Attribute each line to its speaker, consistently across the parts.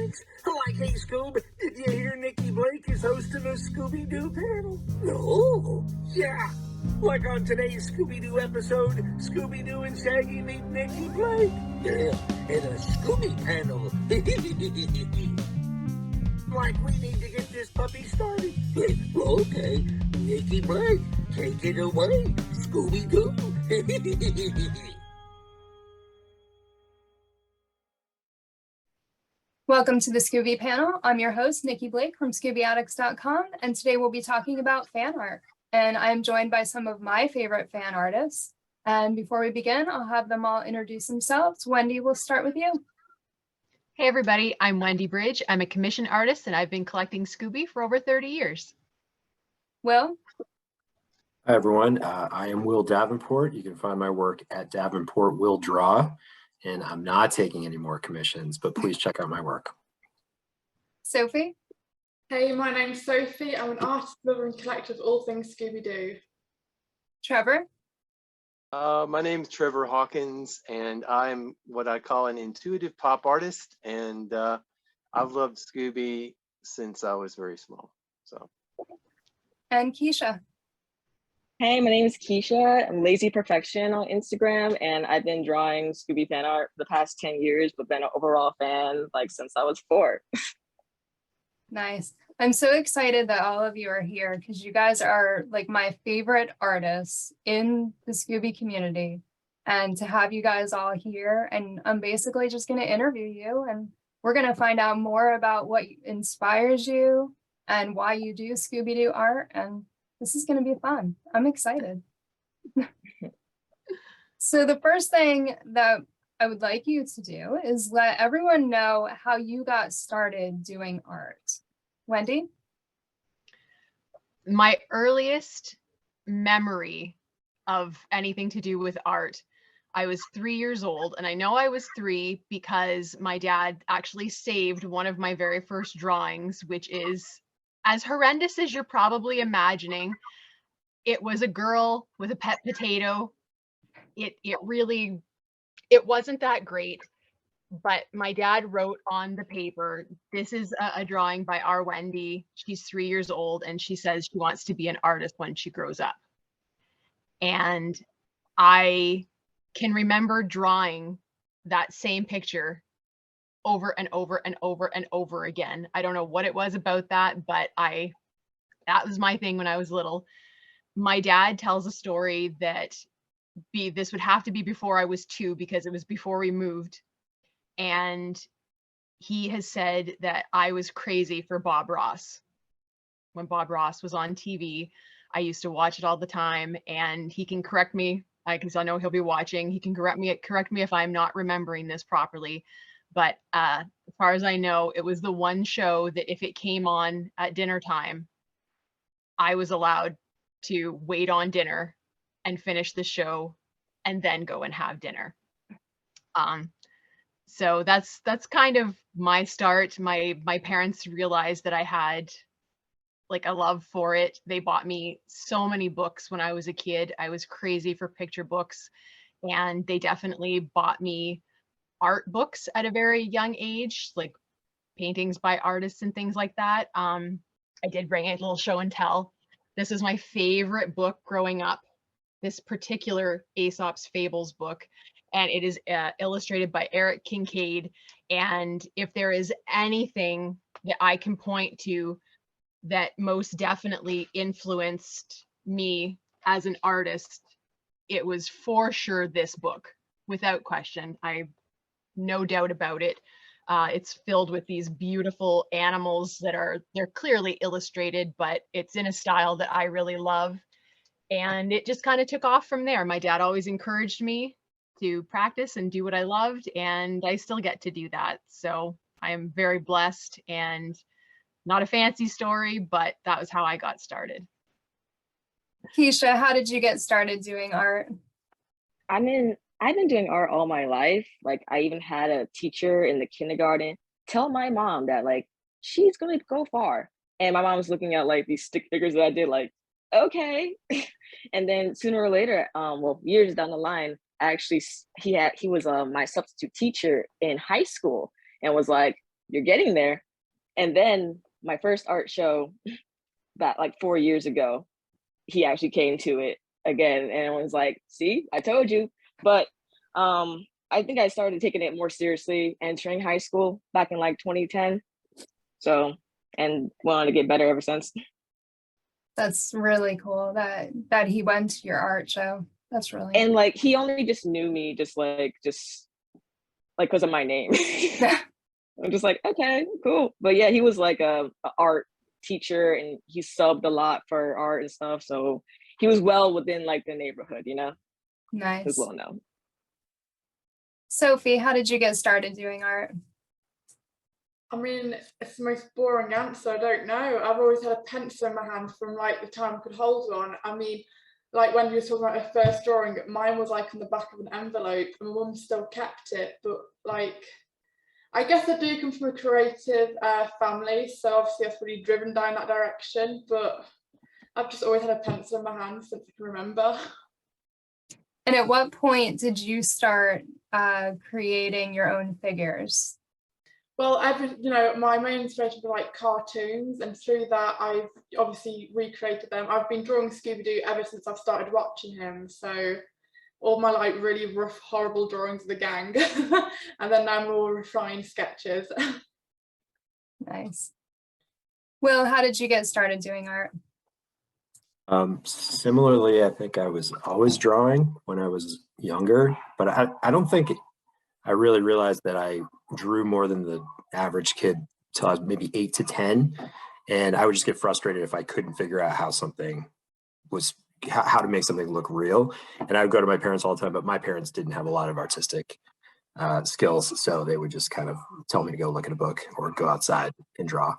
Speaker 1: thanks. Like, hey, Scoob, did you hear Nikki Blake is hosting a Scooby-Doo panel? No. Yeah. Like on today's Scooby-Doo episode, Scooby-Doo and Shaggy meet Nikki Blake. Yeah, and a Scooby Panel. Like, we need to get this puppy started. Okay, Nikki Blake, take it away, Scooby-Doo.
Speaker 2: Welcome to the Scooby Panel. I'm your host, Nikki Blake from ScoobyAddicts.com, and today we'll be talking about fan art. And I'm joined by some of my favorite fan artists. And before we begin, I'll have them all introduce themselves. Wendy, we'll start with you.
Speaker 3: Hey everybody, I'm Wendy BRYDGE. I'm a commission artist and I've been collecting Scooby for over 30 years.
Speaker 2: Will?
Speaker 4: Hi everyone, I am Will Davenport. You can find my work at Davenport Will Draw, and I'm not taking any more commissions, but please check out my work.
Speaker 2: Sophie?
Speaker 5: Hey, my name's Sophie. I'm an artist, lover and collector of all things Scooby-Doo.
Speaker 2: Trevor?
Speaker 6: My name's Trevor Hawkins, and I'm what I call an intuitive pop artist, and I've loved Scooby since I was very small. So.
Speaker 2: And KEESHA?
Speaker 7: Hey, my name is KEESHA. I'm Lazy Perfection on Instagram, and I've been drawing Scooby fan art for the past 10 years, but been an overall fan like since I was 4.
Speaker 2: Nice. I'm so excited that all of you are here because you guys are like my favorite artists in the Scooby community. And to have you guys all here, and I'm basically just going to interview you, and we're going to find out more about what inspires you and why you do Scooby-Doo art. And this is going to be fun. I'm excited. So the first thing that I would like you to do is let everyone know how you got started doing art. Wendy?
Speaker 3: My earliest memory of anything to do with art, I was 3 years old, and I know I was 3 because my dad actually saved one of my very first drawings, which is as horrendous as you're probably imagining. It was a girl with a pet potato. It wasn't that great, but my dad wrote on the paper, this is a drawing by our Wendy. She's 3 years old and she says she wants to be an artist when she grows up. And I can remember drawing that same picture over and over and over and over again. I don't know what it was about that, but that was my thing when I was little. My dad tells a story that this would have to be before I was 2 because it was before we moved. And he has said that I was crazy for Bob Ross. When Bob Ross was on TV, I used to watch it all the time, and he can correct me because I know he'll be watching. He can correct me if I'm not remembering this properly. But as far as I know, it was the one show that if it came on at dinner time, I was allowed to wait on dinner and finish the show and then go and have dinner. So that's kind of my start. My parents realized that I had like a love for it. They bought me so many books when I was a kid. I was crazy for picture books, and they definitely bought me art books at a very young age, like paintings by artists and things like that. I did bring a little show and tell. This is my favorite book growing up, this particular Aesop's Fables book, and it is illustrated by Eric Kincaid. And if there is anything that I can point to that most definitely influenced me as an artist, it was for sure this book, without question. No doubt about it. It's filled with these beautiful animals they're clearly illustrated, but it's in a style that I really love. And it just kind of took off from there. My dad always encouraged me to practice and do what I loved, and I still get to do that. So I am very blessed, and not a fancy story, but that was how I got started.
Speaker 2: KEESHA, how did you get started doing art?
Speaker 7: I've been doing art all my life. Like, I even had a teacher in the kindergarten tell my mom that like she's gonna go far, and my mom was looking at like these stick figures that I did, like, okay. And then sooner or later, well, years down the line, actually he was my substitute teacher in high school, and was like, you're getting there. And then my first art show that like 4 years ago, he actually came to it again and was like, see, I told you. But I think I started taking it more seriously entering high school back in like 2010. So, and wanted to get better ever since.
Speaker 2: That's really cool that he went to your art show. That's really
Speaker 7: And like he only just knew me just because of my name. I'm just like, okay, cool. But yeah, he was like a art teacher and he subbed a lot for art and stuff. So he was well within like the neighborhood, you know? He was
Speaker 2: nice.
Speaker 7: well known.
Speaker 2: Sophie, how did you get started doing art?
Speaker 5: I mean, it's the most boring answer. I don't know. I've always had a pencil in my hand from like the time I could hold one. I mean, like when you were talking about her first drawing, mine was like on the back of an envelope and my mum still kept it. But like, I guess I do come from a creative family. So obviously I've really driven down that direction, but I've just always had a pencil in my hand since I can remember.
Speaker 2: And at what point did you start creating your own figures?
Speaker 5: Well, my main inspiration were like cartoons, and through that I've obviously recreated them. I've been drawing Scooby-Doo ever since I've started watching him, so all my like really rough, horrible drawings of the gang, and then now more refined sketches.
Speaker 2: Nice. Will, how did you get started doing art?
Speaker 4: Similarly, I think I was always drawing when I was younger, but I don't think I really realized that I drew more than the average kid till I was maybe 8 to 10. And I would just get frustrated if I couldn't figure out how to make something look real. And I would go to my parents all the time, but my parents didn't have a lot of artistic skills. So they would just kind of tell me to go look at a book or go outside and draw.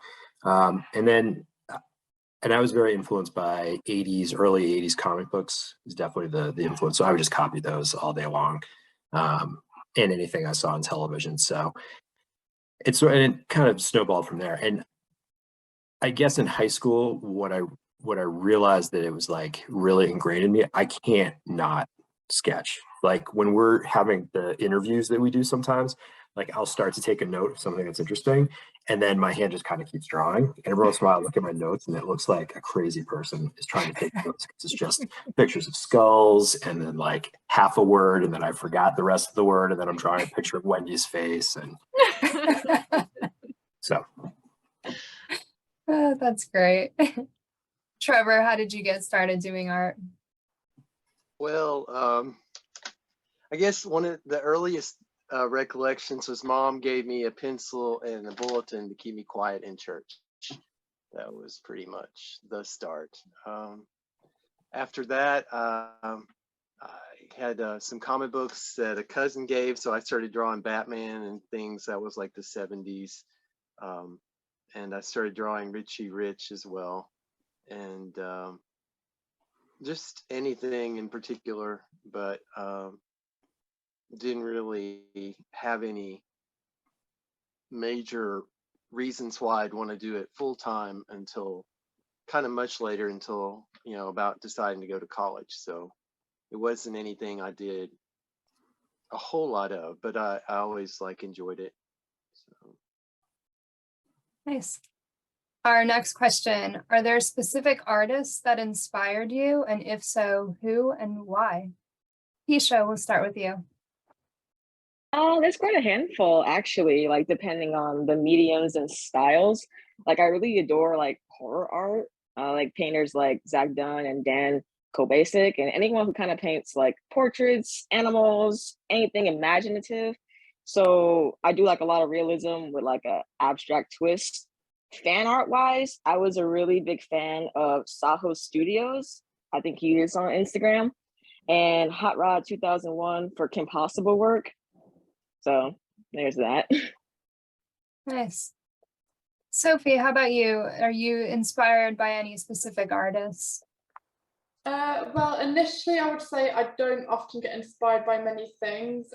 Speaker 4: And I was very influenced by early 80s comic books is definitely the influence. So I would just copy those all day long. And anything I saw on television. So it kind of snowballed from there. And I guess in high school, what I realized that it was like really ingrained in me, I can't not sketch. Like when we're having the interviews that we do sometimes, like I'll start to take a note of something that's interesting and then my hand just kind of keeps drawing. And every once in a while I look at my notes and it looks like a crazy person is trying to take notes because it's just pictures of skulls and then like half a word and then I forgot the rest of the word and then I'm drawing a picture of Wendy's face and so.
Speaker 2: Oh, that's great. Trevor, how did you get started doing art?
Speaker 6: Well, I guess one of the earliest recollections was Mom gave me a pencil and a bulletin to keep me quiet in church. That was pretty much the start. After that, I had some comic books that a cousin gave, so I started drawing Batman and things. That was like the 70s. And I started drawing Richie Rich as well. And just anything in particular, but didn't really have any major reasons why I'd want to do it full time until kind of much later, until about deciding to go to college. So it wasn't anything I did a whole lot of, but I always like enjoyed it. So.
Speaker 2: Nice. Our next question, are there specific artists that inspired you? And if so, who and why? KEESHA, we'll start with you.
Speaker 7: There's quite a handful actually, like depending on the mediums and styles. Like I really adore like horror art, like painters like Zach Dunn and Dan Kobasic, and anyone who kind of paints like portraits, animals, anything imaginative. So I do like a lot of realism with like a abstract twist. Fan art wise, I was a really big fan of Saho Studios. I think he is on Instagram, and Hot Rod 2001 for Kim Possible work. So there's that.
Speaker 2: Nice. Sophie, how about you? Are you inspired by any specific artists?
Speaker 5: Well, initially I would say I don't often get inspired by many things.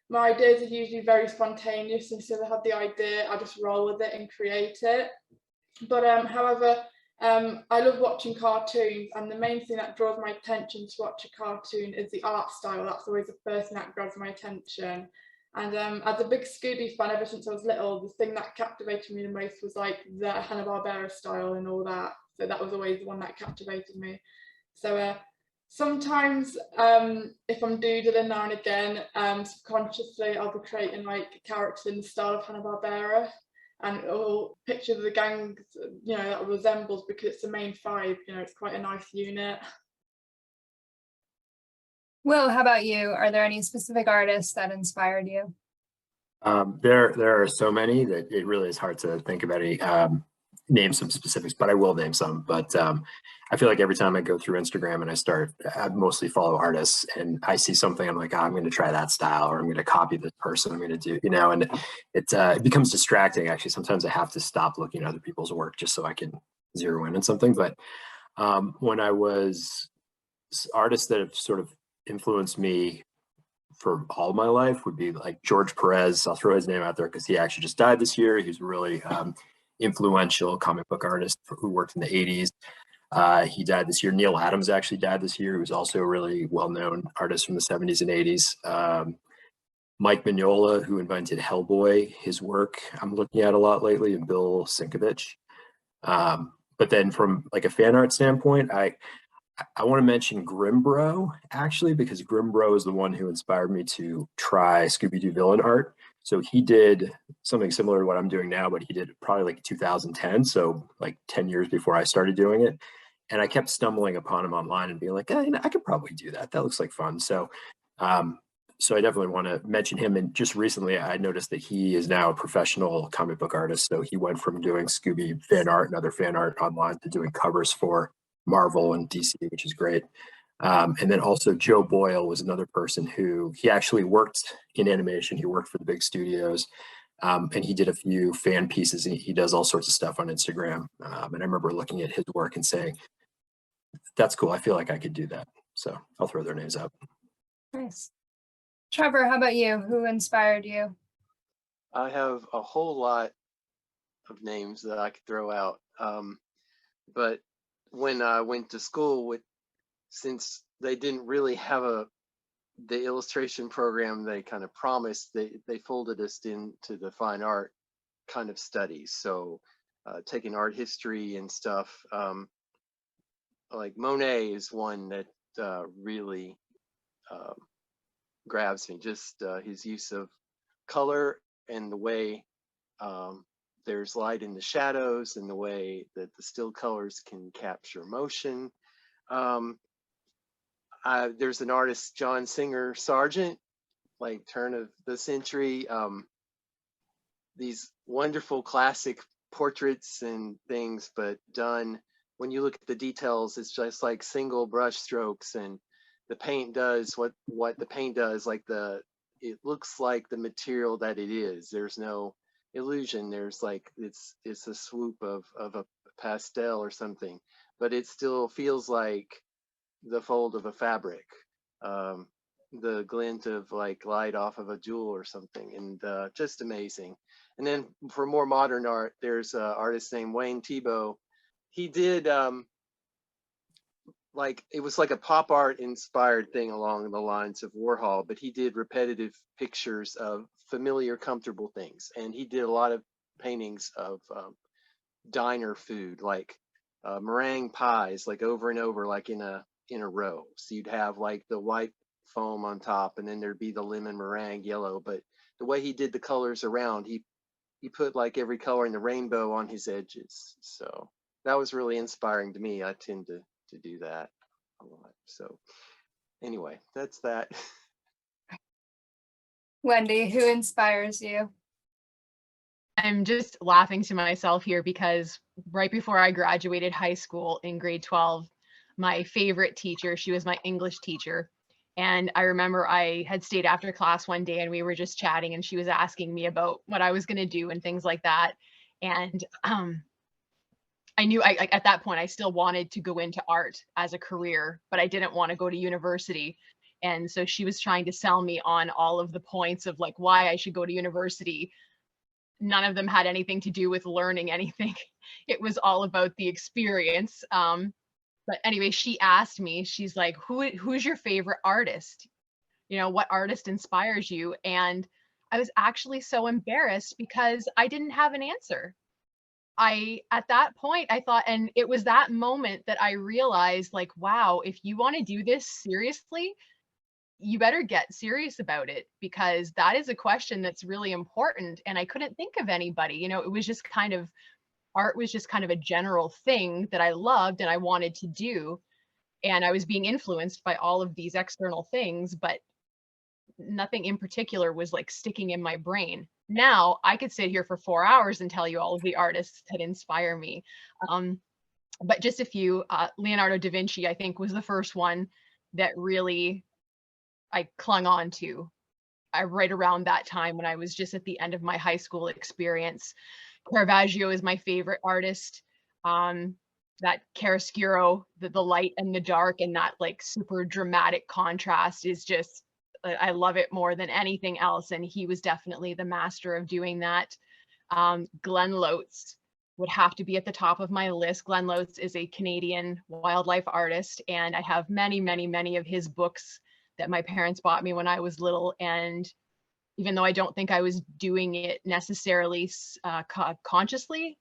Speaker 5: My ideas are usually very spontaneous, and so I have the idea, I just roll with it and create it. But however, I love watching cartoons, and the main thing that draws my attention to watch a cartoon is the art style. That's always the first thing that grabs my attention. And as a big Scooby fan ever since I was little, the thing that captivated me the most was like the Hanna-Barbera style and all that. So that was always the one that captivated me. So sometimes if I'm doodling now and again, subconsciously I'll be creating like characters in the style of Hanna-Barbera, and all picture the gang, you know, that resembles, because it's the main five, you know, it's quite a nice unit.
Speaker 2: Will, how about you? Are there any specific artists that inspired you?
Speaker 4: There are so many that it really is hard to think of any, name some specifics, but I will name some. But I feel like every time I go through Instagram and I mostly follow artists, and I see something, I'm like, oh, I'm going to try that style, or I'm going to copy this person. I'm going to do, you know, and it becomes distracting. Actually, sometimes I have to stop looking at other people's work just so I can zero in on something. But when I was artists that have sort of influenced me for all my life would be like George Perez. I'll throw his name out there because he actually just died this year. He was a really influential comic book artist who worked in the 80s. He died this year. Neil Adams actually died this year. He was also a really well-known artist from the 70s and 80s. Mike Mignola, who invented Hellboy, his work I'm looking at a lot lately, and Bill Sienkiewicz. But then from like a fan art standpoint, I want to mention Grimbro, actually, because Grimbro is the one who inspired me to try Scooby-Doo villain art. So he did something similar to what I'm doing now, but he did it probably like 2010, so like 10 years before I started doing it. And I kept stumbling upon him online and being like, you know, I could probably do that. That looks like fun. So so I definitely want to mention him. And just recently, I noticed that he is now a professional comic book artist. So he went from doing Scooby fan art and other fan art online to doing covers for Marvel and DC, which is great. And then also Joe Boyle was another person who, he actually worked in animation. He worked for the big studios, and he did a few fan pieces. He does all sorts of stuff on Instagram. And I remember looking at his work and saying, that's cool. I feel like I could do that. So I'll throw their names out.
Speaker 2: Nice. Trevor, how about you? Who inspired you?
Speaker 6: I have a whole lot of names that I could throw out. But when I went to school, since they didn't really have the illustration program they kind of promised, they folded us into the fine art kind of studies. So taking art history and stuff, like Monet is one that really grabs me. Just his use of color and the way there's light in the shadows, and the way that the still colors can capture motion. There's an artist, John Singer Sargent, like turn of the century. These wonderful classic portraits and things, but done, when you look at the details, it's just like single brush strokes, and the paint does what the paint does. Like it looks like the material that it is. There's no illusion. There's like it's a swoop of a pastel or something, but it still feels like the fold of a fabric, the glint of like light off of a jewel or something, and just amazing. And then for more modern art, there's an artist named Wayne Thiebaud. He did like, it was like a pop art inspired thing along the lines of Warhol, but he did repetitive pictures of familiar, comfortable things. And he did a lot of paintings of diner food, like meringue pies, like over and over, like in a row. So you'd have like the white foam on top, and then there'd be the lemon meringue yellow. But the way he did the colors around, he put like every color in the rainbow on his edges. So that was really inspiring to me. I tend to do that a lot. So anyway, that's that.
Speaker 2: Wendy, who inspires you?
Speaker 3: I'm just laughing to myself here because right before I graduated high school in grade 12, my favorite teacher, she was my English teacher. And I remember I had stayed after class one day and we were just chatting, and she was asking me about what I was going to do and things like that. And I knew at that point I still wanted to go into art as a career, but I didn't want to go to university. And so she was trying to sell me on all of the points of like why I should go to university. None of them had anything to do with learning anything. It was all about the experience. But anyway, she asked me, she's like, who's your favorite artist? You know, what artist inspires you? And I was actually so embarrassed because I didn't have an answer. At that point, I thought, and it was that moment that I realized, like, wow, if you want to do this seriously, you better get serious about it, because that is a question that's really important. And I couldn't think of anybody, it was just kind of, art was just kind of a general thing that I loved and I wanted to do. And I was being influenced by all of these external things, but nothing in particular was like sticking in my brain. Now I could sit here for 4 hours and tell you all of the artists that inspire me. But just a few. Leonardo da Vinci, I think, was the first one that really I clung on to. Right around that time when I was just at the end of my high school experience. Caravaggio is my favorite artist. That chiaroscuro, the light and the dark, and that like super dramatic contrast is just, I love it more than anything else. And he was definitely the master of doing that. Glenn Loates would have to be at the top of my list. Glenn Loates is a Canadian wildlife artist, and I have many, many, many of his books that my parents bought me when I was little. And even though I don't think I was doing it necessarily consciously,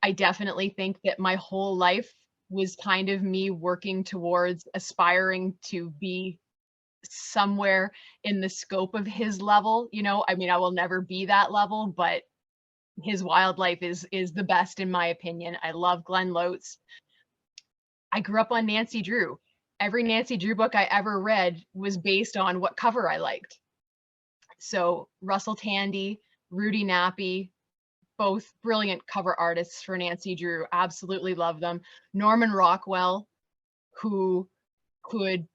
Speaker 3: I definitely think that my whole life was kind of me working towards aspiring to be somewhere in the scope of his level. I mean, I will never be that level, but his wildlife is the best in my opinion. I love Glenn Loates. I grew up on Nancy Drew. Every Nancy Drew book I ever read was based on what cover I liked. So Russell Tandy, Rudy Nappy, both brilliant cover artists for Nancy Drew. Absolutely love them. Norman Rockwell, who could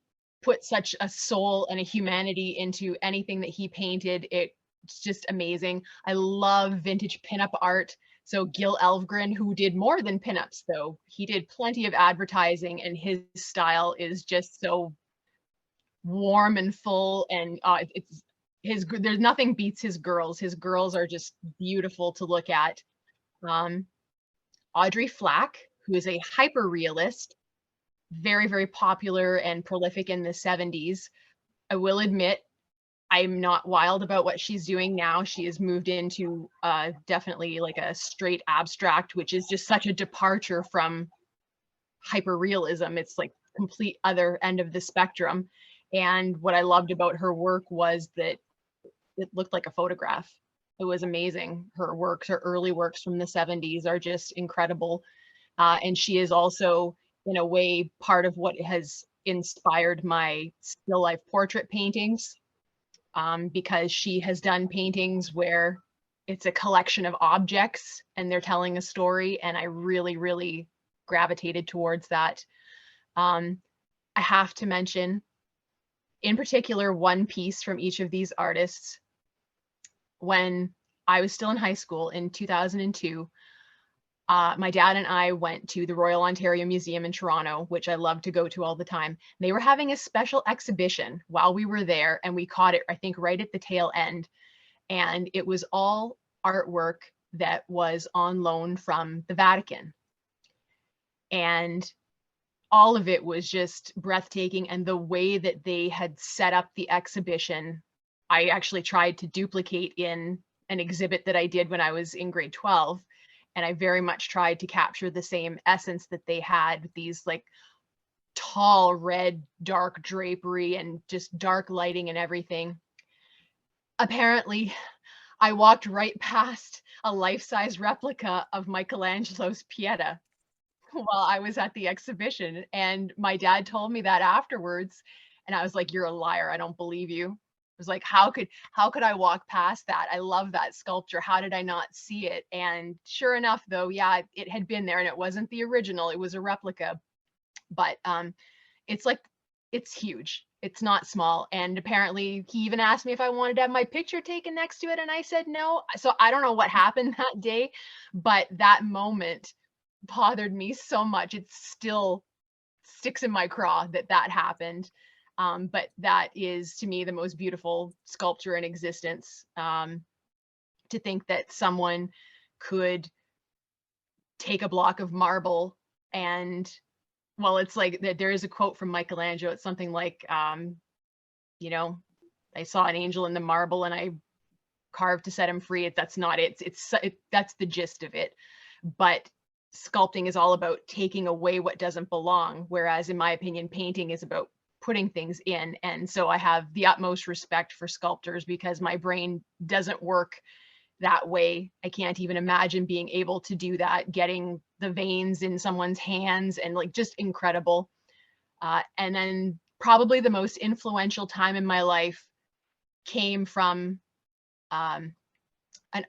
Speaker 3: put such a soul and a humanity into anything that he painted. It's just amazing. I love vintage pinup art. So Gil Elvgren, who did more than pinups, though, he did plenty of advertising, and his style is just so warm and full. And there's nothing beats his girls. His girls are just beautiful to look at. Audrey Flack, who is a hyper realist, very, very popular and prolific in the 70s. I will admit, I'm not wild about what she's doing now. She has moved into definitely like a straight abstract, which is just such a departure from hyper realism. It's like complete other end of the spectrum. And what I loved about her work was that it looked like a photograph. It was amazing. Her works, her early works from the 70s are just incredible. And she is also, in a way, part of what has inspired my still life portrait paintings, because she has done paintings where it's a collection of objects and they're telling a story. And I really, really gravitated towards that. I have to mention, in particular, one piece from each of these artists. When I was still in high school in 2002, my dad and I went to the Royal Ontario Museum in Toronto, which I love to go to all the time. They were having a special exhibition while we were there, and we caught it, I think, right at the tail end. And it was all artwork that was on loan from the Vatican. And all of it was just breathtaking. And the way that they had set up the exhibition, I actually tried to duplicate in an exhibit that I did when I was in grade 12. And I very much tried to capture the same essence that they had, with these like tall red, dark drapery and just dark lighting and everything. Apparently, I walked right past a life-size replica of Michelangelo's Pieta while I was at the exhibition. And my dad told me that afterwards. And I was like, "You're a liar. I don't believe you." Was like, how could I walk past that? I love that sculpture. How did I not see it? And sure enough, though, yeah, it had been there, and it wasn't the original, it was a replica. But it's huge. It's not small. And apparently he even asked me if I wanted to have my picture taken next to it, and I said no. So I don't know what happened that day, but that moment bothered me so much. It still sticks in my craw that happened. But that is, to me, the most beautiful sculpture in existence. To think that someone could take a block of marble and, well, it's like there is a quote from Michelangelo. It's something like, I saw an angel in the marble and I carve to set him free. That's not it. That's the gist of it. But sculpting is all about taking away what doesn't belong, whereas in my opinion, painting is about putting things in. And so I have the utmost respect for sculptors because my brain doesn't work that way. I can't even imagine being able to do that, getting the veins in someone's hands, and like just incredible. And then probably the most influential time in my life came from an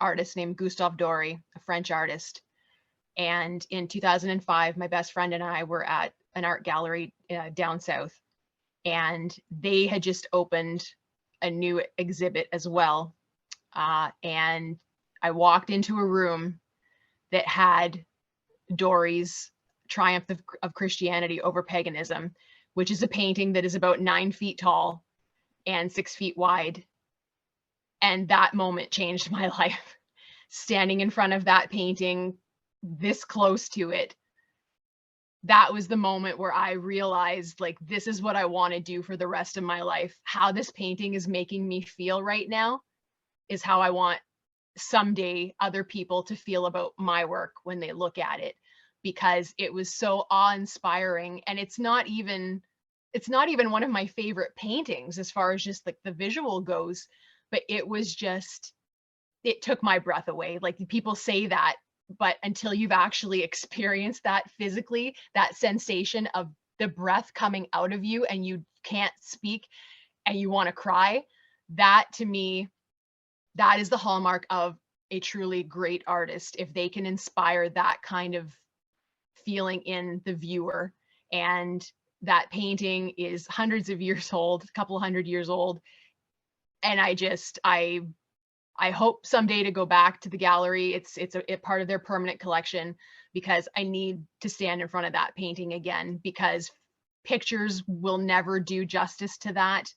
Speaker 3: artist named Gustave Doré, a French artist. And in 2005, my best friend and I were at an art gallery down south, and they had just opened a new exhibit as well. And I walked into a room that had Doré's Triumph of Christianity over Paganism, which is a painting that is about 9 feet tall and 6 feet wide. And that moment changed my life. Standing in front of that painting, this close to it, that was the moment where I realized, like, this is what I want to do for the rest of my life. How this painting is making me feel right now is how I want someday other people to feel about my work when they look at it, because it was so awe-inspiring. And it's not even one of my favorite paintings as far as just like the visual goes, but it was just, it took my breath away. Like, people say that, but until you've actually experienced that physically, that sensation of the breath coming out of you and you can't speak and you want to cry, that to me, that is the hallmark of a truly great artist, if they can inspire that kind of feeling in the viewer. And that painting is hundreds of years old, a couple hundred years old. And I hope someday to go back to the gallery. It's a part of their permanent collection, because I need to stand in front of that painting again, because pictures will never do justice to that.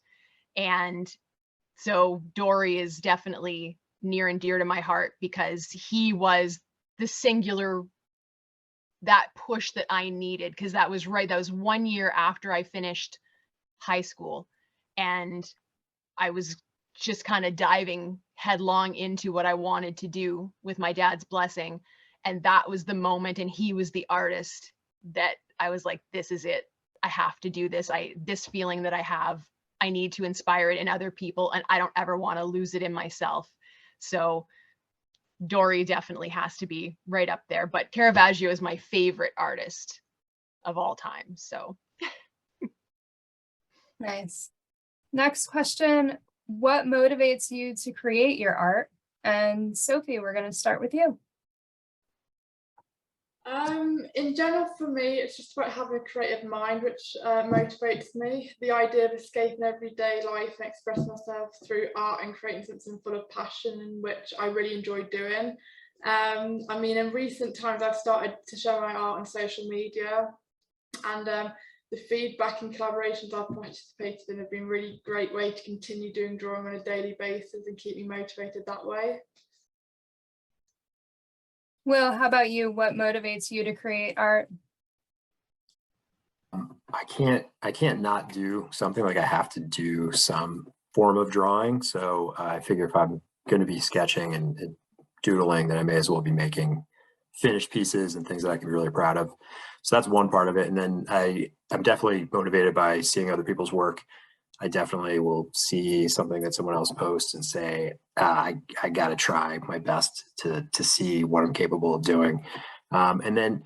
Speaker 3: And so Doré is definitely near and dear to my heart, because he was the singular, that push that I needed, because that was 1 year after I finished high school, and I was just kind of diving headlong into what I wanted to do with my dad's blessing. And that was the moment, and he was the artist that I was like, this is it. I have to do this. This feeling that I have, I need to inspire it in other people, and I don't ever want to lose it in myself. So Doré definitely has to be right up there, but Caravaggio is my favorite artist of all time. So
Speaker 2: Nice. Next question. What motivates you to create your art? And Sophie, we're going to start with you.
Speaker 5: In general, for me, it's just about having a creative mind, which motivates me. The idea of escaping everyday life and expressing myself through art and creating something full of passion, in which I really enjoy doing. I mean, in recent times, I've started to share my art on social media, and the feedback and collaborations I've participated in have been a really great way to continue doing drawing on a daily basis and keep me motivated that way.
Speaker 2: Will, how about you? What motivates you to create art?
Speaker 4: I can't not do something. Like, I have to do some form of drawing. So I figure if I'm going to be sketching and doodling, then I may as well be making finished pieces and things that I can be really proud of. So that's one part of it. And then I'm definitely motivated by seeing other people's work. I definitely will see something that someone else posts and say, I got to try my best to see what I'm capable of doing. And then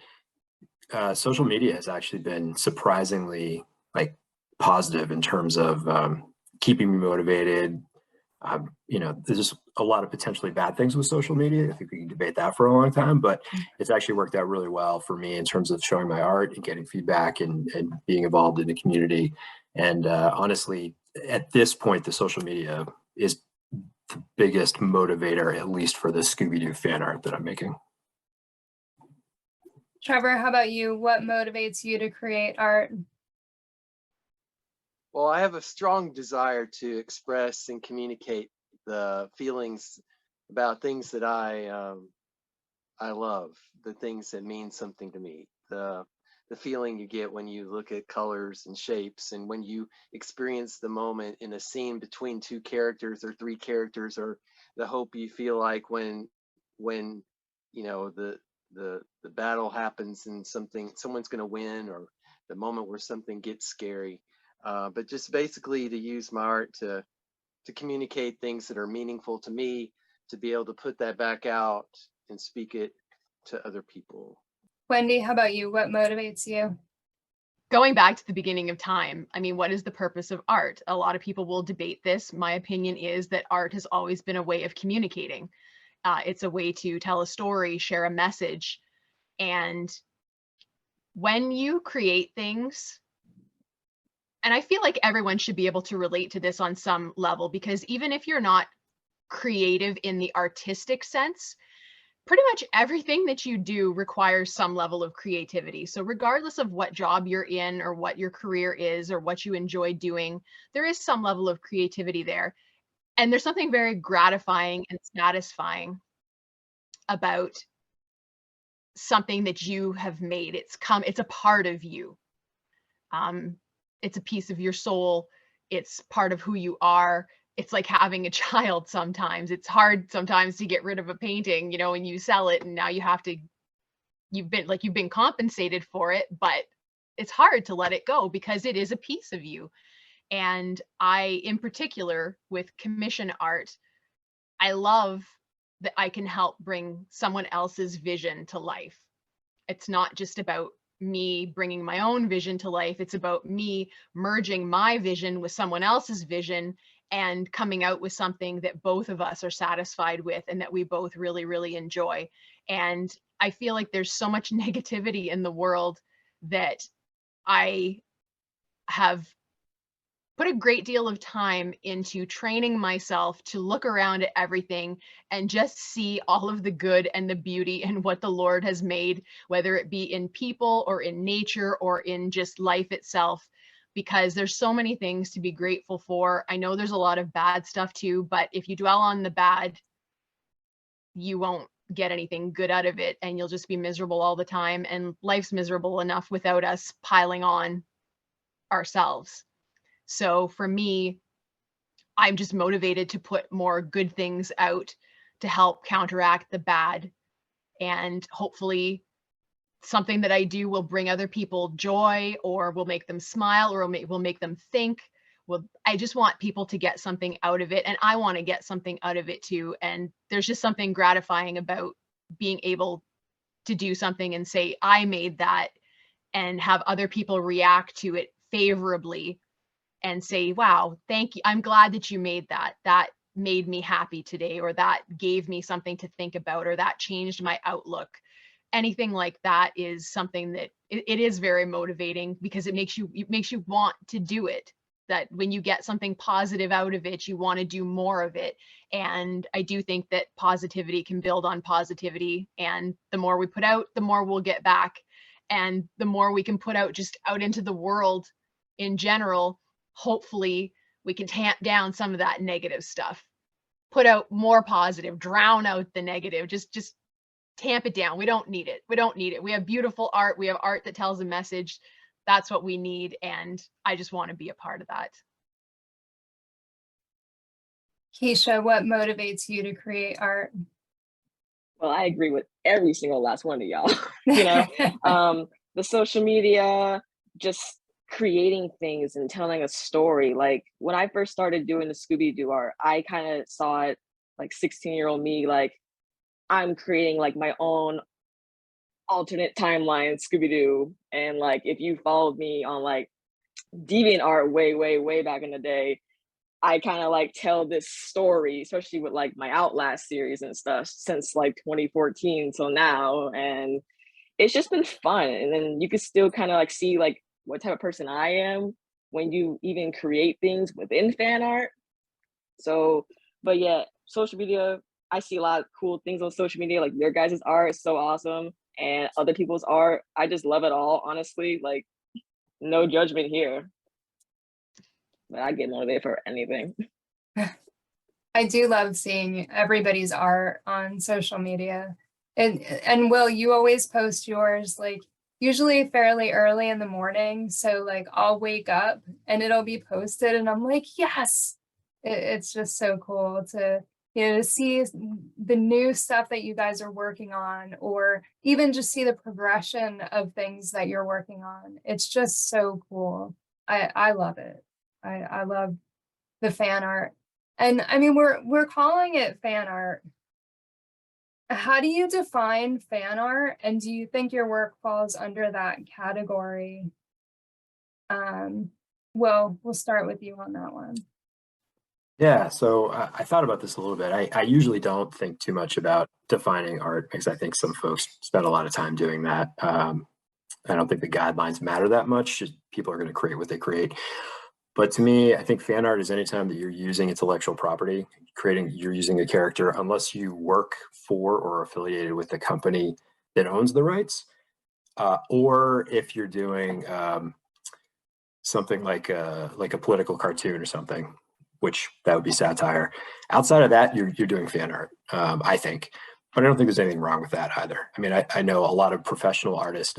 Speaker 4: social media has actually been surprisingly like positive in terms of keeping me motivated. There's just a lot of potentially bad things with social media. I think we can debate that for a long time, but it's actually worked out really well for me in terms of showing my art and getting feedback and being involved in the community. And honestly, at this point, the social media is the biggest motivator, at least for the Scooby-Doo fan art that I'm making.
Speaker 2: Trevor, how about you? What motivates you to create art?
Speaker 6: Well, I have a strong desire to express and communicate the feelings about things that I love, the things that mean something to me. The the feeling you get when you look at colors and shapes, and when you experience the moment in a scene between two characters or three characters, or the hope you feel like when you know the battle happens and someone's going to win, or the moment where something gets scary. But just basically to use my art to communicate things that are meaningful to me, to be able to put that back out and speak it to other people.
Speaker 2: Wendy, how about you? What motivates you?
Speaker 3: Going back to the beginning of time, I mean, what is the purpose of art? A lot of people will debate this. My opinion is that art has always been a way of communicating. It's a way to tell a story, share a message. And when you create things, and I feel like everyone should be able to relate to this on some level, because even if you're not creative in the artistic sense, pretty much everything that you do requires some level of creativity. So regardless of what job you're in or what your career is or what you enjoy doing, there is some level of creativity there. And there's something very gratifying and satisfying about something that you have made. It's a part of you. It's a piece of your soul. It's part of who you are. It's like having a child sometimes. It's hard sometimes to get rid of a painting, you know, and you sell it and now you've been compensated for it, but it's hard to let it go because it is a piece of you. And I, in particular, with commission art, I love that I can help bring someone else's vision to life. It's not just about me bringing my own vision to life. It's about me merging my vision with someone else's vision and coming out with something that both of us are satisfied with and that we both really, really enjoy. And I feel like there's so much negativity in the world that I have put a great deal of time into training myself to look around at everything and just see all of the good and the beauty and what the Lord has made, whether it be in people or in nature or in just life itself, because there's so many things to be grateful for. I know there's a lot of bad stuff too, but if you dwell on the bad, you won't get anything good out of it and you'll just be miserable all the time. And life's miserable enough without us piling on ourselves. So for me, I'm just motivated to put more good things out to help counteract the bad. And hopefully something that I do will bring other people joy, or will make them smile, or will make them think. Well, I just want people to get something out of it, and I want to get something out of it too. And there's just something gratifying about being able to do something and say, I made that, and have other people react to it favorably and say, wow, thank you. I'm glad that you made that. That made me happy today, or that gave me something to think about, or that changed my outlook. Anything like that is something that it is very motivating, because it makes you want to do it. That when you get something positive out of it, you want to do more of it. And I do think that positivity can build on positivity, and the more we put out, the more we'll get back. And the more we can put out just out into the world in general, hopefully we can tamp down some of that negative stuff, put out more positive, drown out the negative, just tamp it down. We don't need it. We don't need it. We have beautiful art. We have art that tells a message. That's what we need. And I just want to be a part of that.
Speaker 2: KEESHA, what motivates you to create art?
Speaker 7: Well, I agree with every single last one of y'all. You know, the social media, just creating things and telling a story. Like when I first started doing the Scooby-Doo art, I kind of saw it like 16-year-old me, like I'm creating like my own alternate timeline Scooby-Doo. And like if you followed me on like DeviantArt way back in the day, I kind of like tell this story, especially with like my Outlast series and stuff, since like 2014 till now. And it's just been fun. And then you can still kind of like see like what type of person I am when you even create things within fan art. So, but yeah, social media, I see a lot of cool things on social media, like your guys' art is so awesome, and other people's art. I just love it all, honestly. Like, no judgment here. But I get motivated for anything.
Speaker 2: I do love seeing everybody's art on social media. And Will, you always post yours like usually fairly early in the morning. So like I'll wake up and it'll be posted and I'm like, yes, it's just so cool to, to see the new stuff that you guys are working on, or even just see the progression of things that you're working on. It's just so cool. I love it. I love the fan art. And I mean, we're calling it fan art. How do you define fan art, and do you think your work falls under that category? Well, we'll start with you on that one.
Speaker 4: Yeah, so I thought about this a little bit. I usually don't think too much about defining art because I think some folks spend a lot of time doing that. I don't think the guidelines matter that much. Just people are going to create what they create. But to me, I think fan art is anytime that you're using intellectual property, you're using a character, unless you work for or affiliated with the company that owns the rights, or if you're doing something like a political cartoon or something, which that would be satire. Outside of that, you're doing fan art, I think. But I don't think there's anything wrong with that either. I mean, I know a lot of professional artists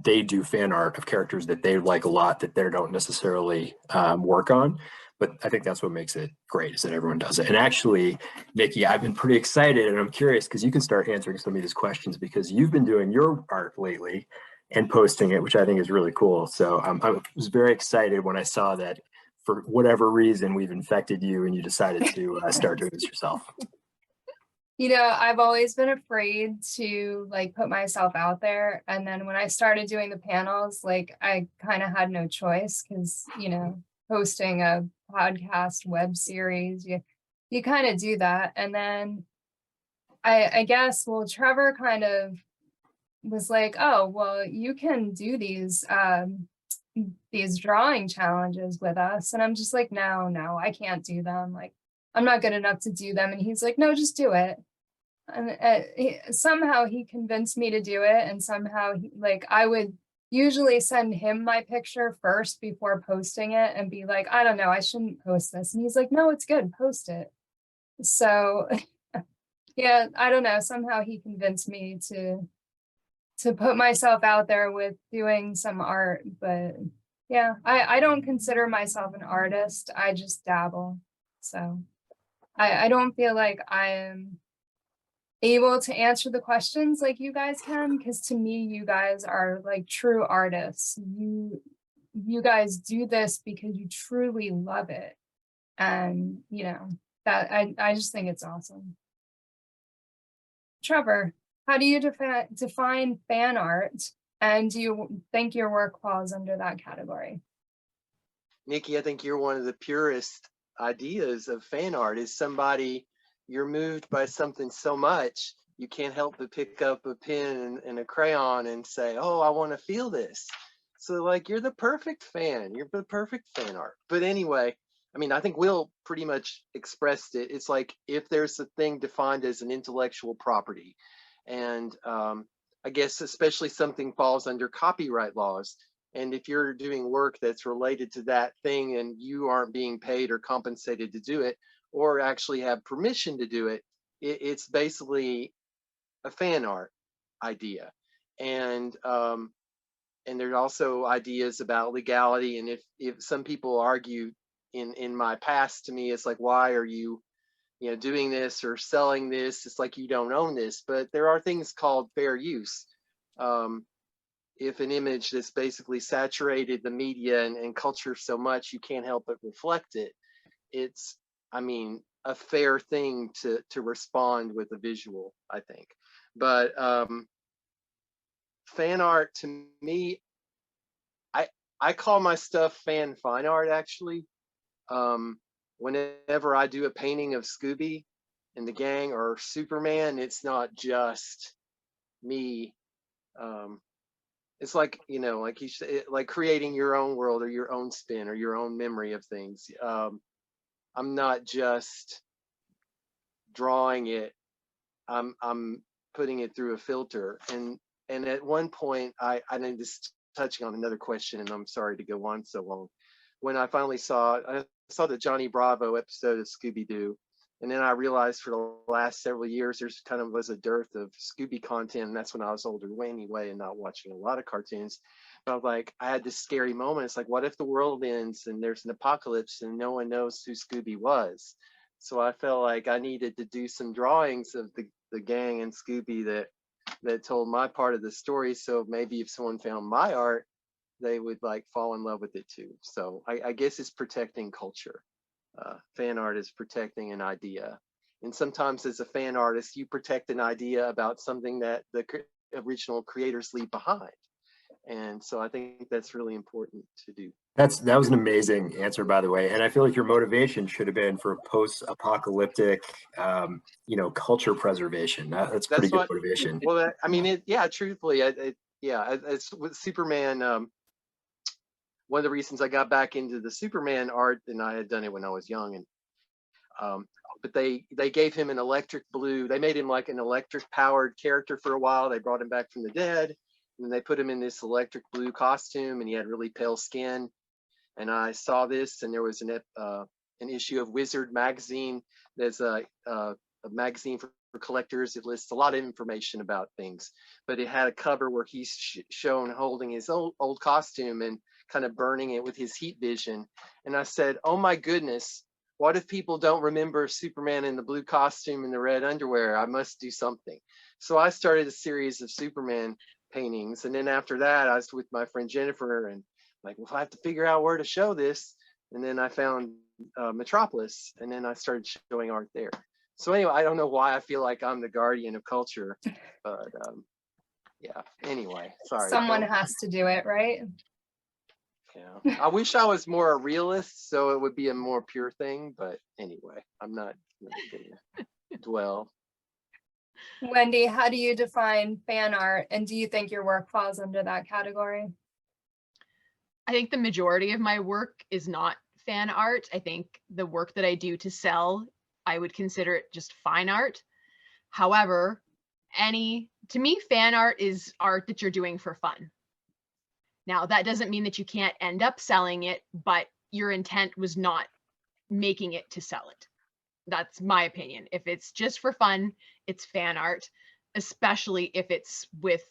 Speaker 4: they do fan art of characters that they like a lot that they don't necessarily work on. But I think that's what makes it great, is that everyone does it. And actually, Nikki, I've been pretty excited, and I'm curious because you can start answering some of these questions because you've been doing your art lately and posting it, which I think is really cool. So I was very excited when I saw that for whatever reason we've infected you and you decided to start doing this yourself.
Speaker 2: I've always been afraid to like put myself out there. And then when I started doing the panels, like I kind of had no choice because, hosting a podcast web series, you kind of do that. And then I guess, well, Trevor kind of was like, oh, well, you can do these drawing challenges with us. And I'm just like, no, I can't do them. Like, I'm not good enough to do them. And he's like, no, just do it. And somehow he convinced me to do it. And somehow I would usually send him my picture first before posting it and be like, I don't know, I shouldn't post this. And he's like, no, it's good, post it. So yeah, I don't know. Somehow he convinced me to put myself out there with doing some art. But yeah, I don't consider myself an artist. I just dabble. So I don't feel like I am able to answer the questions like you guys can, because to me, you guys are like true artists. You guys do this because you truly love it. And that I just think it's awesome. Trevor, how do you define fan art, and do you think your work falls under that category?
Speaker 6: Nikki, I think you're one of the purest ideas of fan art. Is somebody you're moved by something so much you can't help but pick up a pen and a crayon and say, oh, I want to feel this. So like you're the perfect fan. You're the perfect fan art. But anyway, I mean, I think Will pretty much expressed it. It's like if there's a thing defined as an intellectual property, and I guess especially something falls under copyright laws. And if you're doing work that's related to that thing and you aren't being paid or compensated to do it, or actually have permission to do it, it's basically a fan art idea. And there are also ideas about legality. And if some people argue in my past, to me, it's like, why are you doing this or selling this? It's like you don't own this. But there are things called fair use. If an image that's basically saturated the media and culture so much you can't help but reflect it, it's, I mean, a fair thing to respond with a visual, I think. But fan art, to me, I call my stuff fine art, actually. Whenever I do a painting of Scooby and the gang or Superman, it's not just me. It's like, like you said, like creating your own world or your own spin or your own memory of things. I'm not just drawing it. I'm putting it through a filter. And at one point, I just touching on another question, and I'm sorry to go on so long. When I finally saw the Johnny Bravo episode of Scooby-Doo, And then I realized for the last several years, there's kind of was a dearth of Scooby content. And that's when I was older anyway and not watching a lot of cartoons. But I was like, I had this scary moment. It's like, what if the world ends and there's an apocalypse and no one knows who Scooby was? So I felt like I needed to do some drawings of the gang and Scooby that told my part of the story. So maybe if someone found my art, they would like fall in love with it too. So I guess it's protecting culture. Fan art is protecting an idea. And sometimes as a fan artist, you protect an idea about something that the original creators leave behind. And so I think that's really important to do.
Speaker 4: That was an amazing answer, by the way. And I feel like your motivation should have been for post-apocalyptic, culture preservation. That's pretty good motivation.
Speaker 6: Well, I mean, truthfully, it's with Superman. One of the reasons I got back into the Superman art, and I had done it when I was young, and but they gave him an electric blue. They made him like an electric powered character for a while. They brought him back from the dead, and they put him in this electric blue costume, and he had really pale skin. And I saw this, and there was an issue of Wizard magazine. There's a magazine for collectors. It lists a lot of information about things, but it had a cover where he's shown holding his old costume and kind of burning it with his heat vision. And I said, oh my goodness, what if people don't remember Superman in the blue costume and the red underwear? I must do something. So I started a series of Superman paintings. And then after that, I was with my friend Jennifer and like, well, I have to figure out where to show this. And then I found Metropolis, and then I started showing art there. So anyway, I don't know why I feel like I'm the guardian of culture, but yeah, anyway, sorry.
Speaker 2: Someone has to do it, right?
Speaker 6: Yeah, I wish I was more a realist, so it would be a more pure thing, but anyway, I'm not gonna dwell.
Speaker 2: Wendy, how do you define fan art, and do you think your work falls under that category?
Speaker 3: I think the majority of my work is not fan art. I think the work that I do to sell, I would consider it just fine art. However, to me, fan art is art that you're doing for fun. Now, that doesn't mean that you can't end up selling it, but your intent was not making it to sell it. That's my opinion. If it's just for fun, it's fan art, especially if it's with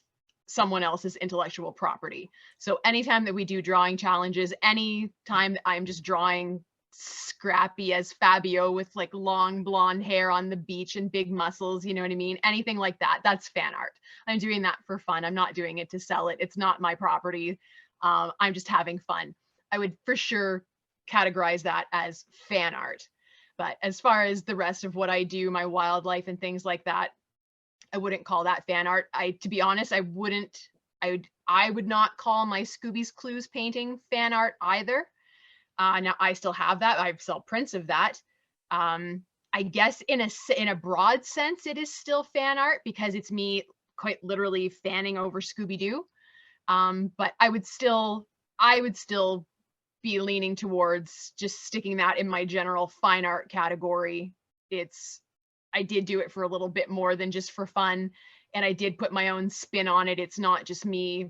Speaker 3: someone else's intellectual property. So anytime that we do drawing challenges, anytime that I'm just drawing Scrappy as Fabio with like long blonde hair on the beach and big muscles, you know what I mean? Anything like that, that's fan art. I'm doing that for fun. I'm not doing it to sell it. It's not my property. I'm just having fun. I would for sure categorize that as fan art. But as far as the rest of what I do, my wildlife and things like that, I wouldn't call that fan art. To be honest, I would not call my Scooby's Clues painting fan art either. Now I still have that. I sell prints of that. I guess in a broad sense, it is still fan art because it's me quite literally fanning over Scooby-Doo. But I would still be leaning towards just sticking that in my general fine art category. I did do it for a little bit more than just for fun, and I did put my own spin on it. It's not just me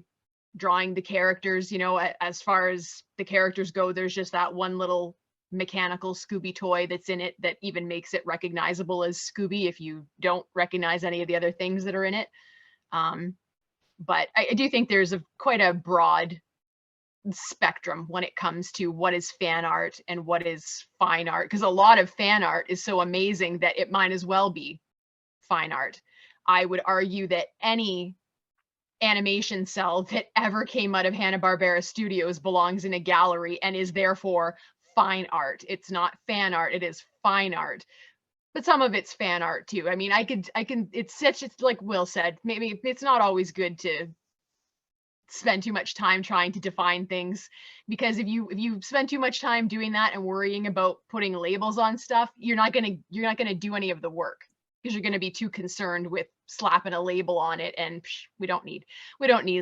Speaker 3: drawing the characters, as far as the characters go, there's just that one little mechanical Scooby toy that's in it that even makes it recognizable as Scooby if you don't recognize any of the other things that are in it. But I do think there's quite a broad spectrum when it comes to what is fan art and what is fine art, because a lot of fan art is so amazing that it might as well be fine art. I would argue that any animation cell that ever came out of Hanna-Barbera Studios belongs in a gallery and is therefore fine art. It's not fan art, it is fine art. But some of it's fan art too. I mean, it's like Will said, maybe it's not always good to spend too much time trying to define things, because if you spend too much time doing that and worrying about putting labels on stuff, you're not going to do any of the work, because you're going to be too concerned with slapping a label on it, and we don't need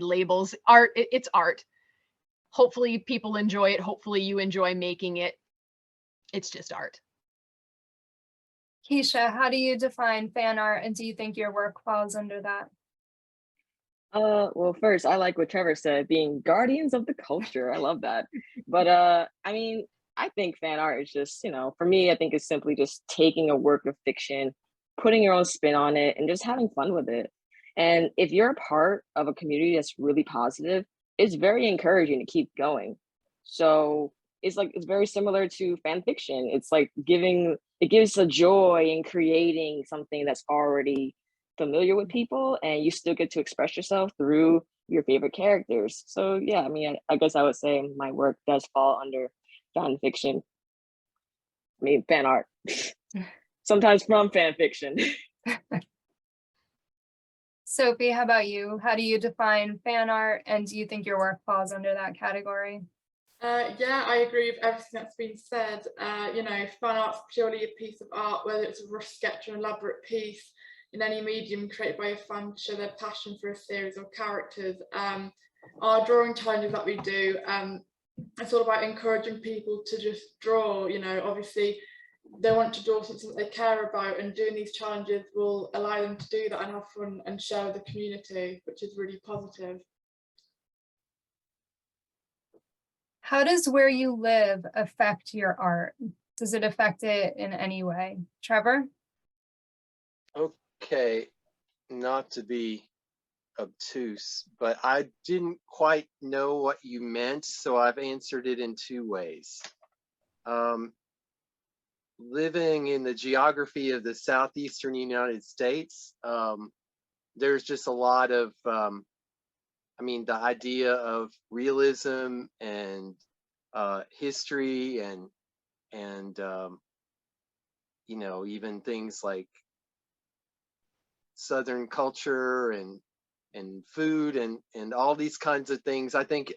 Speaker 3: labels. Art, it's art. Hopefully people enjoy it. Hopefully you enjoy making it. It's just art.
Speaker 2: KEESHA, how do you define fan art, and do you think your work falls under that?
Speaker 7: Well, first, I like what Trevor said, being guardians of the culture. I love that. But I mean, I think fan art is just, for me, I think it's simply just taking a work of fiction, putting your own spin on it, and just having fun with it. And if you're a part of a community that's really positive, it's very encouraging to keep going. So it's very similar to fan fiction. It's like it gives a joy in creating something that's already familiar with people, and you still get to express yourself through your favorite characters. So yeah, I mean, I guess I would say my work does fall under fan fiction. I mean, fan art. Sometimes from fan fiction.
Speaker 2: Sophie, how about you? How do you define fan art, and do you think your work falls under that category?
Speaker 5: Yeah, I agree with everything that's been said. Fan art's purely a piece of art, whether it's a rough sketch or an elaborate piece in any medium created by a fan to show their passion for a series or characters. Our drawing challenges that we do, it's all about encouraging people to just draw. Obviously they want to draw something that they care about, and doing these challenges will allow them to do that and have fun and share with the community, which is really positive.
Speaker 2: How does where you live affect your art? Does it affect it in any way? Trevor?
Speaker 6: Okay, not to be obtuse, but I didn't quite know what you meant, so I've answered it in 2 ways. Living in the geography of the southeastern United States, there's just a lot of, the idea of realism and history and even things like Southern culture and food and all these kinds of things. I think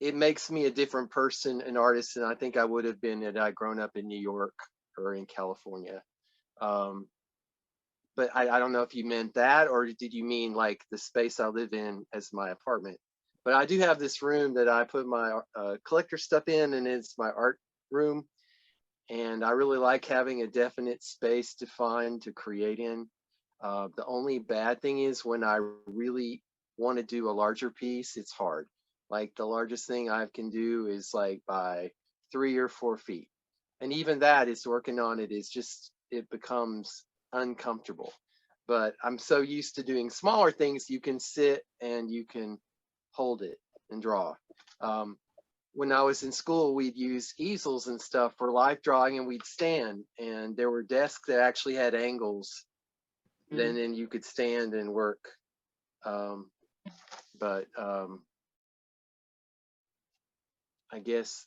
Speaker 6: it makes me a different person, an artist, than I think I would have been had I grown up in New York or in California. But I don't know if you meant that, or did you mean like the space I live in as my apartment? But I do have this room that I put my collector stuff in, and it's my art room. And I really like having a definite space to create in. The only bad thing is when I really want to do a larger piece, it's hard. Like the largest thing I can do is like by 3 or 4 feet. And even that is working on it is just, it becomes uncomfortable. But I'm so used to doing smaller things, you can sit and you can hold it and draw. When I was in school, we'd use easels and stuff for life drawing, and we'd stand, and there were desks that actually had angles. Then you could stand and work. I guess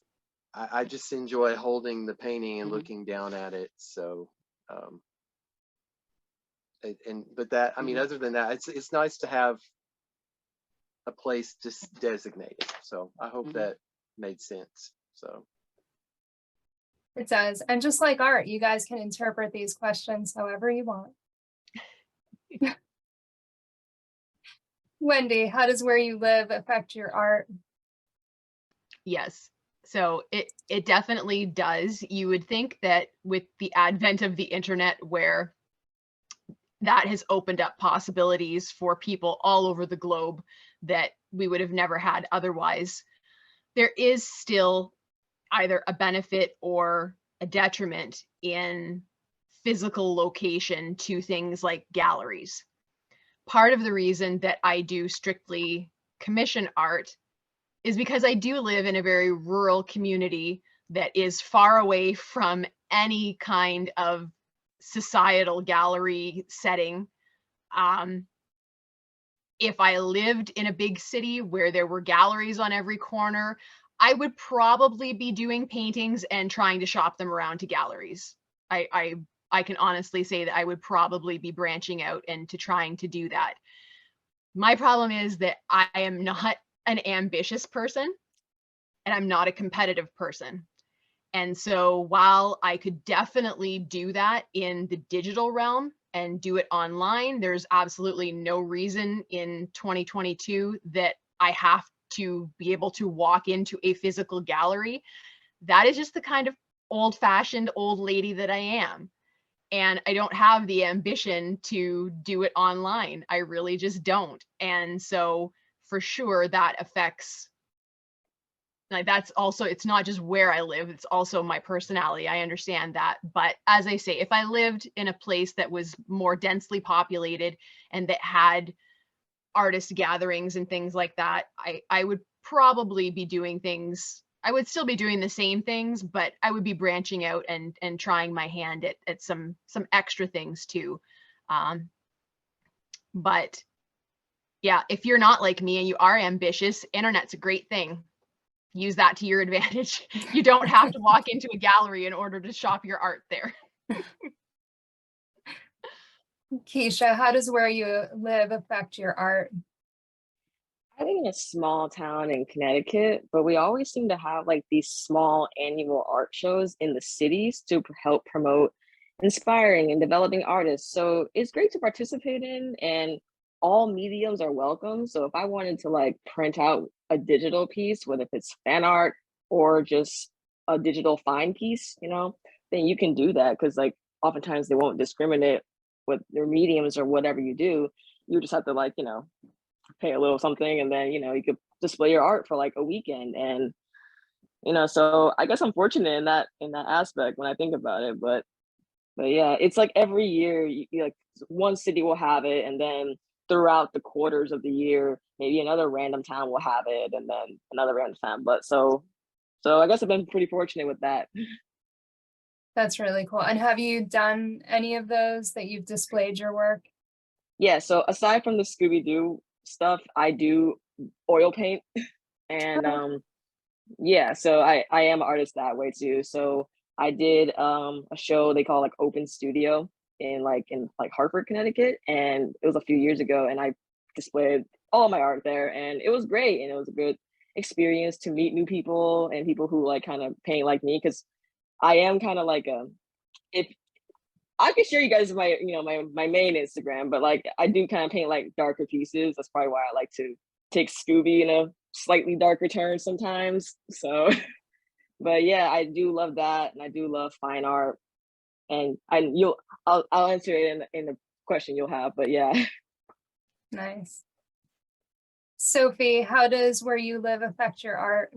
Speaker 6: I just enjoy holding the painting and looking down at it. So, other than that, it's nice to have a place just designated. So I hope that made sense. So
Speaker 2: It does. And just like art, you guys can interpret these questions however you want. Wendy, how does where you live affect your art?
Speaker 3: Yes. So it definitely does. You would think that with the advent of the internet, where that has opened up possibilities for people all over the globe that we would have never had otherwise, there is still either a benefit or a detriment in physical location to things like galleries. Part of the reason that I do strictly commission art is because I do live in a very rural community that is far away from any kind of societal gallery setting. If I lived in a big city where there were galleries on every corner, I would probably be doing paintings and trying to shop them around to galleries. I can honestly say that I would probably be branching out into trying to do that. My problem is that I am not an ambitious person, and I'm not a competitive person. And so while I could definitely do that in the digital realm and do it online, there's absolutely no reason in 2022 that I have to be able to walk into a physical gallery. That is just the kind of old-fashioned old lady that I am. And I don't have the ambition to do it online. I really just don't. And so for sure that affects like that's also, it's not just where I live, it's also my personality. I understand that. But as I say, if I lived in a place that was more densely populated and that had artist gatherings and things like that, I would probably be doing things. I would still be doing the same things, but I would be branching out and trying my hand at some extra things too. But yeah, if you're not like me and you are ambitious, internet's a great thing. Use that to your advantage. You don't have to walk into a gallery in order to shop your art there.
Speaker 2: KEESHA, how does where you live affect your art?
Speaker 7: I live in a small town in Connecticut, but we always seem to have like these small annual art shows in the cities to help promote inspiring and developing artists. So it's great to participate in, and all mediums are welcome. So if I wanted to like print out a digital piece, whether if it's fan art or just a digital fine piece, you know, then you can do that, because like oftentimes they won't discriminate with their mediums or whatever you do. You just have to like, you know, pay a little something, and then, you know, you could display your art for like a weekend. And, you know, so I guess I'm fortunate in that aspect when I think about it. But yeah, it's like every year you like one city will have it, and then throughout the quarters of the year, maybe another random town will have it, and then another random town. But so I guess I've been pretty fortunate with that.
Speaker 2: That's really cool. And have you done any of those that you've displayed your work?
Speaker 7: Yeah, so aside from the Scooby-Doo stuff, I do oil paint. And yeah, so I am an artist that way too. So I did a show they call like Open Studio in Hartford, Connecticut, and it was a few years ago, and I displayed all my art there, and it was great, and it was a good experience to meet new people and people who like kind of paint like me, because I am kind of like if I could share you guys my my main Instagram, but like I do kind of paint like darker pieces. That's probably why I like to take Scooby in a slightly darker turn sometimes. So but yeah, I do love that, and I do love fine art. And I'll answer it in the question you'll have, but yeah.
Speaker 2: Nice. Sophie, how does where you live affect your art?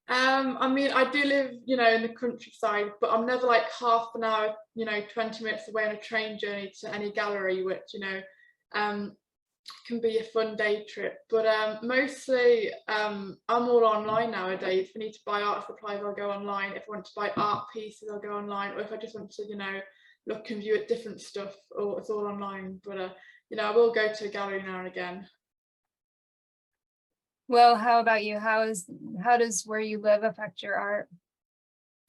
Speaker 5: I mean, I do live, you know, in the countryside, but I'm never like half an hour, you know, 20 minutes away on a train journey to any gallery, which, you know, can be a fun day trip. But mostly I'm all online nowadays. If I need to buy art supplies, I'll go online. If I want to buy art pieces, I'll go online. Or if I just want to, you know, look and view at different stuff, or it's all online. But you know, I will go to a gallery now and again.
Speaker 2: Well, how about you? How does where you live affect your art?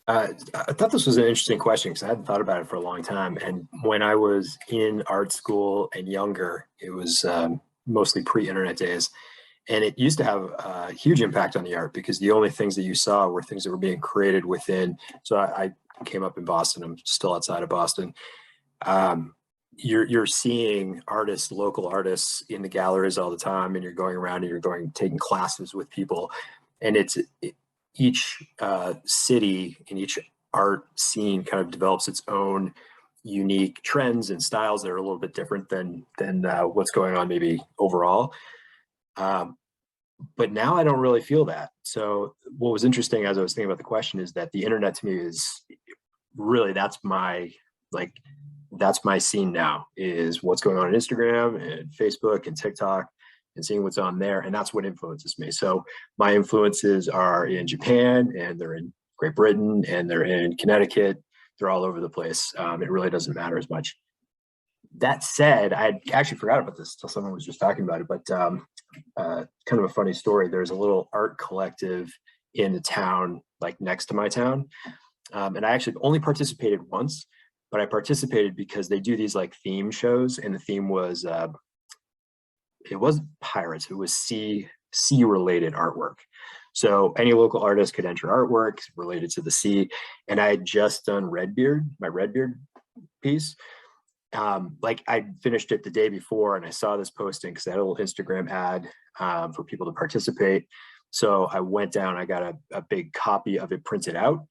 Speaker 4: I thought this was an interesting question because I hadn't thought about it for a long time. And when I was in art school and younger, it was mostly pre-internet days. And it used to have a huge impact on the art because the only things that you saw were things that were being created within. So I came up in Boston. I'm still outside of Boston. You're seeing artists, local artists in the galleries all the time, and you're going around and you're taking classes with people. And each city and each art scene kind of develops its own unique trends and styles that are a little bit different than what's going on maybe overall. But now I don't really feel that. So what was interesting as I was thinking about the question is that the internet to me is really, that's my scene now, is what's going on Instagram and Facebook and TikTok and seeing what's on there. And that's what influences me. So my influences are in Japan, and they're in Great Britain, and they're in Connecticut. They're all over the place. It really doesn't matter as much. That said, I actually forgot about this till someone was just talking about it, but kind of a funny story. There's a little art collective in the town, like next to my town. And I actually only participated once, but I participated because they do these like theme shows, and the theme was, it wasn't pirates, it was sea related artwork. So any local artist could enter artwork related to the sea. And I had just done my Redbeard piece. Like I finished it the day before, and I saw this posting because I had a little Instagram ad for people to participate. So I went down, I got a big copy of it printed out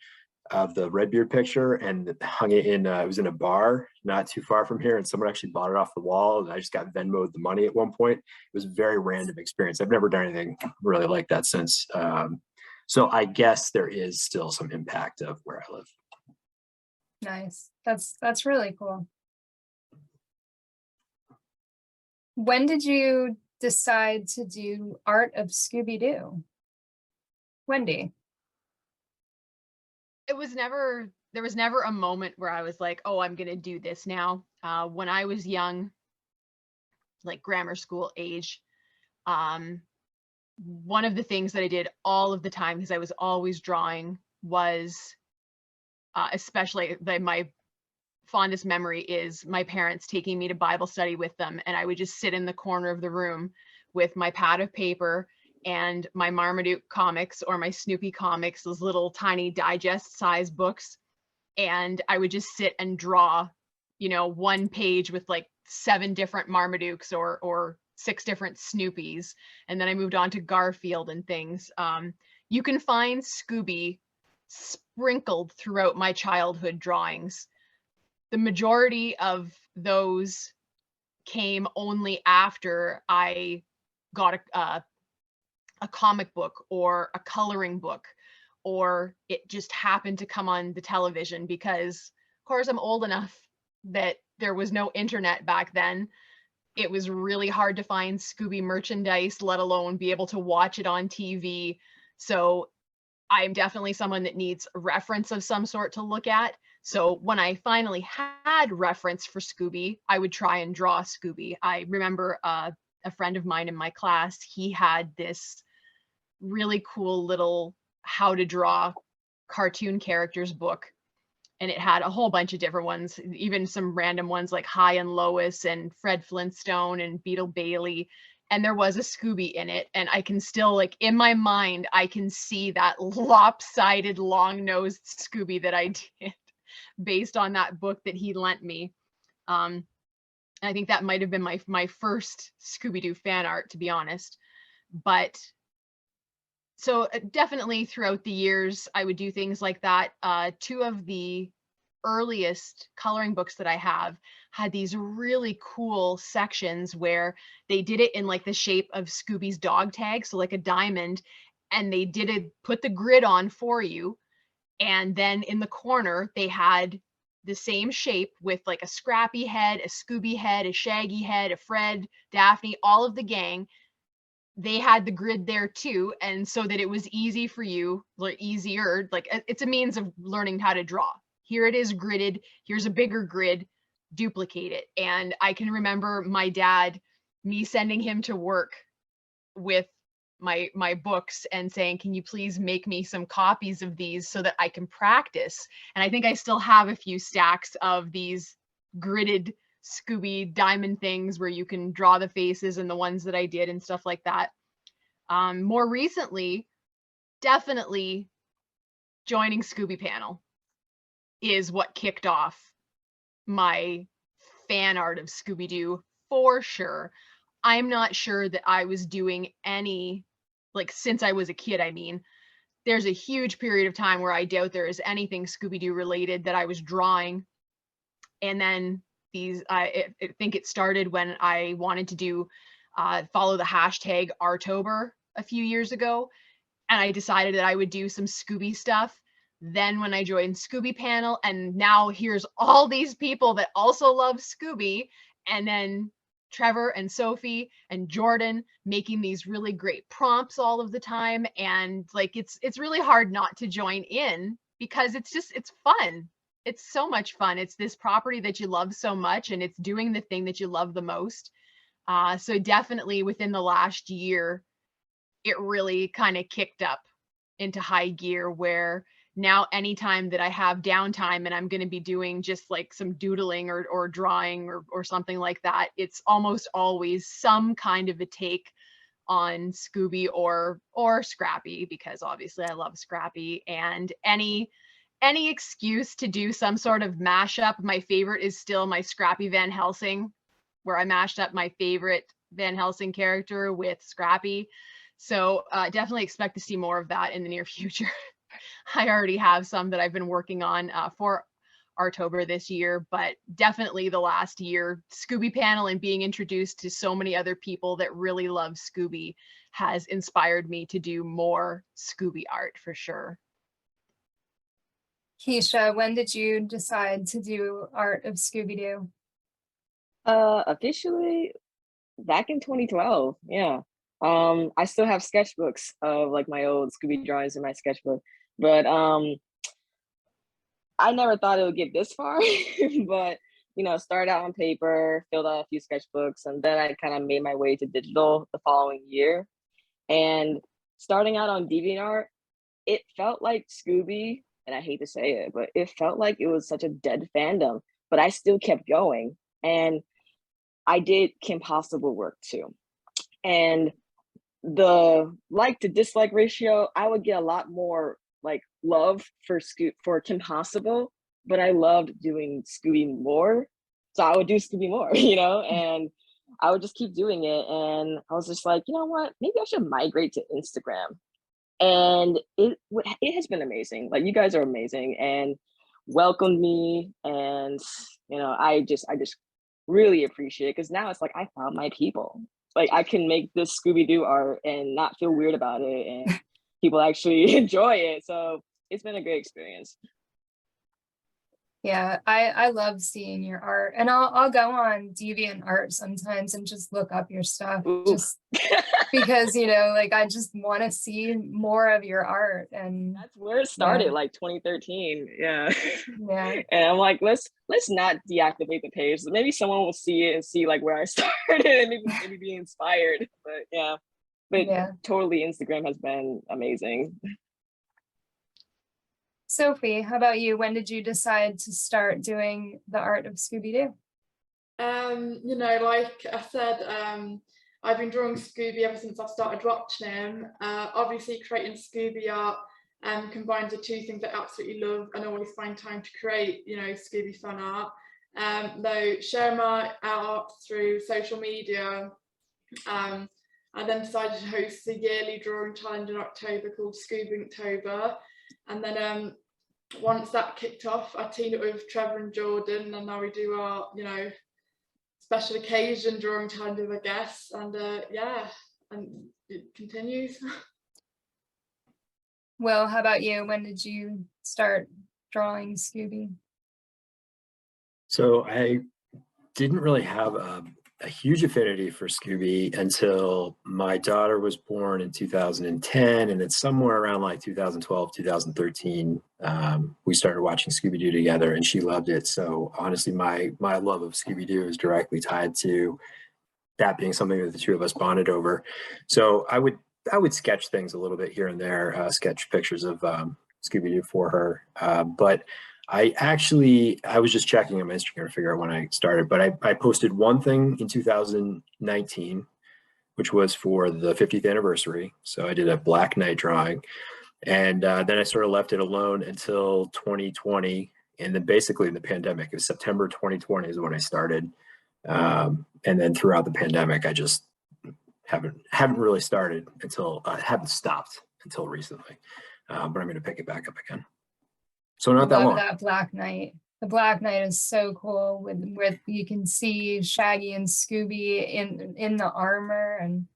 Speaker 4: of the Redbeard picture, and hung it in, it was in a bar not too far from here, and someone actually bought it off the wall, and I just got Venmo'd the money at one point. It was a very random experience. I've never done anything really like that since. So I guess there is still some impact of where I live.
Speaker 2: Nice. That's really cool. When did you decide to do Art of Scooby-Doo? Wendy.
Speaker 3: There was never a moment where I was like, oh, I'm gonna do this now. When I was young, like grammar school age, one of the things that I did all of the time, because I was always drawing, was especially my fondest memory is my parents taking me to Bible study with them, and I would just sit in the corner of the room with my pad of paper and my Marmaduke comics or my Snoopy comics, those little tiny digest size books, and I would just sit and draw, you know, one page with like 7 different Marmadukes or 6 different Snoopies, and then I moved on to Garfield and things. You can find Scooby sprinkled throughout my childhood drawings. The majority of those came only after I got a comic book or a coloring book, or it just happened to come on the television, because of course I'm old enough that there was no internet back then. It was really hard to find Scooby merchandise, let alone be able to watch it on TV. So I'm definitely someone that needs a reference of some sort to look at. So when I finally had reference for Scooby, I would try and draw Scooby. I remember a friend of mine in my class, he had this really cool little how to draw cartoon characters book. And it had a whole bunch of different ones, even some random ones like Hi and Lois and Fred Flintstone and Beetle Bailey. And there was a Scooby in it. And I can still, like, in my mind, I can see that lopsided, long-nosed Scooby that I did based on that book that he lent me. I think that might have been my first Scooby-Doo fan art, to be honest. But so definitely throughout the years, I would do things like that. 2 of the earliest coloring books that I have had these really cool sections where they did it in like the shape of Scooby's dog tag, so like a diamond, and they put the grid on for you. And then in the corner, they had the same shape with like a Scrappy head, a Scooby head, a Shaggy head, a Fred, Daphne, all of the gang. They had the grid there too, and so that it was easy for you, or easier, like it's a means of learning how to draw. Here it is gridded, here's a bigger grid, duplicate it. And I can remember my dad, me sending him to work with my books and saying, can you please make me some copies of these so that I can practice? And I think I still have a few stacks of these gridded Scooby diamond things where you can draw the faces and the ones that I did and stuff like that. More recently, definitely joining Scooby Panel is what kicked off my fan art of Scooby-Doo for sure. I'm not sure that I was doing any, like, since I was a kid, I mean, there's a huge period of time where I doubt there is anything Scooby-Doo related that I was drawing. And then I think it started when I wanted to do follow the hashtag Artober a few years ago, and I decided that I would do some Scooby stuff. Then when I joined Scooby Panel, and now here's all these people that also love Scooby, and then Trevor and Sophie and Jordan making these really great prompts all of the time, and like it's really hard not to join in, because it's fun. It's so much fun. It's this property that you love so much, and it's doing the thing that you love the most. So definitely within the last year, it really kind of kicked up into high gear, where now anytime that I have downtime and I'm going to be doing just like some doodling or drawing or something like that, it's almost always some kind of a take on Scooby or Scrappy, because obviously I love Scrappy, and any excuse to do some sort of mashup. My favorite is still my Scrappy Van Helsing, where I mashed up my favorite Van Helsing character with Scrappy. So definitely expect to see more of that in the near future. I already have some that I've been working on for Artober this year, but definitely the last year, Scooby Panel and being introduced to so many other people that really love Scooby has inspired me to do more Scooby art for sure.
Speaker 2: KEESHA, when did you decide to do art of Scooby-Doo?
Speaker 7: Officially back in 2012. Yeah. I still have sketchbooks of like my old Scooby drawings in my sketchbook, but I never thought it would get this far. But you know, started out on paper, filled out a few sketchbooks, and then I kind of made my way to digital the following year. And starting out on DeviantArt, it felt like Scooby, and I hate to say it, but it felt like it was such a dead fandom, but I still kept going. And I did Kim Possible work too. And the like to dislike ratio, I would get a lot more like love for Kim Possible, but I loved doing Scooby more. So I would do Scooby more, you know, and I would just keep doing it. And I was just like, you know what, maybe I should migrate to Instagram. And it has been amazing. Like, you guys are amazing and welcomed me. And, you know, I just really appreciate it, because now it's like I found my people. Like, I can make this Scooby-Doo art and not feel weird about it, and people actually enjoy it. So it's been a great experience.
Speaker 2: Yeah, I love seeing your art, and I'll go on DeviantArt sometimes and just look up your stuff,
Speaker 7: Ooh.
Speaker 2: just because, you know, like I just want to see more of your art. And
Speaker 7: That's where it started,
Speaker 2: yeah.
Speaker 7: like 2013. Yeah.
Speaker 2: Yeah.
Speaker 7: And I'm like, let's not deactivate the page. Maybe someone will see it and see like where I started and maybe be inspired. But yeah. But
Speaker 2: Yeah.
Speaker 7: totally, Instagram has been amazing.
Speaker 2: Sophie, how about you? When did you decide to start doing the art of Scooby-Doo?
Speaker 5: You know, like I said, I've been drawing Scooby ever since I started watching him. Obviously creating Scooby art combines the two things I absolutely love and always find time to create, you know, Scooby fan art. Though share my art through social media. I then decided to host a yearly drawing challenge in October called Scooby-Inktober. And then once that kicked off, I teamed up with Trevor and Jordan, and now we do our, you know, special occasion drawing challenges, I guess. And yeah, and it continues.
Speaker 2: Will, how about you? When did you start drawing Scooby?
Speaker 4: So I didn't really have a huge affinity for Scooby until my daughter was born in 2010, and then somewhere around like 2012, 2013, we started watching Scooby-Doo together, and she loved it. So honestly, my love of Scooby-Doo is directly tied to that being something that the two of us bonded over. So I would sketch things a little bit here and there, sketch pictures of Scooby-Doo for her, but I was just checking on my Instagram to figure out when I started, but I posted one thing in 2019, which was for the 50th anniversary. So I did a Black Knight drawing, and then I sort of left it alone until 2020. And then basically in the pandemic, it was September 2020 is when I started. And then throughout the pandemic, I just haven't really started until, haven't stopped until recently. But I'm going to pick it back up again. So not that long.
Speaker 2: That Black Knight. The Black Knight is so cool with you can see Shaggy and Scooby in the armor, and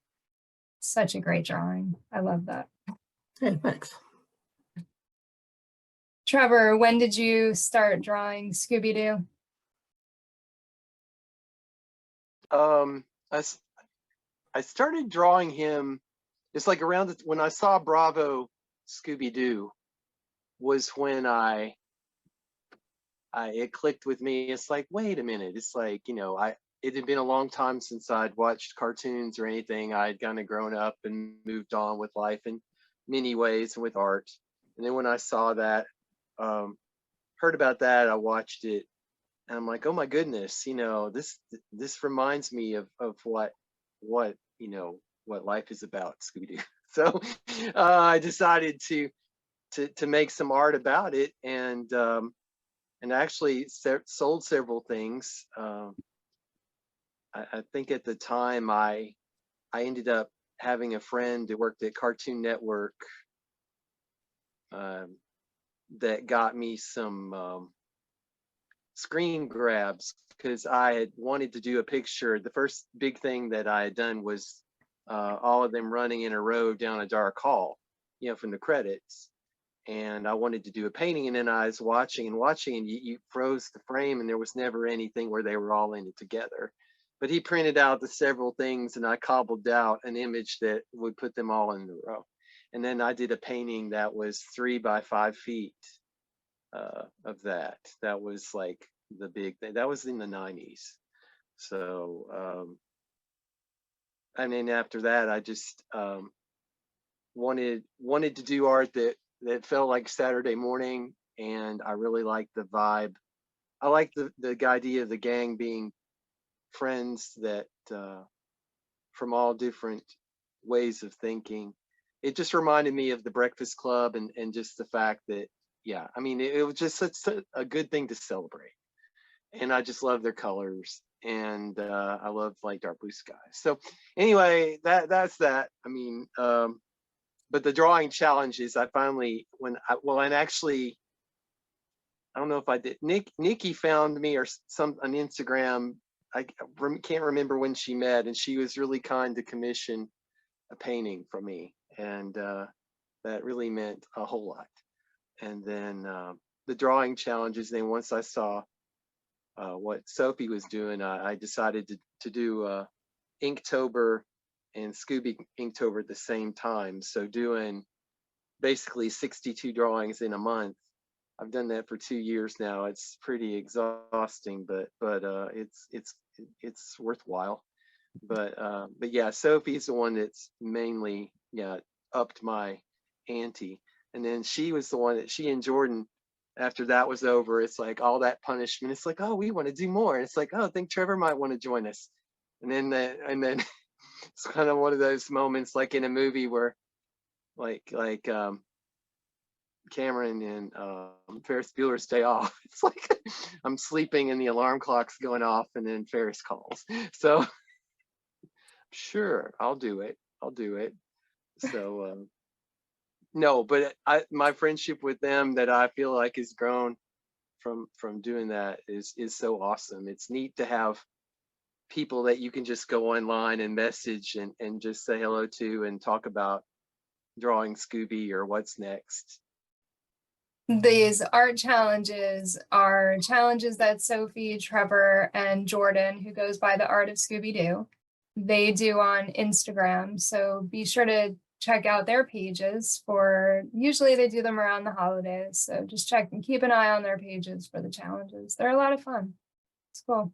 Speaker 2: such a great drawing. I love that.
Speaker 4: Hey, thanks.
Speaker 2: Trevor, when did you start drawing Scooby-Doo?
Speaker 6: I started drawing him. It's like around when I saw Bravo Scooby-Doo was when it clicked with me. It's like, wait a minute. It's like, you know, it had been a long time since I'd watched cartoons or anything. I'd kind of grown up and moved on with life in many ways and with art. And then when I saw that, heard about that, I watched it, and I'm like, oh my goodness, you know, this reminds me of what you know, what life is about, Scooby-Doo. So I decided to make some art about it, and actually sold several things. I think at the time I ended up having a friend that worked at Cartoon Network that got me some screen grabs, because I had wanted to do a picture. The first big thing that I had done was all of them running in a row down a dark hall, you know, from the credits. And I wanted to do a painting, and then I was watching and watching, and you froze the frame, and there was never anything where they were all in it together. But he printed out the several things, and I cobbled out an image that would put them all in the row. And then I did a painting that was 3 by 5 feet of that. That was like the big thing. That was in the 90s. So, and then after that, I just wanted to do art that felt like Saturday morning, and I really liked the vibe. I like the idea of the gang being friends that from all different ways of thinking. It just reminded me of the Breakfast Club, and just the fact that, yeah, I mean, it was just such a good thing to celebrate. And I just love their colors, and I love like dark blue skies. So anyway, that's that. I mean, but the drawing challenges, I finally, and actually, I don't know if I did. Nikki found me or on Instagram. I can't remember when she met, and she was really kind to commission a painting from me, and that really meant a whole lot. And then the drawing challenges. Then once I saw what Sophie was doing, I decided to do Inktober and Scooby Inktober at the same time. So doing basically 62 drawings in a month. I've done that for 2 years now. It's pretty exhausting, but it's worthwhile. But yeah, Sophie's the one that's mainly, yeah, upped my ante. And then she was the one that she and Jordan, after that was over, it's like all that punishment. It's like, oh, we want to do more. And it's like, oh, I think Trevor might want to join us. And then it's kind of one of those moments like in a movie where like Cameron and Ferris Bueller's Day Off. It's like I'm sleeping and the alarm clock's going off, and then Ferris calls. So sure, I'll do it. So no, but my friendship with them that I feel like has grown from doing that is so awesome. It's neat to have people that you can just go online and message and just say hello to and talk about drawing Scooby or what's next.
Speaker 2: These art challenges are challenges that Sophie, Trevor, and Jordan, who goes by the Artist Scooby do, they do on Instagram. So be sure to check out their pages usually they do them around the holidays. So just check and keep an eye on their pages for the challenges. They're a lot of fun. It's cool.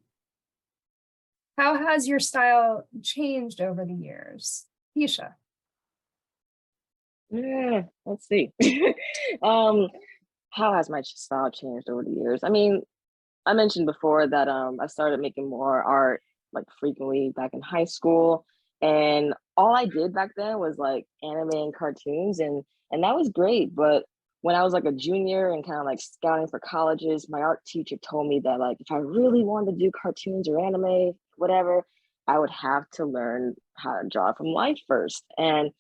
Speaker 2: How has your style changed over the years? KEESHA.
Speaker 7: Yeah, let's see. How has my style changed over the years? I mean, I mentioned before that I started making more art like frequently back in high school, and all I did back then was like anime and cartoons, and that was great. But when I was like a junior and kind of like scouting for colleges, my art teacher told me that like if I really wanted to do cartoons or anime, whatever, I would have to learn how to draw from life first. And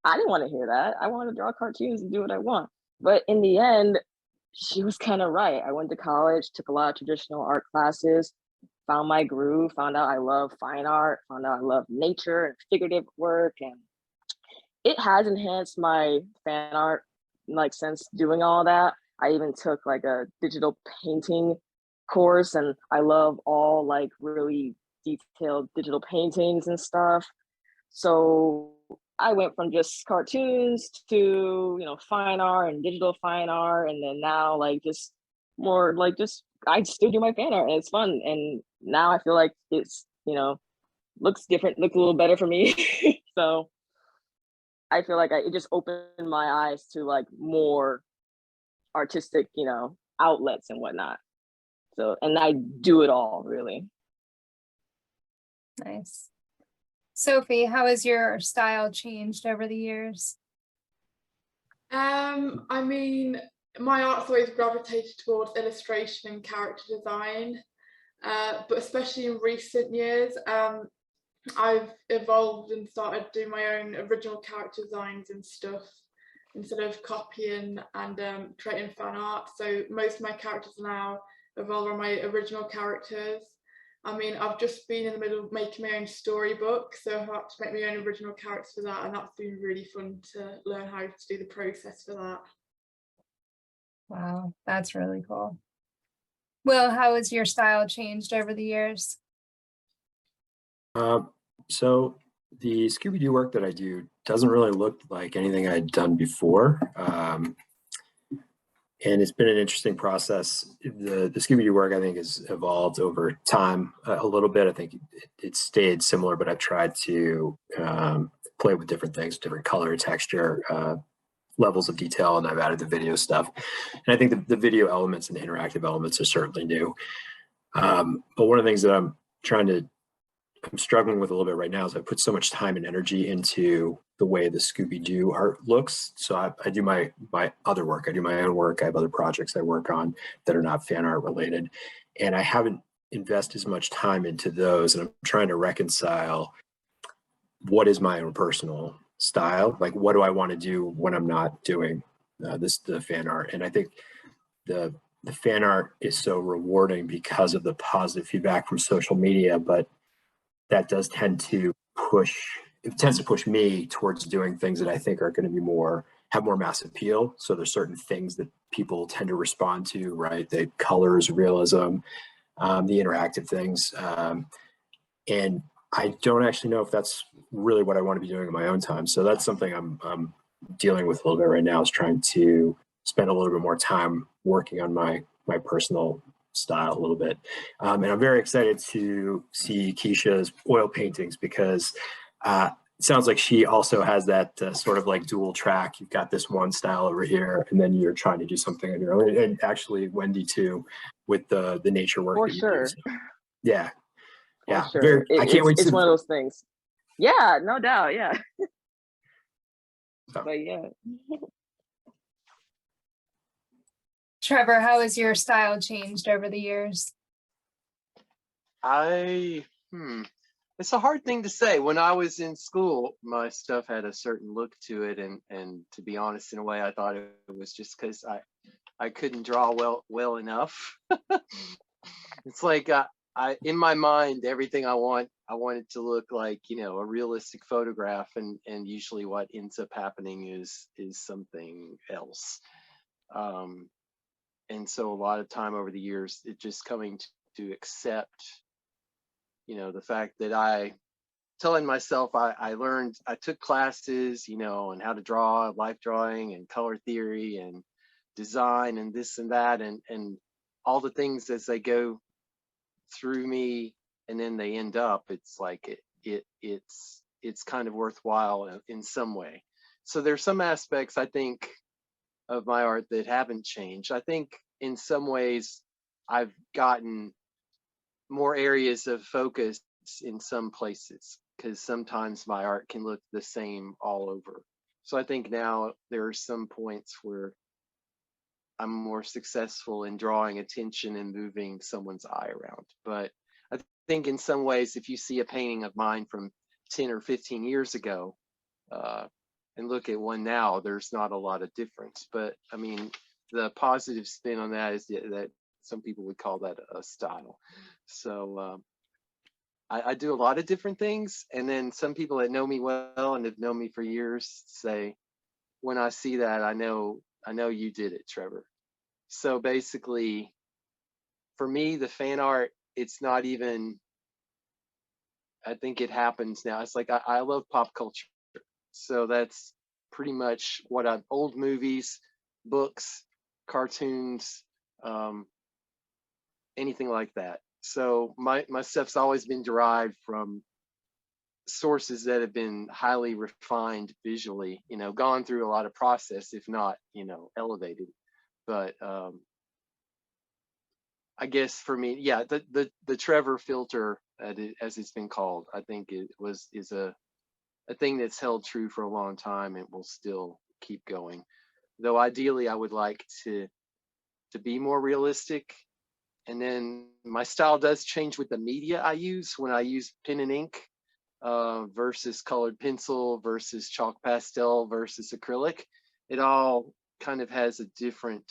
Speaker 7: I didn't want to hear that. I wanted to draw cartoons and do what I want. But in the end, she was kind of right. I went to college, took a lot of traditional art classes, found my groove, found out I love fine art, found out I love nature and figurative work. And it has enhanced my fan art, like since doing all that. I even took like a digital painting course, and I love all like really detailed digital paintings and stuff. So I went from just cartoons to, fine art and digital fine art. And then now like just more like I still do my fan art and it's fun. And now I feel like it's, looks different, looks a little better for me. So I feel like it just opened my eyes to like more artistic, outlets and whatnot. So, and I do it all really.
Speaker 2: Nice. Sophie, how has your style changed over the years?
Speaker 5: I mean, my art's always gravitated towards illustration and character design, but especially in recent years, I've evolved and started doing my own original character designs and stuff instead of copying and creating fan art. So most of my characters now revolve around my original characters. I mean, I've just been in the middle of making my own storybook, so I've had to make my own original character for that, and that's been really fun to learn how to do the process for that.
Speaker 2: Wow, that's really cool. Will, how has your style changed over the years?
Speaker 4: So the Scooby-Doo work that I do doesn't really look like anything I'd done before. And it's been an interesting process. The Scooby-Doo work, I think, has evolved over time a little bit. I think it stayed similar, but I've tried to play with different things, different color, texture, levels of detail, and I've added the video stuff. And I think the video elements and the interactive elements are certainly new. But one of the things that I'm struggling with a little bit right now is I put so much time and energy into the way the Scooby-Doo art looks. So I do my other work. I do my own work. I have other projects I work on that are not fan art related. And I haven't invested as much time into those. And I'm trying to reconcile what is my own personal style? Like, what do I want to do when I'm not doing the fan art? And I think the fan art is so rewarding because of the positive feedback from social media, but that does tend to push me towards doing things that I think are going to have more mass appeal. So there's certain things that people tend to respond to, right? The colors, realism, the interactive things. And I don't actually know if that's really what I want to be doing in my own time. So that's something I'm dealing with a little bit right now, is trying to spend a little bit more time working on my personal style a little bit. And I'm very excited to see KEESHA's oil paintings, because it sounds like she also has that sort of like dual track. You've got this one style over here, and then you're trying to do something on your own. And actually WENDY too, with the nature work.
Speaker 7: For
Speaker 4: that you
Speaker 7: sure.
Speaker 4: do. So, yeah. Yeah.
Speaker 7: For sure.
Speaker 4: I can't wait to
Speaker 7: it's one of those things. Yeah, no doubt. Yeah.
Speaker 4: So.
Speaker 7: But yeah.
Speaker 2: Trevor, how has your style changed over the years?
Speaker 6: It's a hard thing to say. When I was in school, my stuff had a certain look to it, and to be honest, in a way, I thought it was just because I couldn't draw well enough. It's like I in my mind, everything I want it to look like, you know, a realistic photograph, and usually what ends up happening is something else. And so a lot of time over the years, it just coming to accept, you know, the fact that telling myself I took classes, you know, on how to draw, life drawing and color theory and design and this and that, and all the things as they go through me, and then they end up, it's like it's kind of worthwhile in some way. So there's some aspects, I think, of my art that haven't changed. I think in some ways I've gotten more areas of focus in some places, because sometimes my art can look the same all over. So I think now there are some points where I'm more successful in drawing attention and moving someone's eye around. But I think in some ways, if you see a painting of mine from 10 or 15 years ago, and look at one now, there's not a lot of difference. But I mean, the positive spin on that is that some people would call that a style. So I do a lot of different things. And then some people that know me well and have known me for years say, when I see that, I know you did it, Trevor. So basically, for me, the fan art, it's not even, I think it happens now. It's like, I love pop culture. So that's pretty much what old movies, books, cartoons, anything like that. So my stuff's always been derived from sources that have been highly refined visually, you know, gone through a lot of process, if not, you know, elevated. But I guess for me, yeah, the Trevor filter, as it's been called, I think is a thing that's held true for a long time and will still keep going. Though ideally, I would like to be more realistic. And then my style does change with the media I use. When I use pen and ink versus colored pencil versus chalk pastel versus acrylic, it all kind of has a different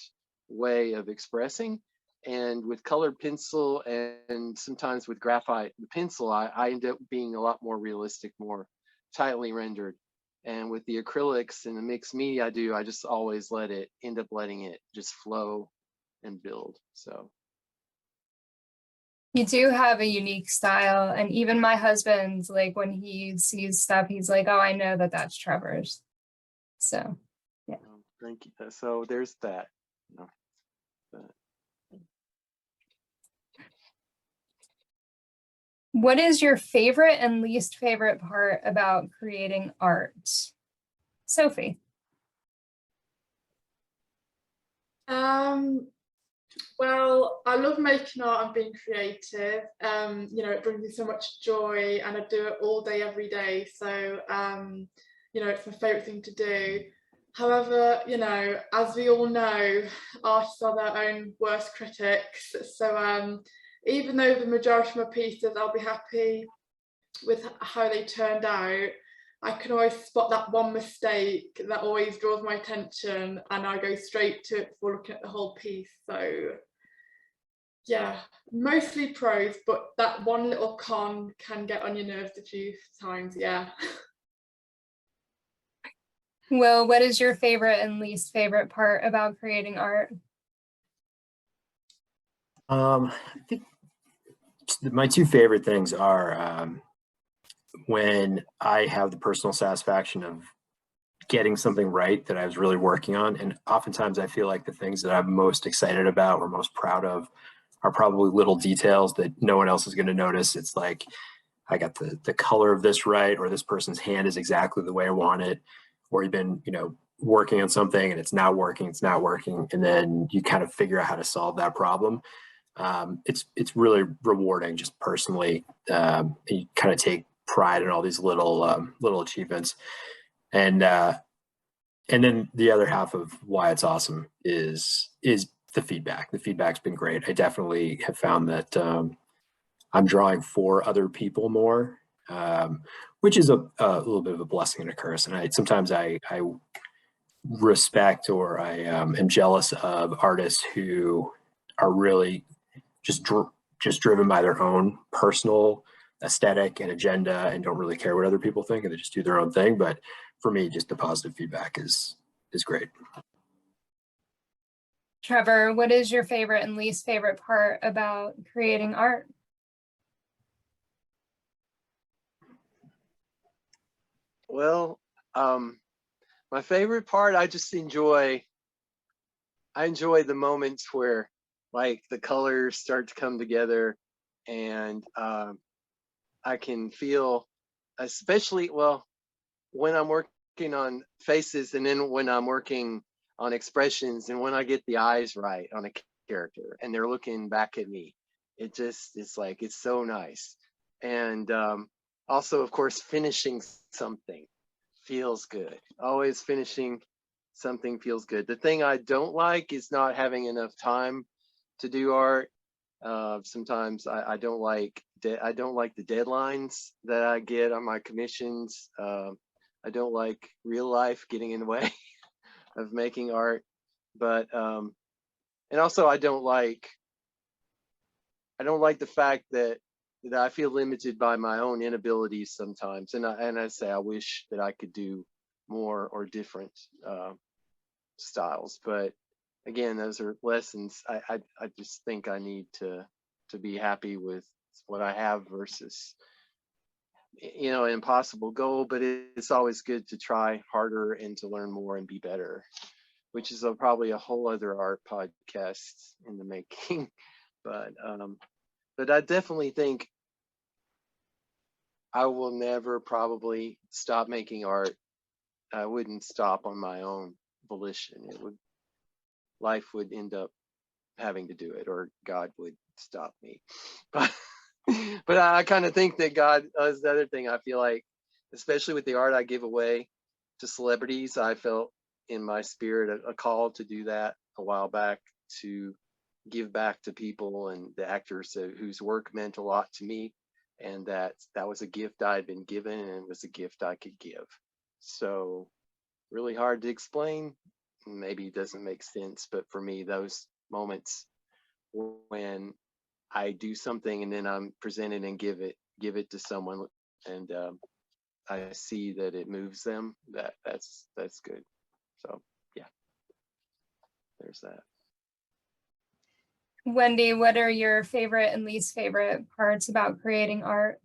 Speaker 6: way of expressing. And with colored pencil and sometimes with graphite pencil, I end up being a lot more realistic, more tightly rendered. And with the acrylics and the mixed media I just always end up letting it just flow and build. So
Speaker 2: You do have a unique style, and even my husband, like when he sees stuff, he's like, "Oh, I know that that's Trevor's." So, yeah.
Speaker 6: thank you. So there's that. You know, but
Speaker 2: What is your favorite and least favorite part about creating art? Sophie.
Speaker 5: Well, I love making art and being creative. You know, it brings me so much joy, and I do it all day, every day. So, you know, it's my favorite thing to do. However, you know, as we all know, artists are their own worst critics. So, even though the majority of my pieces, I'll be happy with how they turned out, I can always spot that one mistake that always draws my attention, and I go straight to it before looking at the whole piece. So yeah, mostly pros, but that one little con can get on your nerves a few times. Yeah.
Speaker 2: Will, what is your favorite and least favorite part about creating art?
Speaker 4: I think my two favorite things are when I have the personal satisfaction of getting something right that I was really working on. And oftentimes I feel like the things that I'm most excited about or most proud of are probably little details that no one else is going to notice. It's like, I got the color of this right, or this person's hand is exactly the way I want it, or you've been, you know, working on something and it's not working, and then you kind of figure out how to solve that problem. It's really rewarding, just personally. You kind of take pride in all these little achievements, and then the other half of why it's awesome is the feedback. The feedback's been great. I definitely have found that I'm drawing for other people more, which is a little bit of a blessing and a curse. And sometimes I respect, or I am jealous of artists who are really just driven by their own personal aesthetic and agenda and don't really care what other people think, and they just do their own thing. But for me, just the positive feedback is great.
Speaker 2: Trevor, what is your favorite and least favorite part about creating art?
Speaker 6: well, my favorite part, I enjoy the moments where like the colors start to come together, and I can feel, especially, well, when I'm working on faces, and then when I'm working on expressions, and when I get the eyes right on a character and they're looking back at me, it's like, it's so nice. And also, of course, finishing something feels good. Always finishing something feels good. The thing I don't like is not having enough time to do art. Sometimes I don't like the deadlines that I get on my commissions. I don't like real life getting in the way of making art. But and also I don't like the fact that I feel limited by my own inabilities sometimes. And I say I wish that I could do more or different styles. But again, those are lessons. I just think I need to be happy with what I have versus, you know, an impossible goal. But it's always good to try harder and to learn more and be better, which is probably a whole other art podcast in the making. But I definitely think I will never probably stop making art. I wouldn't stop on my own volition. Life would end up having to do it, or God would stop me. But I kind of think that God is the other thing. I feel like, especially with the art I give away to celebrities, I felt in my spirit a call to do that a while back, to give back to people and the actors whose work meant a lot to me, and that was a gift I had been given, and it was a gift I could give. So really hard to explain, maybe it doesn't make sense, but for me, those moments when I do something and then I'm presented and give it to someone, and I see that it moves them. That's good. So yeah, there's that.
Speaker 2: Wendy, what are your favorite and least favorite parts about creating art?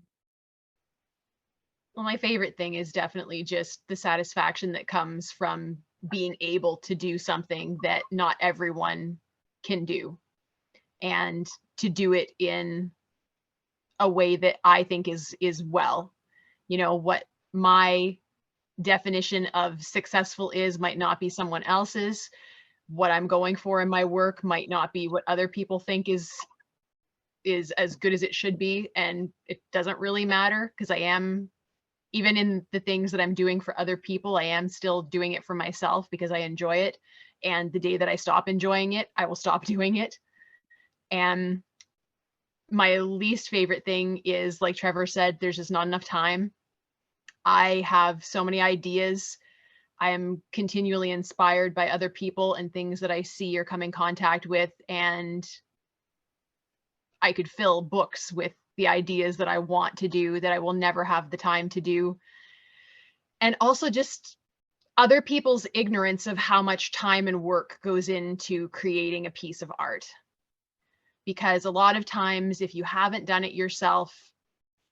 Speaker 3: Well, my favorite thing is definitely just the satisfaction that comes from being able to do something that not everyone can do, and to do it in a way that I think is well. You know, what my definition of successful is might not be someone else's. What I'm going for in my work might not be what other people think is as good as it should be, and it doesn't really matter, because I am, even in the things that I'm doing for other people, I am still doing it for myself because I enjoy it. And the day that I stop enjoying it, I will stop doing it. And my least favorite thing is, like Trevor said, there's just not enough time. I have so many ideas. I am continually inspired by other people and things that I see or come in contact with, and I could fill books with the ideas that I want to do that I will never have the time to do. And also just other people's ignorance of how much time and work goes into creating a piece of art. Because a lot of times, if you haven't done it yourself,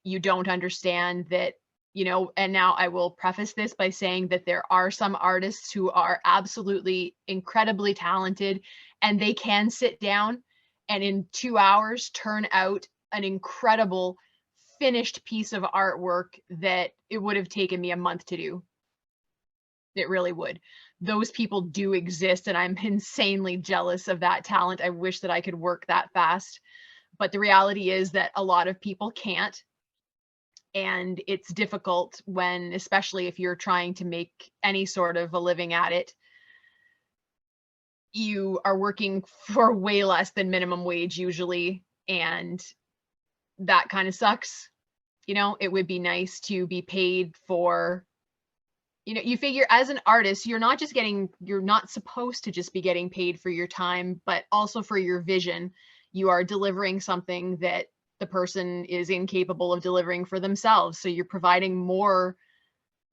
Speaker 3: you don't understand that, you know. And now I will preface this by saying that there are some artists who are absolutely incredibly talented, and they can sit down and in 2 hours turn out an incredible finished piece of artwork that it would have taken me a month to do. It really would. Those people do exist, and I'm insanely jealous of that talent. I wish that I could work that fast. But the reality is that a lot of people can't. And it's difficult when, especially if you're trying to make any sort of a living at it, you are working for way less than minimum wage usually, and that kind of sucks. You know, it would be nice to be paid for, you know, you figure as an artist, you're not supposed to just be getting paid for your time, but also for your vision. You are delivering something that the person is incapable of delivering for themselves. So you're providing more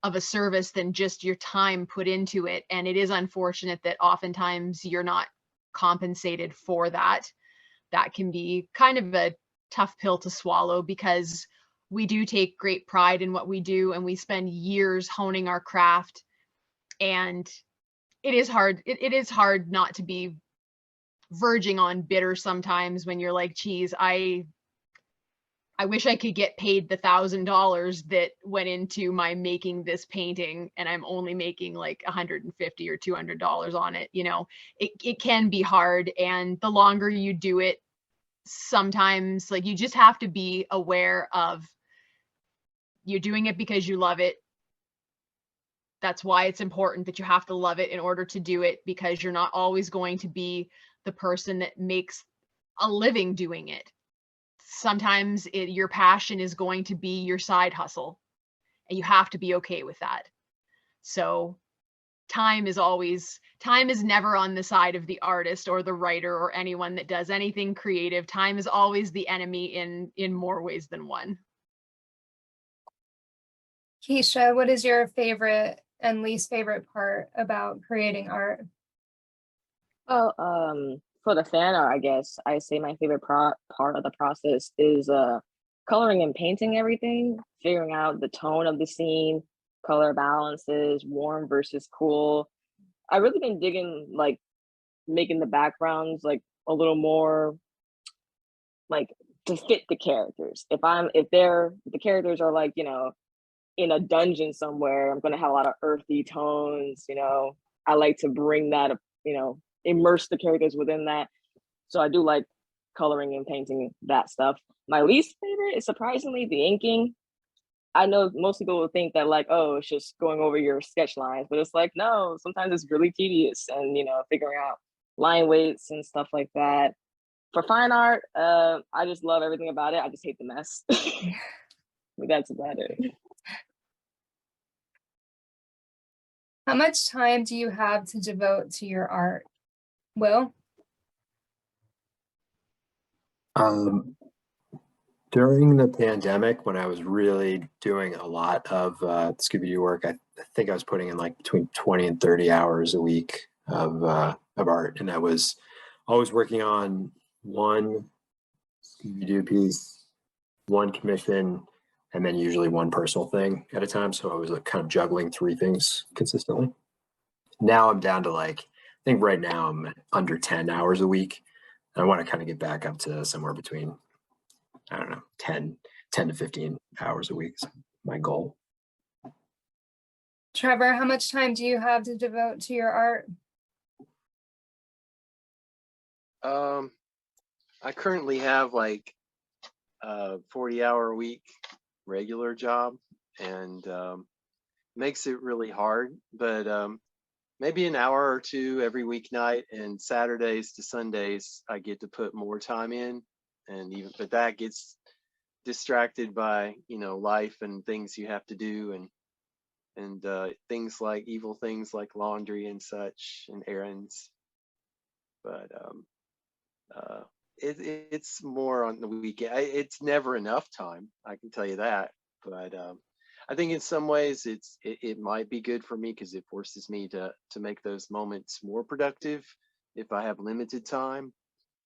Speaker 3: of a service than just your time put into it. And it is unfortunate that oftentimes you're not compensated for that. That can be kind of a tough pill to swallow, because we do take great pride in what we do, and we spend years honing our craft. And it is hard. It is hard not to be verging on bitter sometimes when you're like, geez, I wish I could get paid the $1,000 that went into my making this painting, and I'm only making like $150 or $200 on it. You know, it can be hard. And the longer you do it, sometimes like you just have to be aware of, you're doing it because you love it. That's why it's important that you have to love it in order to do it, because you're not always going to be the person that makes a living doing it. Sometimes your passion is going to be your side hustle, and you have to be okay with that. So time is never on the side of the artist or the writer or anyone that does anything creative. Time is always the enemy in more ways than one.
Speaker 2: KEESHA, what is your favorite and least favorite part about creating art?
Speaker 7: Well, for the fan art, I guess I say my favorite part of the process is coloring and painting everything, figuring out the tone of the scene, color balances, warm versus cool. I really been digging like making the backgrounds like a little more like to fit the characters. If the characters are like, you know, in a dungeon somewhere, I'm gonna have a lot of earthy tones, you know. I like to bring that, you know, immerse the characters within that. So I do like coloring and painting that stuff. My least favorite is surprisingly the inking. I know most people will think that like, oh, it's just going over your sketch lines, but it's like, no, sometimes it's really tedious, and, you know, figuring out line weights and stuff like that. For fine art, I just love everything about it. I just hate the mess. But that's about it.
Speaker 2: How much time do you have to devote to your art? Will?
Speaker 4: Um, During the pandemic, when I was really doing a lot of Scooby-Doo work, I think I was putting in like between 20 and 30 hours a week of art. And I was always working on one Scooby-Doo piece, one commission, and then usually one personal thing at a time. So I was like kind of juggling 3 things consistently. Now I'm down to like, I think right now I'm at under 10 hours a week. I want to kind of get back up to somewhere between, I don't know, 10 to 15 hours a week is my goal.
Speaker 2: Trevor, how much time do you have to devote to your art?
Speaker 6: I currently have like a 40-hour a week regular job, and makes it really hard, but maybe an hour or 2 every weeknight, and Saturdays to Sundays I get to put more time in, and even but that gets distracted by, you know, life and things you have to do, and things like evil things like laundry and such and errands. But it's more on the weekend. It's never enough time, I can tell you that. But I think in some ways it might be good for me because it forces me to make those moments more productive if I have limited time.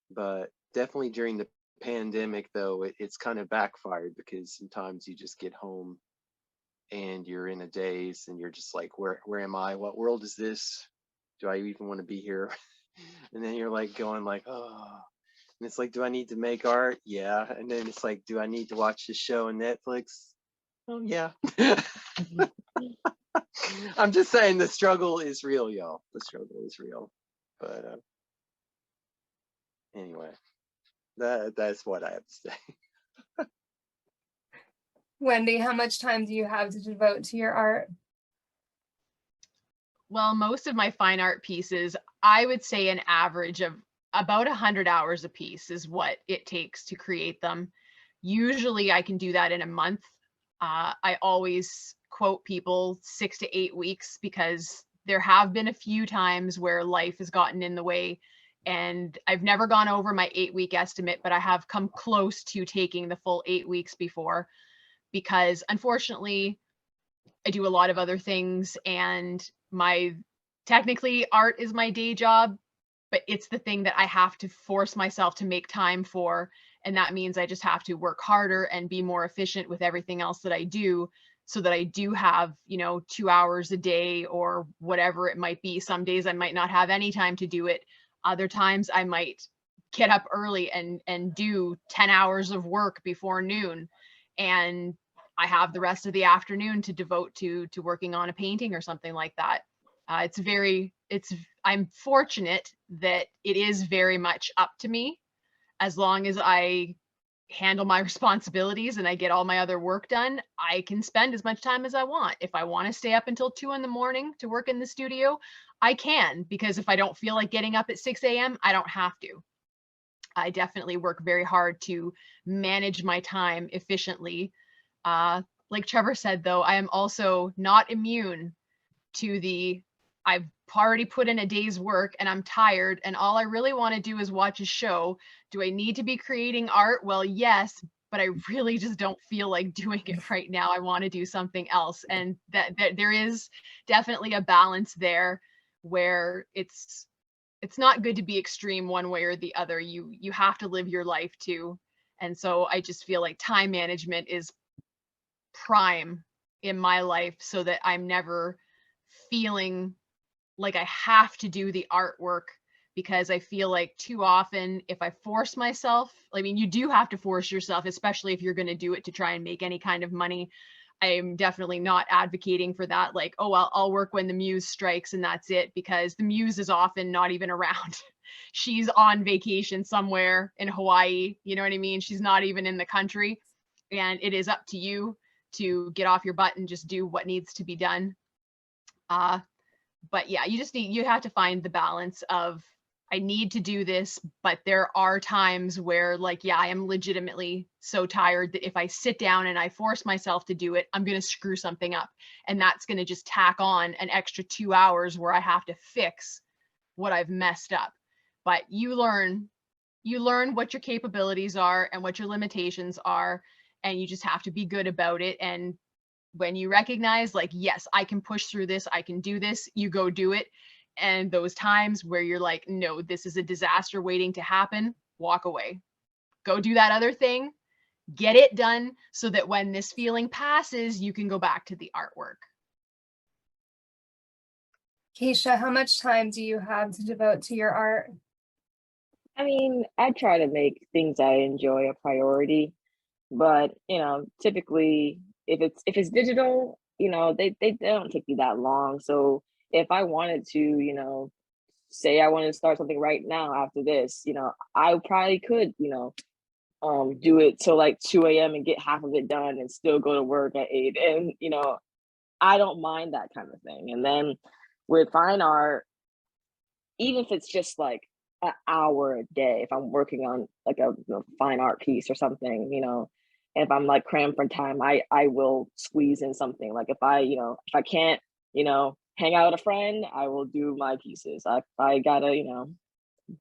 Speaker 6: But definitely during the pandemic, though, it's kind of backfired because sometimes you just get home and you're in a daze and you're just like, where am I? What world is this? Do I even want to be here? And then you're like going like, oh, and it's like, do I need to make art? Yeah. And then it's like, do I need to watch this show on Netflix? Oh yeah. I'm just saying the struggle is real, y'all. The struggle is real. But anyway, that's what I have to say.
Speaker 2: Wendy, how much time do you have to devote to your art?
Speaker 3: Well, most of my fine art pieces, I would say an average of about 100 hours a piece is what it takes to create them. Usually I can do that in a month. I always quote people 6 to 8 weeks because there have been a few times where life has gotten in the way, and I've never gone over my 8-week estimate, but I have come close to taking the full 8 weeks before, because unfortunately I do a lot of other things, and technically art is my day job, but it's the thing that I have to force myself to make time for. And that means I just have to work harder and be more efficient with everything else that I do, so that I do have, 2 hours a day or whatever it might be. Some days I might not have any time to do it. Other times I might get up early and do 10 hours of work before noon. And I have the rest of the afternoon to devote to working on a painting or something like that. I'm fortunate that it is very much up to me. As long as I handle my responsibilities and I get all my other work done, I can spend as much time as I want. If I want to stay up until 2 a.m. to work in the studio, I can, because if I don't feel like getting up at 6 a.m., I don't have to. I definitely work very hard to manage my time efficiently. Like Trevor said, though, I am also not immune to I've already put in a day's work and I'm tired and all I really want to do is watch a show. Do I need to be creating art? Well, yes, but I really just don't feel like doing it right now. I want to do something else. And that there is definitely a balance there where it's not good to be extreme one way or the other. You have to live your life too. And so I just feel like time management is prime in my life, so that I'm never feeling like I have to do the artwork, because I feel like too often if I force myself, I mean, you do have to force yourself, especially if you're going to do it to try and make any kind of money. I'm definitely not advocating for that. Like, oh, I'll work when the muse strikes and that's it, because the muse is often not even around. She's on vacation somewhere in Hawaii. You know what I mean? She's not even in the country, and it is up to you to get off your butt and just do what needs to be done. But yeah, you have to find the balance of, I need to do this, but there are times where, like, yeah, I am legitimately so tired that if I sit down and I force myself to do it, I'm going to screw something up. And that's going to just tack on an extra 2 hours where I have to fix what I've messed up. But you learn You learn what your capabilities are and what your limitations are, and you just have to be good about it. And when you recognize, like, yes, I can push through this, I can do this, you go do it. And those times where you're like, no, this is a disaster waiting to happen, walk away. Go do that other thing, get it done, so that when this feeling passes, you can go back to the artwork.
Speaker 2: KEESHA, how much time do you have to devote to your art?
Speaker 7: I mean, I try to make things I enjoy a priority, but you know, typically if it's digital, you know, they don't take me that long. So if I wanted to, you know, say I wanted to start something right now after this, you know, I probably could, you know, do it till like 2 a.m. and get half of it done and still go to work at 8. And you know, I don't mind that kind of thing. And then with fine art, even if it's just like an hour a day, if I'm working on like a fine art piece or something, you know, and if I'm like crammed for time, I will squeeze in something. Like if I, you know, if I can't, you know, hang out with a friend, I will do my pieces. I gotta, you know,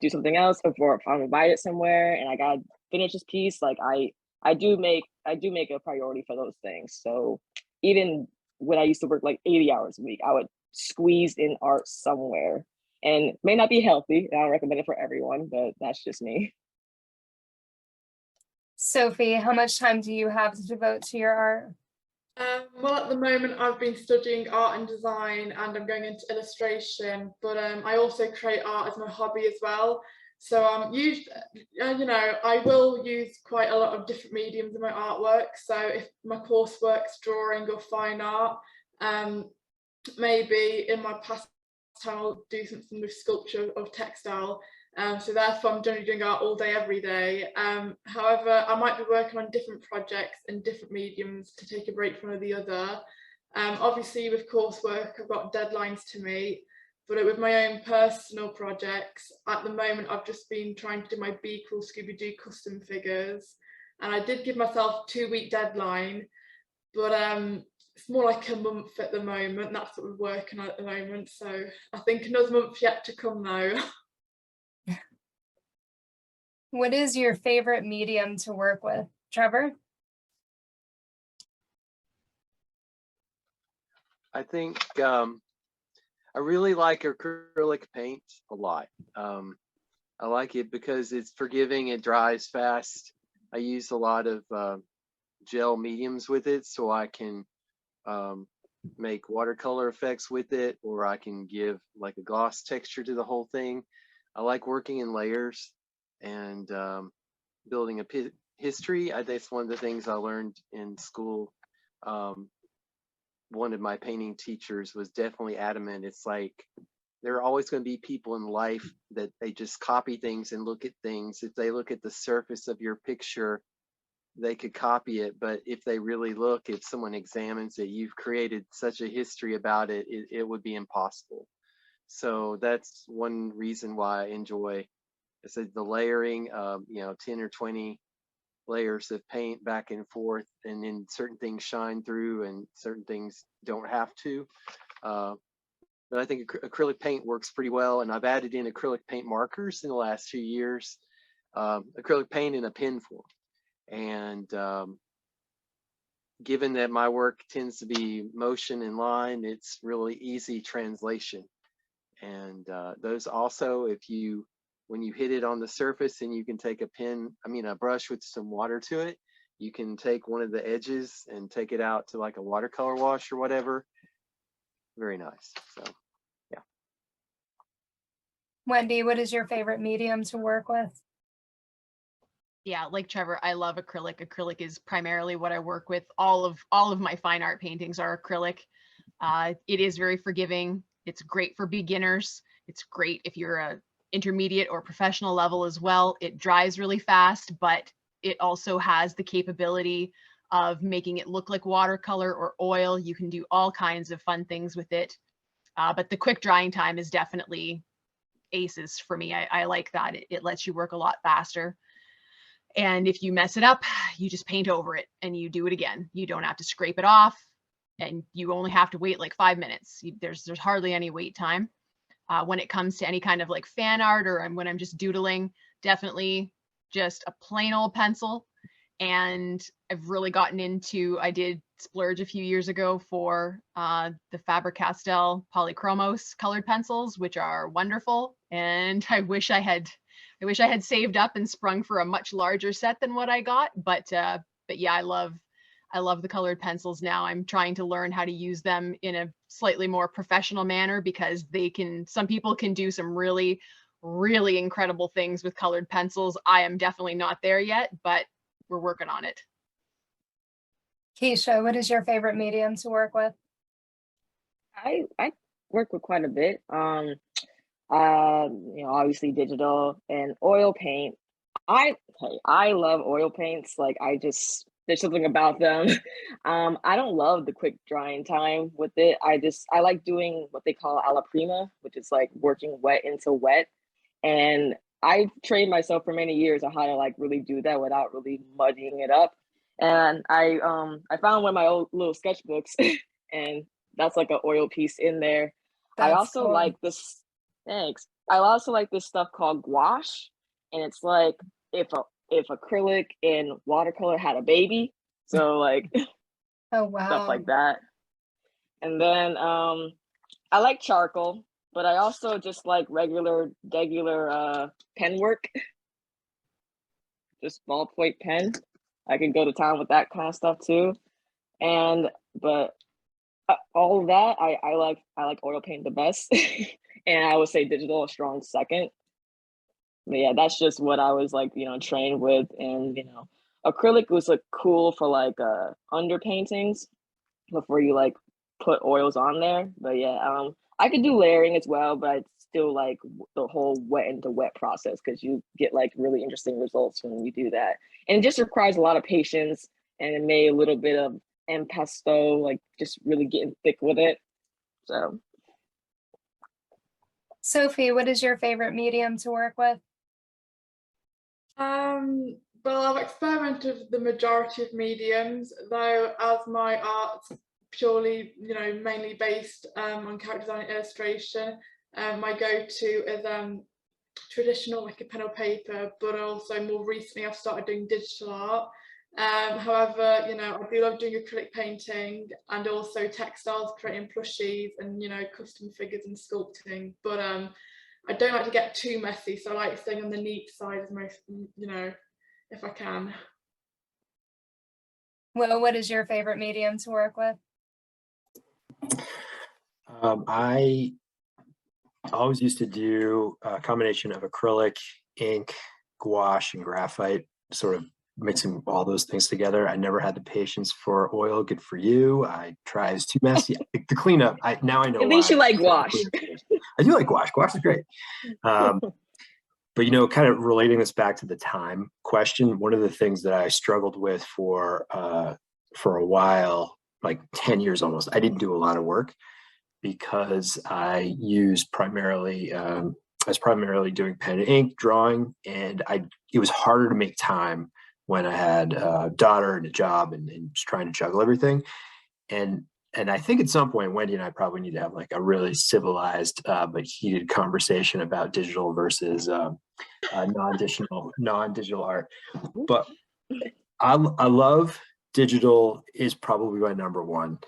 Speaker 7: do something else before, if I'm invited somewhere and I gotta finish this piece, like I do make a priority for those things. So even when I used to work like 80 hours a week, I would squeeze in art somewhere. And it may not be healthy, and I don't recommend it for everyone, but that's just me.
Speaker 2: Sophie, how much time do you have to devote to your art?
Speaker 5: Well, at the moment I've been studying art and design and I'm going into illustration, but I also create art as my hobby as well. So usually, you know, I will use quite a lot of different mediums in my artwork. So if my coursework's drawing or fine art, maybe in my past time I'll do something with sculpture of textile. So therefore I'm generally doing art all day, every day. However, I might be working on different projects and different mediums to take a break from one or the other. Obviously with coursework, I've got deadlines to meet, but with my own personal projects, at the moment, I've just been trying to do my Be Cool Scooby-Doo custom figures. And I did give myself a 2-week deadline, but it's more like a month at the moment. That's what we're working on at the moment. So I think another month yet to come though.
Speaker 2: What is your favorite medium to work with, Trevor?
Speaker 6: I think I really like acrylic paint a lot. I like it because it's forgiving, it dries fast. I use a lot of gel mediums with it, so I can make watercolor effects with it, or I can give like a gloss texture to the whole thing. I like working in layers and building a history. I think it's one of the things I learned in school. One of my painting teachers was definitely adamant. It's like there are always going to be people in life that they just copy things and look at things. If they look at the surface of your picture, they could copy it, but if they really look, if someone examines it, you've created such a history about it, it would be impossible. So that's one reason why I enjoy, I said, the layering, you know, 10 or 20 layers of paint back and forth, and then certain things shine through and certain things don't have to. But I think acrylic paint works pretty well, and I've added in acrylic paint markers in the last few years, acrylic paint in a pen form. And given that my work tends to be motion and line, it's really easy translation. And those also, when you hit it on the surface and you can take a brush with some water to it, you can take one of the edges and take it out to like a watercolor wash or whatever. Very nice. So yeah.
Speaker 2: Wendy, what is your favorite medium to work with?
Speaker 3: Yeah, like Trevor, I love acrylic. Acrylic is primarily what I work with. All of my fine art paintings are acrylic. It is very forgiving. It's great for beginners. It's great if you're a intermediate or professional level as well. It dries really fast, but it also has the capability of making it look like watercolor or oil. You can do all kinds of fun things with it. But the quick drying time is definitely aces for me. I like that. It lets you work a lot faster. And if you mess it up, you just paint over it and you do it again. You don't have to scrape it off, and you only have to wait like 5 minutes. There's hardly any wait time. When it comes to any kind of like fan art or when I'm just doodling, definitely just a plain old pencil. And I've really gotten into, I did splurge a few years ago for the Faber-Castell Polychromos colored pencils, which are wonderful. And I wish I had saved up and sprung for a much larger set than what I got. But yeah, I love the colored pencils now. I'm trying to learn how to use them in a slightly more professional manner, because some people can do some really, really incredible things with colored pencils. I am definitely not there yet, but we're working on it.
Speaker 2: KEESHA, what is your favorite medium to work with?
Speaker 7: I work with quite a bit. Obviously digital and oil paint. I love oil paints. Like there's something about them. I don't love the quick drying time with it. I like doing what they call alla prima, which is like working wet into wet. And I trained myself for many years on how to like really do that without really muddying it up. And I found one of my old little sketchbooks and that's like an oil piece in there. I also like this, thanks. I also like this stuff called gouache. And it's like if acrylic and watercolor had a baby. So like
Speaker 2: Oh wow.
Speaker 7: stuff like that. And then I like charcoal, but I also just like regular pen work. Just ballpoint pen. I can go to town with that kind of stuff too. But all of that, I like oil paint the best. And I would say digital a strong second. But yeah, that's just what I was like, trained with. And acrylic was like cool for like underpaintings before you like put oils on there. But yeah, I could do layering as well, but I still like the whole wet into wet process, because you get like really interesting results when you do that. And it just requires a lot of patience, and it made a little bit of impasto, like just really getting thick with it. So
Speaker 2: Sophie, what is your favorite medium to work with?
Speaker 5: Well, I've experimented with the majority of mediums, though, as my art's purely, mainly based on character design and illustration. My go-to is traditional, like a pen or paper, but also more recently I've started doing digital art. However, I do love doing acrylic painting and also textiles, creating plushies and, custom figures and sculpting. But I don't like to get too messy, so I like staying on the neat side as most, if I can.
Speaker 2: Well, what is your favorite medium to work with?
Speaker 4: I always used to do a combination of acrylic, ink, gouache, and graphite, sort of mixing all those things together. I never had the patience for oil. Good for you. I try. It's too messy. The cleanup. Now I know.
Speaker 7: At least you like gouache.
Speaker 4: I do like gouache. Gouache is great. But kind of relating this back to the time question, one of the things that I struggled with for a while, like 10 years almost, I didn't do a lot of work because I was primarily doing pen and ink, drawing, and it was harder to make time when I had a daughter and a job and just trying to juggle everything. And I think at some point, Wendy and I probably need to have like a really civilized but heated conversation about digital versus non-digital art. But I love digital is probably my number one.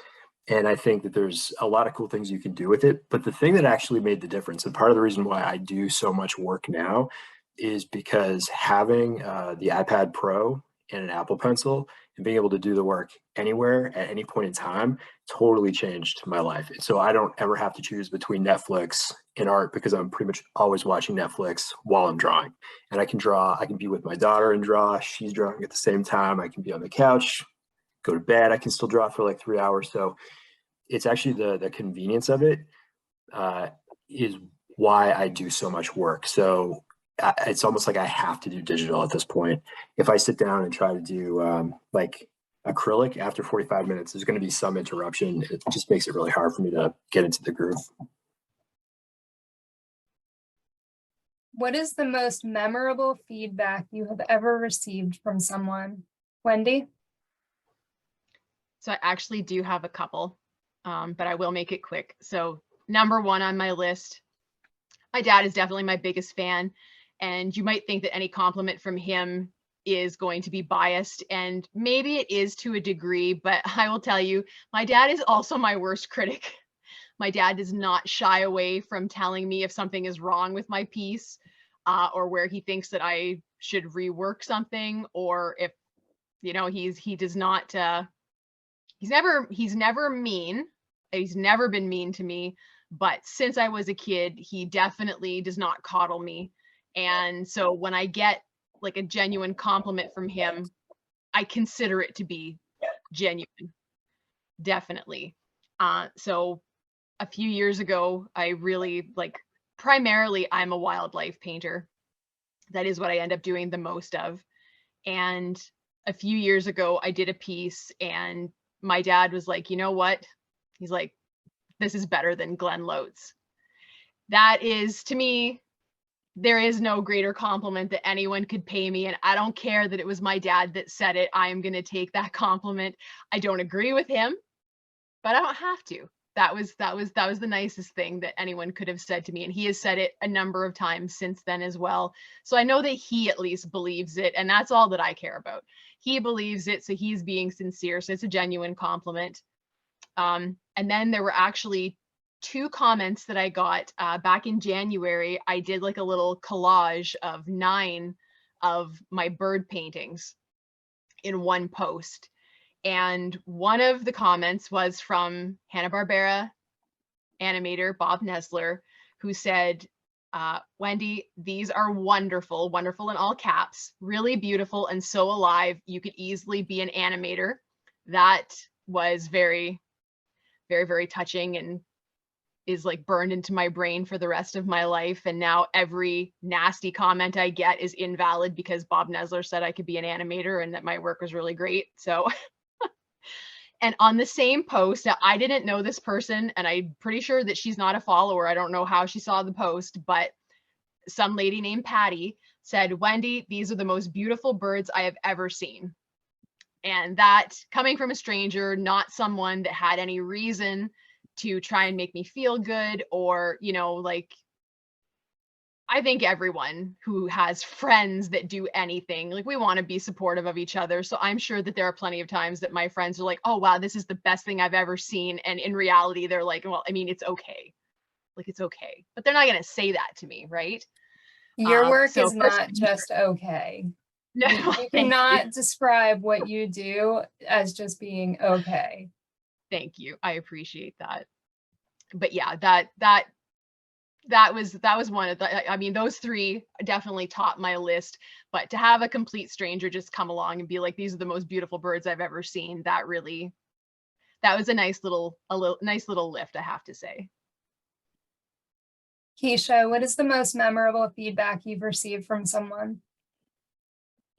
Speaker 4: And I think that there's a lot of cool things you can do with it. But the thing that actually made the difference, and part of the reason why I do so much work now, is because having the iPad Pro and an Apple Pencil and being able to do the work anywhere at any point in time totally changed my life. So I don't ever have to choose between Netflix and art, because I'm pretty much always watching Netflix while I'm drawing. And I can draw, I can be with my daughter and draw, she's drawing at the same time. I can be on the couch, go to bed, I can still draw for like 3 hours. So it's actually the convenience of it is why I do so much work. So it's almost like I have to do digital at this point. If I sit down and try to do like acrylic after 45 minutes, there's going to be some interruption. It just makes it really hard for me to get into the groove.
Speaker 2: What is the most memorable feedback you have ever received from someone? Wendy?
Speaker 3: So I actually do have a couple, but I will make it quick. So number one on my list, my dad is definitely my biggest fan. And you might think that any compliment from him is going to be biased, and maybe it is to a degree, but I will tell you, my dad is also my worst critic. My dad does not shy away from telling me if something is wrong with my piece, or where he thinks that I should rework something, or if, you know, he does not, he's never mean. He's never been mean to me, but since I was a kid, he definitely does not coddle me. And so when I get like a genuine compliment from him, I consider it to be genuine, definitely. So a few years ago, I really primarily I'm a wildlife painter. That is what I end up doing the most of. And a few years ago, I did a piece and my dad was like, you know what? He's like, this is better than Glenn Loates. That is, to me, there is no greater compliment that anyone could pay me. And I don't care that it was my dad that said it. I am going to take that compliment. I don't agree with him, but I don't have to. That was the nicest thing that anyone could have said to me. And he has said it a number of times since then as well. So I know that he at least believes it. And that's all that I care about. He believes it. So he's being sincere. So it's a genuine compliment. And then there were actually 2 comments that I got back in January. I did like a little collage of 9 of my bird paintings in one post. And one of the comments was from Hanna-Barbera animator Bob Nesler, who said, Wendy, these are wonderful, wonderful in all caps, really beautiful and so alive. You could easily be an animator. That was very, very, very touching and is like burned into my brain for the rest of my life. And now every nasty comment I get is invalid because Bob Nesler said I could be an animator and that my work was really great. So, and on the same post, I didn't know this person and I'm pretty sure that she's not a follower. I don't know how she saw the post, but some lady named Patty said, Wendy, these are the most beautiful birds I have ever seen. And that, coming from a stranger, not someone that had any reason to try and make me feel good, or, you know, like, I think everyone who has friends that do anything, like, we want to be supportive of each other. So I'm sure that there are plenty of times that my friends are like, oh, wow, this is the best thing I've ever seen. And in reality, they're like, well, I mean, it's okay. Like, it's okay. But they're not going to say that to me, right?
Speaker 2: Your work
Speaker 3: so
Speaker 2: is not just okay.
Speaker 3: No,
Speaker 2: You cannot describe what you do as just being okay.
Speaker 3: Thank you. I appreciate that. But yeah, that was one of the, I mean, those 3 definitely topped my list, but to have a complete stranger just come along and be like, these are the most beautiful birds I've ever seen, that was a nice little lift, I have to say.
Speaker 2: KEESHA, what is the most memorable feedback you've received from someone?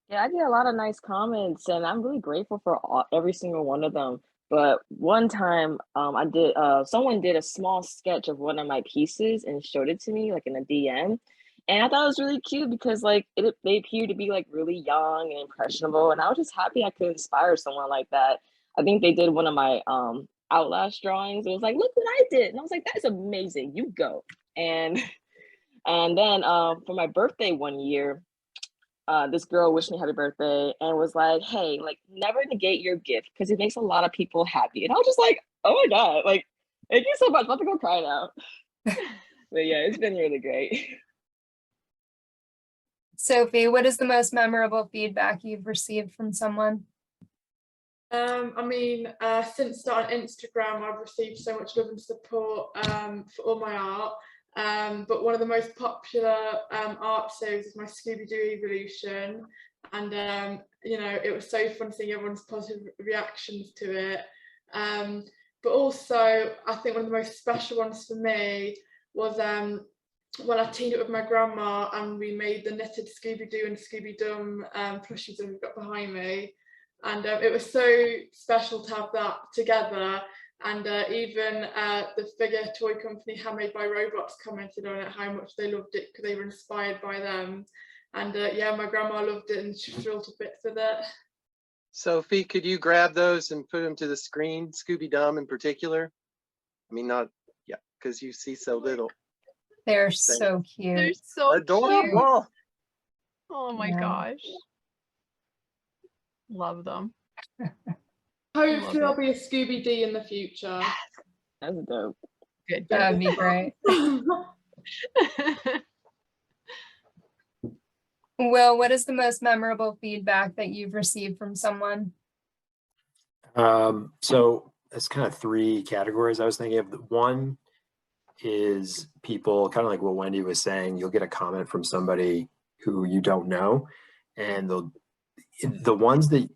Speaker 7: Yeah, I get a lot of nice comments, and I'm really grateful for every single one of them. But one time, I did someone did a small sketch of one of my pieces and showed it to me, like in a DM, and I thought it was really cute because like they appeared to be like really young and impressionable, and I was just happy I could inspire someone like that. I think they did one of my Outlast drawings. It was like, look what I did, and I was like, that's amazing. You go. And then for my birthday one year, this girl wished me happy birthday and was like, hey, like, never negate your gift because it makes a lot of people happy. And I was just like, oh my God, like, thank you so much. I'm about to go cry now. But yeah, it's been really great.
Speaker 2: Sophie, what is the most memorable feedback you've received from someone?
Speaker 5: I mean, since starting Instagram, I've received so much love and support for all my art. But one of the most popular art series is my Scooby-Doo Evolution, and you know, it was so fun seeing everyone's positive reactions to it. But also, I think one of the most special ones for me was when I teamed up with my grandma and we made the knitted Scooby-Doo and Scooby-Doo plushies that we've got behind me, and it was so special to have that together. And even the figure toy company Handmade by Robots commented on it, how much they loved it because they were inspired by them. And yeah, my grandma loved it and she was thrilled to bits with it.
Speaker 6: Sophie, could you grab those and put them to the screen, Scooby-Doo in particular? I mean, not, yeah, because you see so little.
Speaker 2: They're so cute.
Speaker 3: They're so
Speaker 6: adorable.
Speaker 3: Oh my
Speaker 2: Yeah.
Speaker 3: gosh. Love them.
Speaker 5: Hopefully,
Speaker 3: it.
Speaker 5: I'll be a Scooby D in the future.
Speaker 7: That's dope.
Speaker 3: Good.
Speaker 2: That would be great. Will, what is the most memorable feedback that you've received from someone?
Speaker 4: So it's kind of three categories I was thinking of. One is people, kind of like what Wendy was saying, you'll get a comment from somebody who you don't know, and the ones that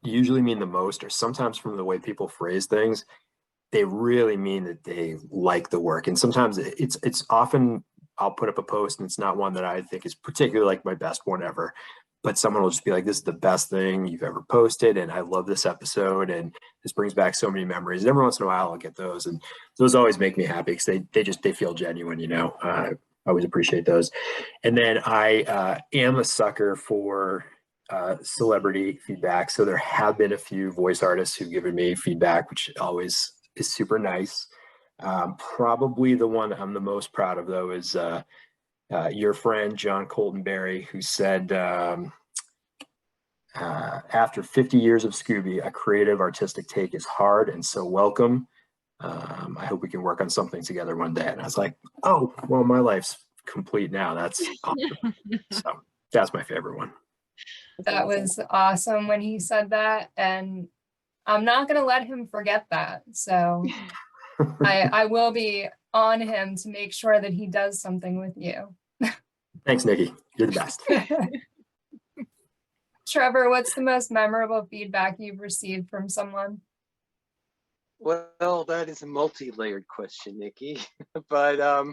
Speaker 4: usually mean the most are sometimes from the way people phrase things. They really mean that they like the work, and sometimes it's often I'll put up a post and it's not one that I think is particularly like my best one ever, but someone will just be like, this is the best thing you've ever posted, and I love this episode, and this brings back so many memories. And every once in a while I'll get those, and those always make me happy because they feel genuine, you know. I always appreciate those. And then I am a sucker for celebrity feedback. So there have been a few voice artists who've given me feedback, which always is super nice. Probably the one I'm the most proud of, though, is your friend John Colton Berry, who said, after 50 years of Scooby, a creative, artistic take is hard and so welcome. I hope we can work on something together one day. And I was like, oh, well, my life's complete now. That's awesome. So that's my favorite one.
Speaker 2: That was awesome when he said that, and I'm not going to let him forget that. So I will be on him to make sure that he does something with you.
Speaker 4: Thanks, Nikki. You're the best.
Speaker 2: Trevor, what's the most memorable feedback you've received from someone?
Speaker 6: Well, that is a multi-layered question, Nikki. But yeah,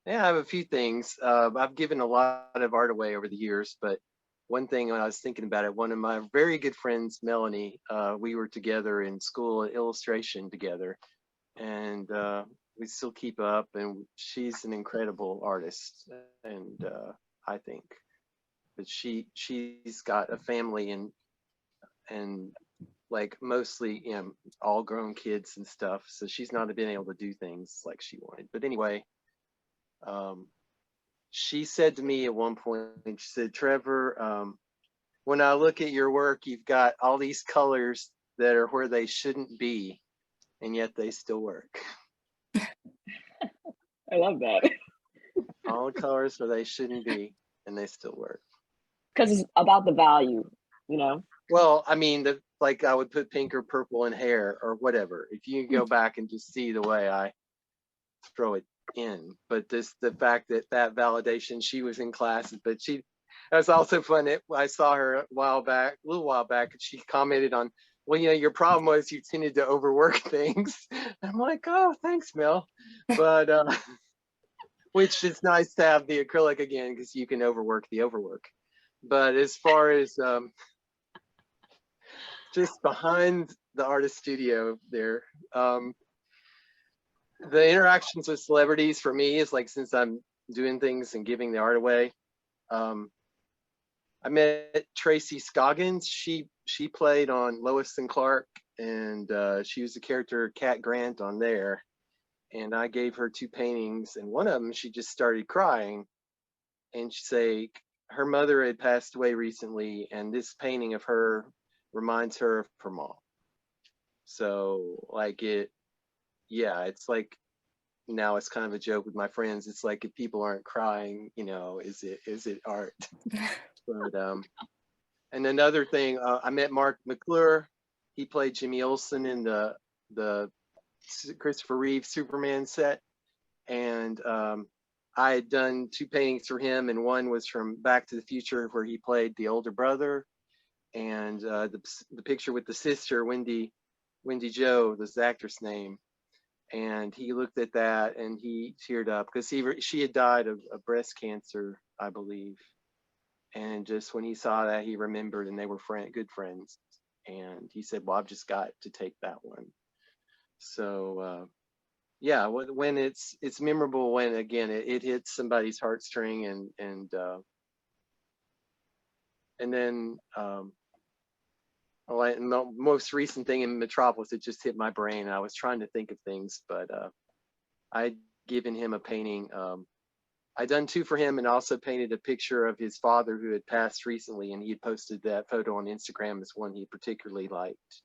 Speaker 6: I have a few things. I've given a lot of art away over the years, but one thing when I was thinking about it, one of my very good friends, Melanie, we were together in school at illustration together, and we still keep up, and she's an incredible artist, and I think, but she's got a family and like mostly, you know, all grown kids and stuff, so she's not been able to do things like she wanted. But anyway, she said to me at one point, she said, Trevor, when I look at your work, you've got all these colors that are where they shouldn't be, and yet they still work.
Speaker 7: I love that.
Speaker 6: All the colors where they shouldn't be, and they still work.
Speaker 7: Because it's about the value, you know?
Speaker 6: Well, I mean, like I would put pink or purple in hair or whatever. If you go back and just see the way I throw it in, but the fact that validation, she was in classes, but that was also fun. I saw her a little while back, and she commented on, well, you know, your problem was you tended to overwork things. I'm like, oh, thanks, Mel. But which is nice to have the acrylic again, because you can overwork the overwork. But as far as just behind the artist studio there, the interactions with celebrities for me is like, since I'm doing things and giving the art away, I met Tracy Scoggins. She played on Lois and Clark, and she was the character Cat Grant on there. And I gave her 2 paintings, and one of them she just started crying, and she said her mother had passed away recently, and this painting of her reminds her of her mom. So like it's like, now it's kind of a joke with my friends. It's like, if people aren't crying, you know, is it art? But and another thing, I met Mark McClure. He played Jimmy Olsen in the Christopher Reeve Superman set, and I had done 2 paintings for him, and one was from Back to the Future where he played the older brother, and the picture with the sister, Wendy Jo, was the actress name. And he looked at that and he teared up because she had died of breast cancer, I believe. And just when he saw that, he remembered, and they were good friends. And he said, well, I've just got to take that one. So yeah, when it's memorable, when again it hits somebody's heartstring, and then the most recent thing in Metropolis, it just hit my brain. I was trying to think of things, but I'd given him a painting I done 2 for him, and also painted a picture of his father who had passed recently, and he had posted that photo on Instagram as one he particularly liked.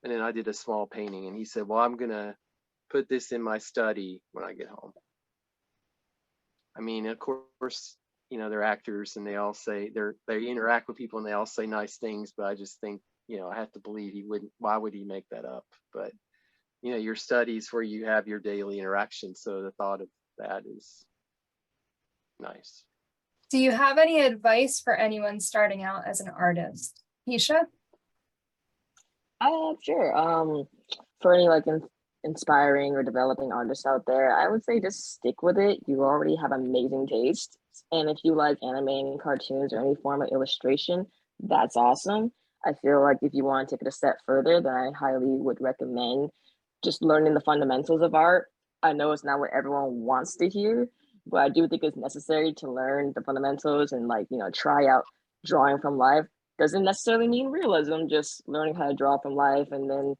Speaker 6: And then I did a small painting, and he said, well, I'm gonna put this in my study when I get home. I mean, of course, you know, they're actors and they all say they interact with people and they all say nice things, but I just think, you know, I have to believe he wouldn't, why would he make that up? But, you know, your studies where you have your daily interactions. So the thought of that is nice.
Speaker 2: Do you have any advice for anyone starting out as an artist? KEESHA?
Speaker 7: Sure. For any like inspiring or developing artists out there, I would say just stick with it. You already have amazing taste. And if you like animating cartoons or any form of illustration, that's awesome. I feel like if you want to take it a step further, then I highly would recommend just learning the fundamentals of art. I know it's not what everyone wants to hear, but I do think it's necessary to learn the fundamentals and, like, you know, try out drawing from life. Doesn't necessarily mean realism, just learning how to draw from life, and then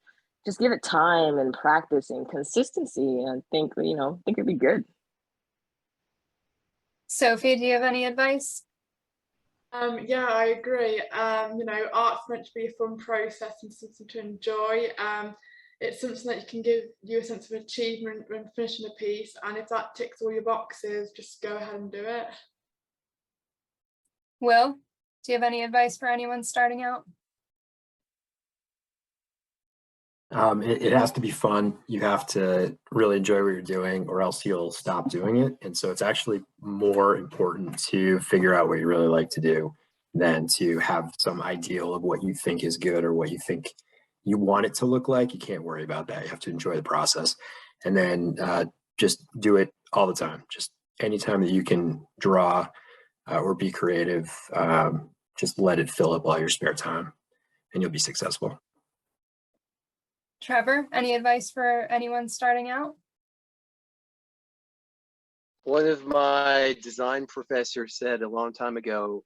Speaker 7: just give it time and practice and consistency, and think it'd be good.
Speaker 2: Sophie, do you have any advice?
Speaker 5: Yeah, I agree. You know, art's meant to be a fun process and something to enjoy. It's something that can give you a sense of achievement when finishing a piece, and if that ticks all your boxes, just go ahead and do it.
Speaker 2: Will, do you have any advice for anyone starting out?
Speaker 4: It has to be fun. You have to really enjoy what you're doing, or else you'll stop doing it. And so it's actually more important to figure out what you really like to do than to have some ideal of what you think is good or what you think you want it to look like. You can't worry about that. You have to enjoy the process, and then just do it all the time. Just anytime that you can draw or be creative, just let it fill up all your spare time and you'll be successful.
Speaker 2: Trevor, any advice for anyone starting out?
Speaker 6: One of my design professors said a long time ago,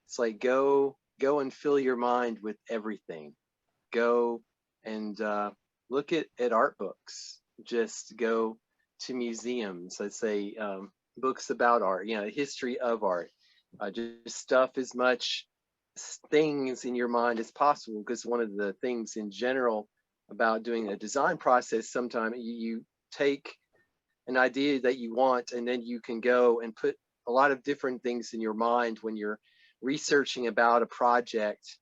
Speaker 6: it's like, go and fill your mind with everything. Go and look at art books. Just go to museums. Let's say books about art, you know, history of art. Just stuff as much things in your mind as possible, because one of the things in general about doing a design process, sometimes you take an idea that you want, and then you can go and put a lot of different things in your mind when you're researching about a project.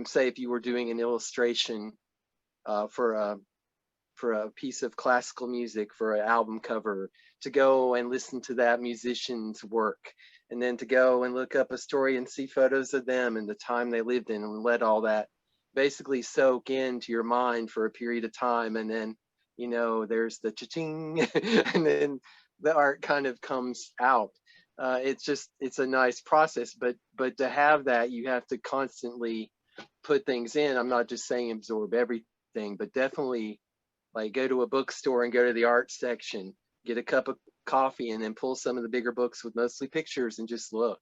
Speaker 6: Say if you were doing an illustration for a piece of classical music for an album cover, to go and listen to that musician's work, and then to go and look up a story and see photos of them and the time they lived in, and let all that basically soak into your mind for a period of time. And then, you know, there's the cha-ching and then the art kind of comes out. It's a nice process, but to have that, you have to constantly put things in. I'm not just saying absorb everything, but definitely like go to a bookstore and go to the art section, get a cup of coffee, and then pull some of the bigger books with mostly pictures and just look.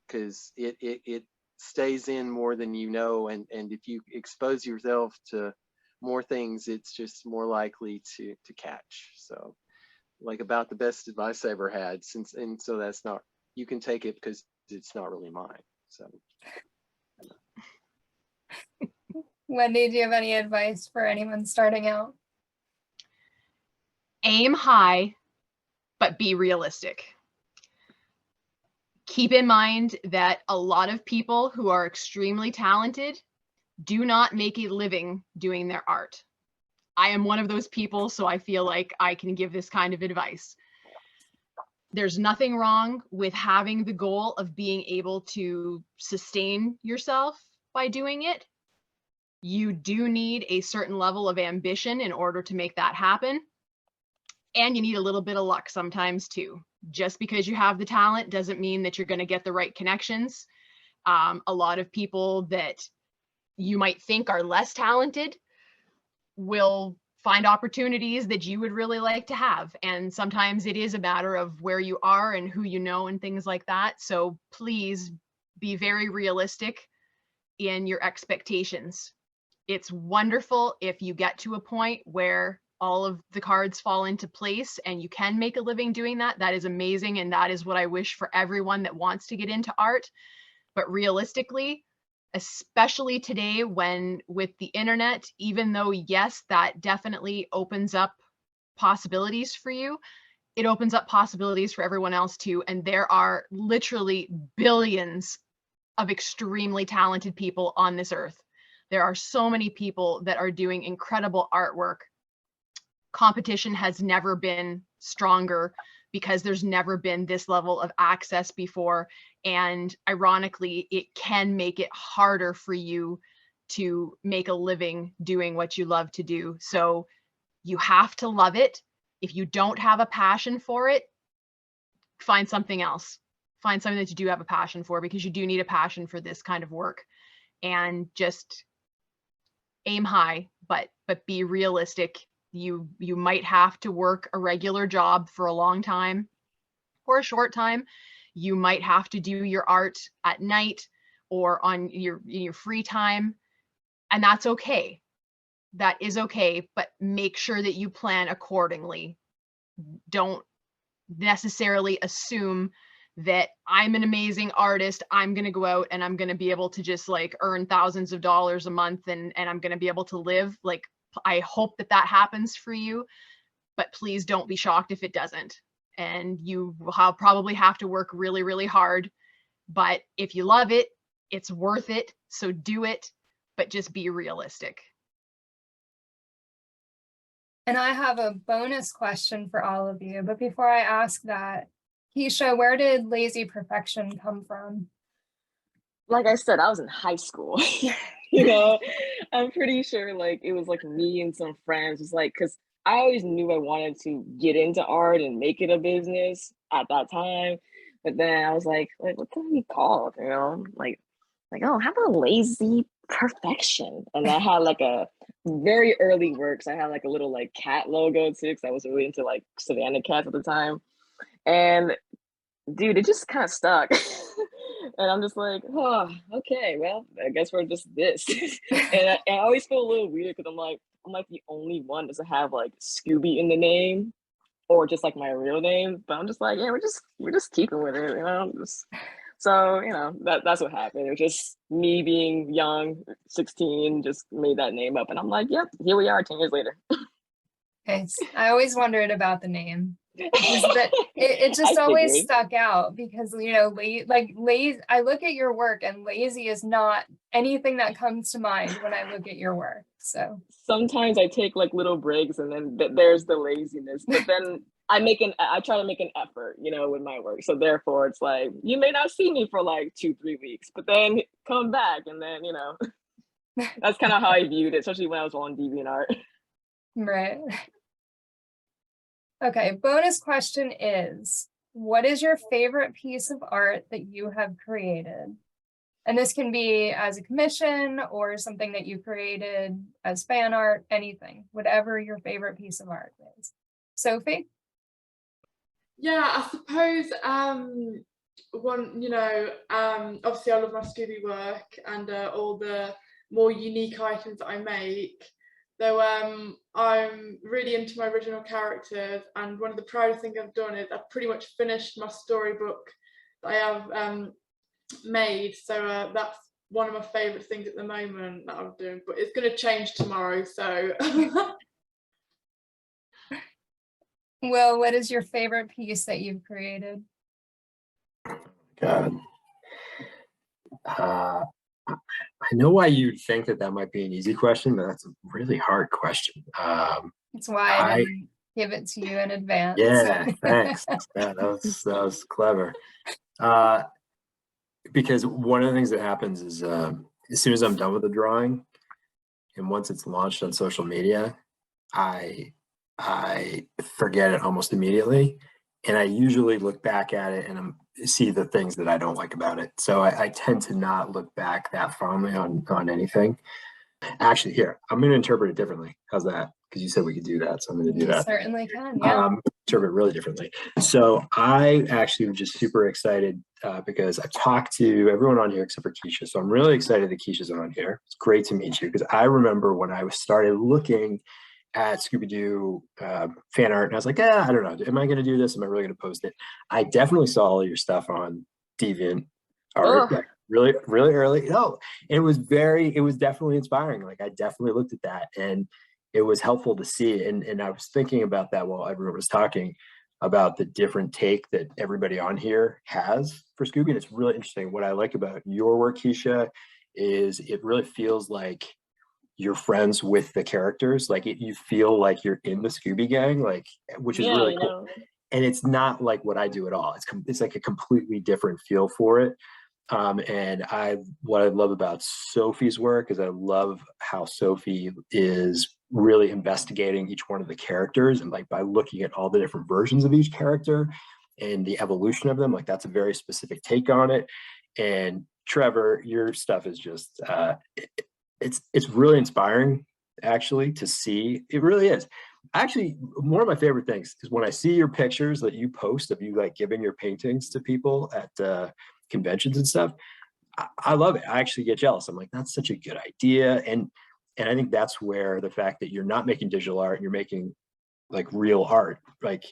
Speaker 6: Because it stays in more than you know, and if you expose yourself to more things, it's just more likely to catch. So, like, about the best advice I ever had, and so that's not, you can take it because it's not really mine. So
Speaker 2: Wendy, do you have any advice for anyone starting out?
Speaker 3: Aim high, but be realistic. Keep in mind that a lot of people who are extremely talented do not make a living doing their art. I am one of those people, so I feel like I can give this kind of advice. There's nothing wrong with having the goal of being able to sustain yourself by doing it. You do need a certain level of ambition in order to make that happen. And you need a little bit of luck sometimes too. Just because you have the talent doesn't mean that you're going to get the right connections. A lot of people that you might think are less talented will find opportunities that you would really like to have. And sometimes it is a matter of where you are and who you know and things like that. So please be very realistic in your expectations. It's wonderful if you get to a point where all of the cards fall into place and you can make a living doing that, that is amazing. And that is what I wish for everyone that wants to get into art. But realistically, especially today when with the internet, even though yes, that definitely opens up possibilities for you, it opens up possibilities for everyone else too. And there are literally billions of extremely talented people on this earth. There are so many people that are doing incredible artwork. Competition has never been stronger because there's never been this level of access before. And ironically, it can make it harder for you to make a living doing what you love to do. So you have to love it. If you don't have a passion for it, find something else. Find something that you do have a passion for, because you do need a passion for this kind of work. And just aim high, but be realistic. You might have to work a regular job for a long time or a short time. You might have to do your art at night or on your free time, and that's okay. That is okay, but make sure that you plan accordingly. Don't necessarily assume that I'm an amazing artist, I'm going to go out and I'm going to be able to just like earn thousands of dollars a month and I'm going to be able to live. Like, I hope that that happens for you, but please don't be shocked if it doesn't. And you will probably have to work really, really hard. But if you love it, it's worth it. So do it, but just be realistic.
Speaker 2: And I have a bonus question for all of you. But before I ask that, KEESHA, where did lazy perfection come from?
Speaker 7: Like I said, I was in high school. You know, I'm pretty sure like it was like me and some friends. It's like, because I always knew I wanted to get into art and make it a business at that time. But then I was like what can we call it? You know, like, oh, how about lazy perfection? And I had like a very early works. I had like a little like cat logo too, because I was really into like Savannah cats at the time. And dude, it just kind of stuck. And I'm just like, oh, okay, well, I guess we're just this. And I always feel a little weird because I'm like the only one doesn't have like Scooby in the name or just like my real name. But I'm just like, yeah, we're just keeping with it, you know. So, you know, that's what happened. It was just me being young, 16, just made that name up. And I'm like, yep, here we are 10 years later.
Speaker 2: Okay, I always wondered about the name. It just always stuck out because, you know, lazy, I look at your work and lazy is not anything that comes to mind when I look at your work. So
Speaker 7: sometimes I take like little breaks and then there's the laziness, but then I try to make an effort, you know, with my work. So therefore it's like, you may not see me for like 2-3 weeks, but then come back and then, you know, that's kind of how I viewed it, especially when I was on DeviantArt.
Speaker 2: Right. Okay, bonus question is, what is your favorite piece of art that you have created? And this can be as a commission or something that you created as fan art, anything, whatever your favorite piece of art is. Sophie?
Speaker 5: Yeah, I suppose one, you know, obviously I love my Scooby work and all the more unique items that I make. Though I'm really into my original characters, and one of the proudest things I've done is I've pretty much finished my storybook that I have made. So that's one of my favourite things at the moment that I'm doing, but it's going to change tomorrow. So,
Speaker 2: Will, what is your favorite piece that you've created?
Speaker 4: God. I know why you'd think that might be an easy question, but that's a really hard question.
Speaker 2: That's why I didn't give it to you in advance.
Speaker 4: Yeah, thanks. Yeah, that was clever. Because one of the things that happens is as soon as I'm done with the drawing, and once it's launched on social media, I forget it almost immediately, and I usually look back at it and see the things that I don't like about it. So I tend to not look back that fondly on anything. Actually, here, I'm going to interpret it differently. How's that? Because you said we could do that, so I'm going to do that.
Speaker 2: Certainly can, yeah.
Speaker 4: Interpret it really differently. So I actually was just super excited because I've talked to everyone on here except for KEESHA. So I'm really excited that KEESHA's on here. It's great to meet you, because I remember when I started looking at Scooby-Doo fan art, and I was like, I don't know, am I going to do this? Am I really going to post it? I definitely saw all your stuff on Deviant art, like, really early. No, it was definitely inspiring. Like, I definitely looked at that, and it was helpful to see. And I was thinking about that while everyone was talking about the different take that everybody on here has for Scooby. And it's really interesting. What I like about your work, KEESHA, is it really feels like you're friends with the characters. Like, you feel like you're in the Scooby gang, like, which is really cool. And it's not like what I do at all. It's like a completely different feel for it. And what I love about Sophie's work is I love how Sophie is really investigating each one of the characters, and like by looking at all the different versions of each character and the evolution of them, like that's a very specific take on it. And Trevor, your stuff is just it's really inspiring, actually, to see. It really is. Actually, one of my favorite things is when I see your pictures that you post of you like giving your paintings to people at conventions and stuff. I love it. I actually get jealous. I'm like, that's such a good idea. And I think that's where the fact that you're not making digital art, you're making like real art, like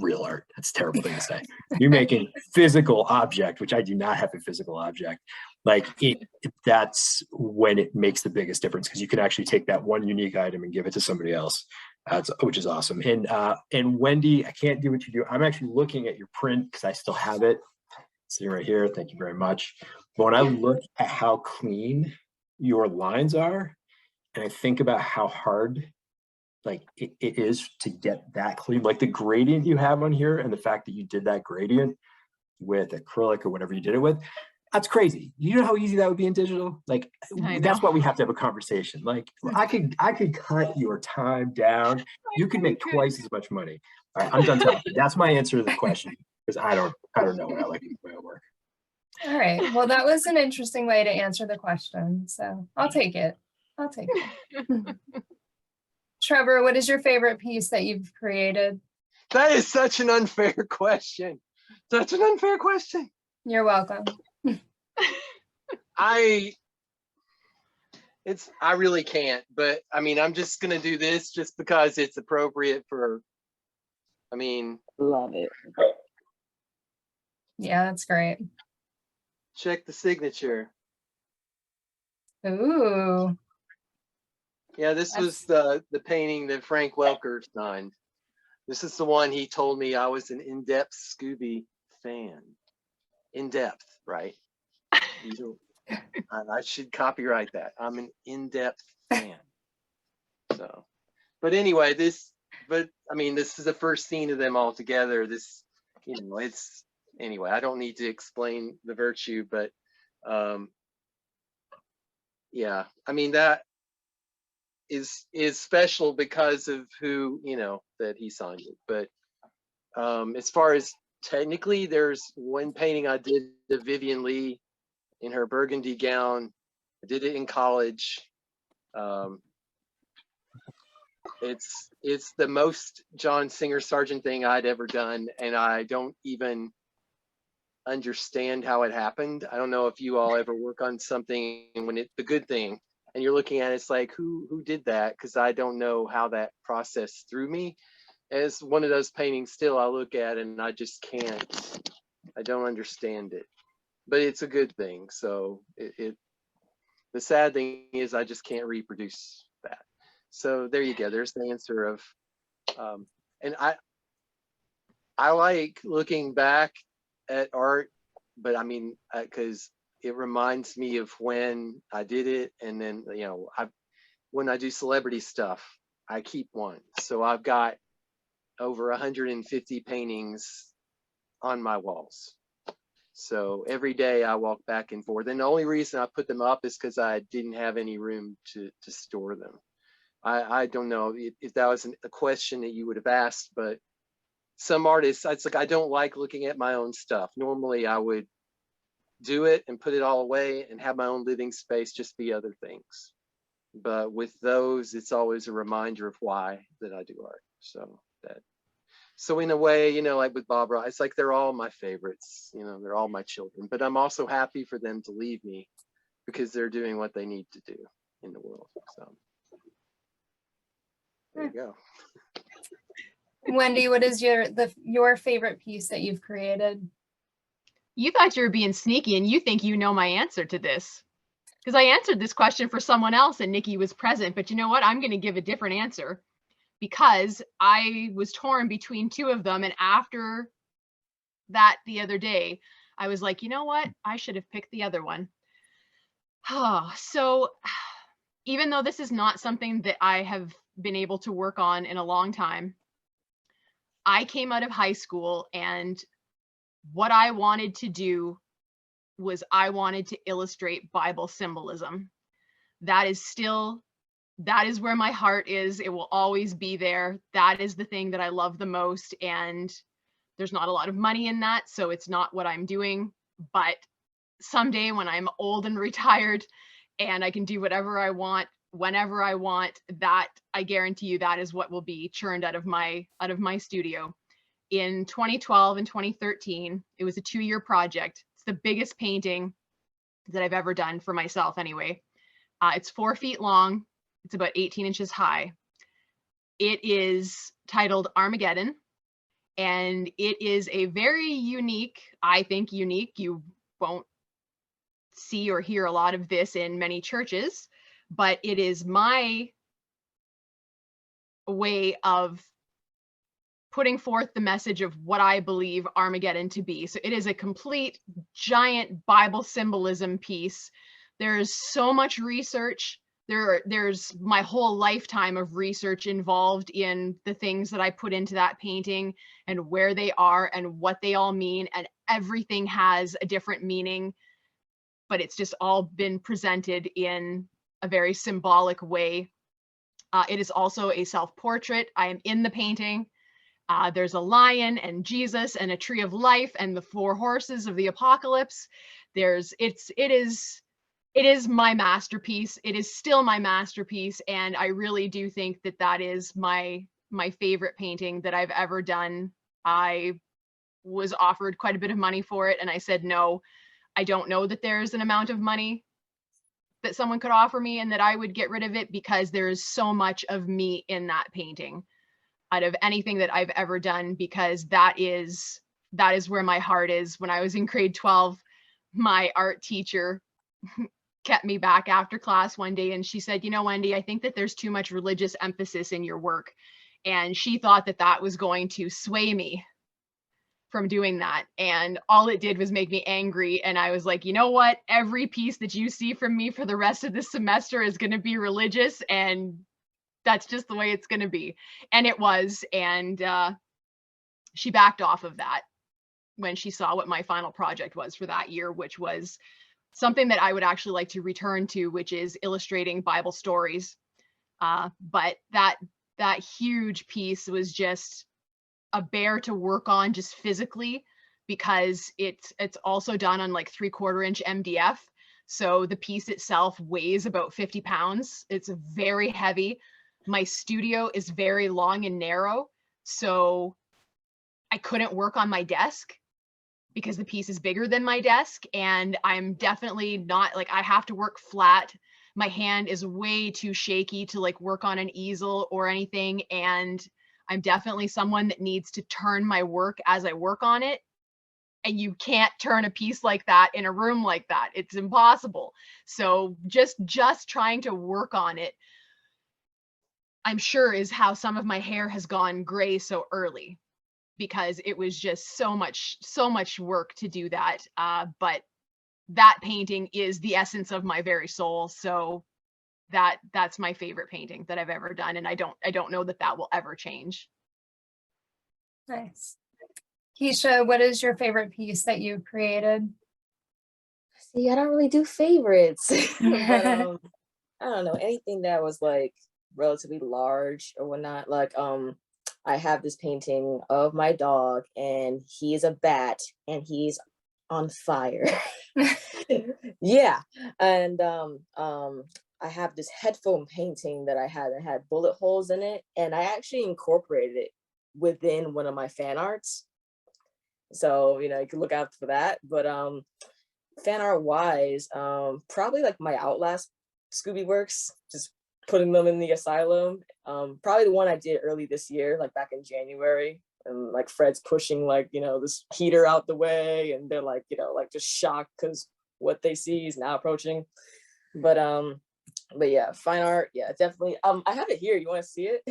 Speaker 4: real art. That's a terrible thing to say. You're making physical object, which I do not have a physical object. Like that's when it makes the biggest difference, because you can actually take that one unique item and give it to somebody else, which is awesome. And Wendy, I can't do what you do. I'm actually looking at your print because I still have it sitting right here. Thank you very much. But when I look at how clean your lines are, and I think about how hard like it is to get that clean, like the gradient you have on here, and the fact that you did that gradient with acrylic or whatever you did it with, that's crazy. You know how easy that would be in digital? Like, that's why we have to have a conversation. Like, I could cut your time down. You could make twice as much money. All right, I'm done talking. That's my answer to the question, because I don't know what I like to do my own work.
Speaker 2: All right. Well, that was an interesting way to answer the question. So I'll take it. I'll take it. Trevor, what is your favorite piece that you've created?
Speaker 6: That is such an unfair question. Such an unfair question.
Speaker 2: You're welcome.
Speaker 6: I really can't, but I mean, I'm just gonna do this just because it's appropriate for, I mean.
Speaker 7: Love it.
Speaker 2: Yeah, that's great.
Speaker 6: Check the signature.
Speaker 2: Ooh.
Speaker 6: Yeah, this was the painting that Frank Welker signed. This is the one he told me I was an in-depth Scooby fan. In-depth, right? I should copyright that. I'm an in-depth fan. So, but anyway, this is the first scene of them all together. This, it's, anyway, I don't need to explain the virtue, but yeah, I mean, that is special because of who, that he signed it. But as far as technically, there's one painting I did of Vivian Lee in her burgundy gown. I did it in college. It's the most John Singer Sargent thing I'd ever done, and I don't even understand how it happened. I don't know if you all ever work on something when it's the good thing and you're looking at it, it's like, who did that? Because I don't know how that process through me. As one of those paintings still I look at and I just can't, I don't understand it, but it's a good thing. So the sad thing is I just can't reproduce that. So there you go. There's the answer of, and I like looking back at art, but I mean, because it reminds me of when I did it. And then, when I do celebrity stuff, I keep one. So I've got over 150 paintings on my walls. So every day I walk back and forth. And the only reason I put them up is because I didn't have any room to store them. I don't know if that was a question that you would have asked, but some artists, it's like, I don't like looking at my own stuff. Normally I would do it and put it all away and have my own living space just be other things. But with those, it's always a reminder of why that I do art. So in a way, like with Barbara, it's like they're all my favorites, they're all my children, but I'm also happy for them to leave me because they're doing what they need to do in the world. So There you go.
Speaker 2: Wendy, what is your favorite piece that you've created?
Speaker 3: You thought you were being sneaky and you think you know my answer to this. Because I answered this question for someone else and Nikki was present, but you know what? I'm going to give a different answer because I was torn between two of them. And after that the other day, I was like, you know what? I should have picked the other one. So even though this is not something that I have been able to work on in a long time, I came out of high school and what I wanted to do was I wanted to illustrate Bible symbolism. That is where my heart is. It will always be there. That is the thing that I love the most. And there's not a lot of money in that, so it's not what I'm doing. But someday when I'm old and retired and I can do whatever I want, whenever I want, that I guarantee you that is what will be churned out of my studio. In 2012 and 2013, it was a 2-year project. It's the biggest painting that I've ever done for myself anyway. It's 4 feet long. It's about 18 inches high. It is titled Armageddon, and it is a very unique, I think unique, you won't see or hear a lot of this in many churches, but it is my way of putting forth the message of what I believe Armageddon to be. So it is a complete giant Bible symbolism piece. There's so much research. There's my whole lifetime of research involved in the things that I put into that painting and where they are and what they all mean. And everything has a different meaning, but it's just all been presented in a very symbolic way. It is also a self-portrait. I am in the painting. There's a lion and Jesus and a tree of life and the 4 horses of the apocalypse. It is my masterpiece. It is still my masterpiece. And I really do think that that is my favorite painting that I've ever done. I was offered quite a bit of money for it. And I said, no, I don't know that there's an amount of money that someone could offer me and that I would get rid of it because there is so much of me in that painting out of anything that I've ever done, because that is where my heart is. When I was in grade 12, my art teacher kept me back after class one day and she said, you know, Wendy, I think that there's too much religious emphasis in your work. And she thought that that was going to sway me from doing that. And all it did was make me angry. And I was like, you know what? Every piece that you see from me for the rest of this semester is going to be religious. And that's just the way it's going to be. And it was. And she backed off of that when she saw what my final project was for that year, which was something that I would actually like to return to, which is illustrating Bible stories. But that huge piece was just a bear to work on just physically, because it's also done on like 3/4 inch MDF. So the piece itself weighs about 50 pounds. It's very heavy. My studio is very long and narrow, so I couldn't work on my desk because the piece is bigger than my desk, and I'm definitely not, like, I have to work flat. My hand is way too shaky to like work on an easel or anything, and I'm definitely someone that needs to turn my work as I work on it. And you can't turn a piece like that in a room like that. It's impossible. So just trying to work on it, I'm sure, is how some of my hair has gone gray so early, because it was just so much work to do that. But that painting is the essence of my very soul. So that's my favorite painting that I've ever done. And I don't know that will ever change.
Speaker 2: Nice. KEESHA, what is your favorite piece that you created?
Speaker 7: See, I don't really do favorites, but I don't know, anything that was like relatively large or whatnot. Like I have this painting of my dog, and he is a bat, and he's on fire. Yeah, and I have this headphone painting that I had bullet holes in it, and I actually incorporated it within one of my fan arts. So, you know, you can look out for that. But fan art wise, probably like my Outlast Scooby works, just putting them in the asylum. Probably the one I did early this year, like back in January. And like Fred's pushing like, you know, this heater out the way, and they're like, you know, like just shocked because what they see is now approaching. But yeah, fine art, yeah, definitely. I have it here. You want to see it?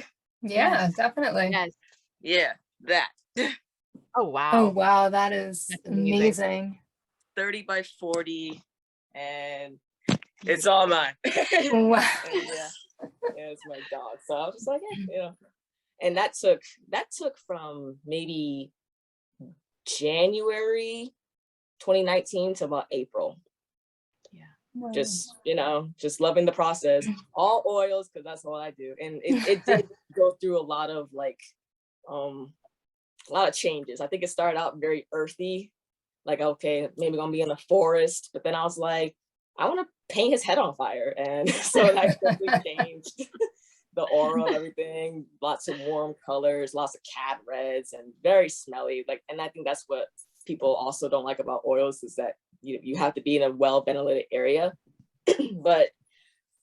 Speaker 2: Yeah,
Speaker 3: Yes.
Speaker 2: definitely.
Speaker 3: Yes.
Speaker 7: Yeah, that.
Speaker 3: Oh,
Speaker 2: Oh,
Speaker 3: wow.
Speaker 2: wow, that is
Speaker 3: That's amazing.
Speaker 2: amazing.
Speaker 7: 30 by 40, and it's all mine.
Speaker 2: Wow.
Speaker 7: And yeah, it's my dog. So I was just like, you know. And that took from maybe January 2019 to about April.
Speaker 2: Wow.
Speaker 7: Just, you know, just loving the process. All oils, because that's all I do. And it did go through a lot of like a lot of changes. I think it started out very earthy, like, okay, maybe gonna be in the forest, but then I was like, I want to paint his head on fire. And so that quickly changed the aura of everything. Lots of warm colors, lots of cat reds, and very smelly. Like, and I think that's what people also don't like about oils, is that you have to be in a well ventilated area. but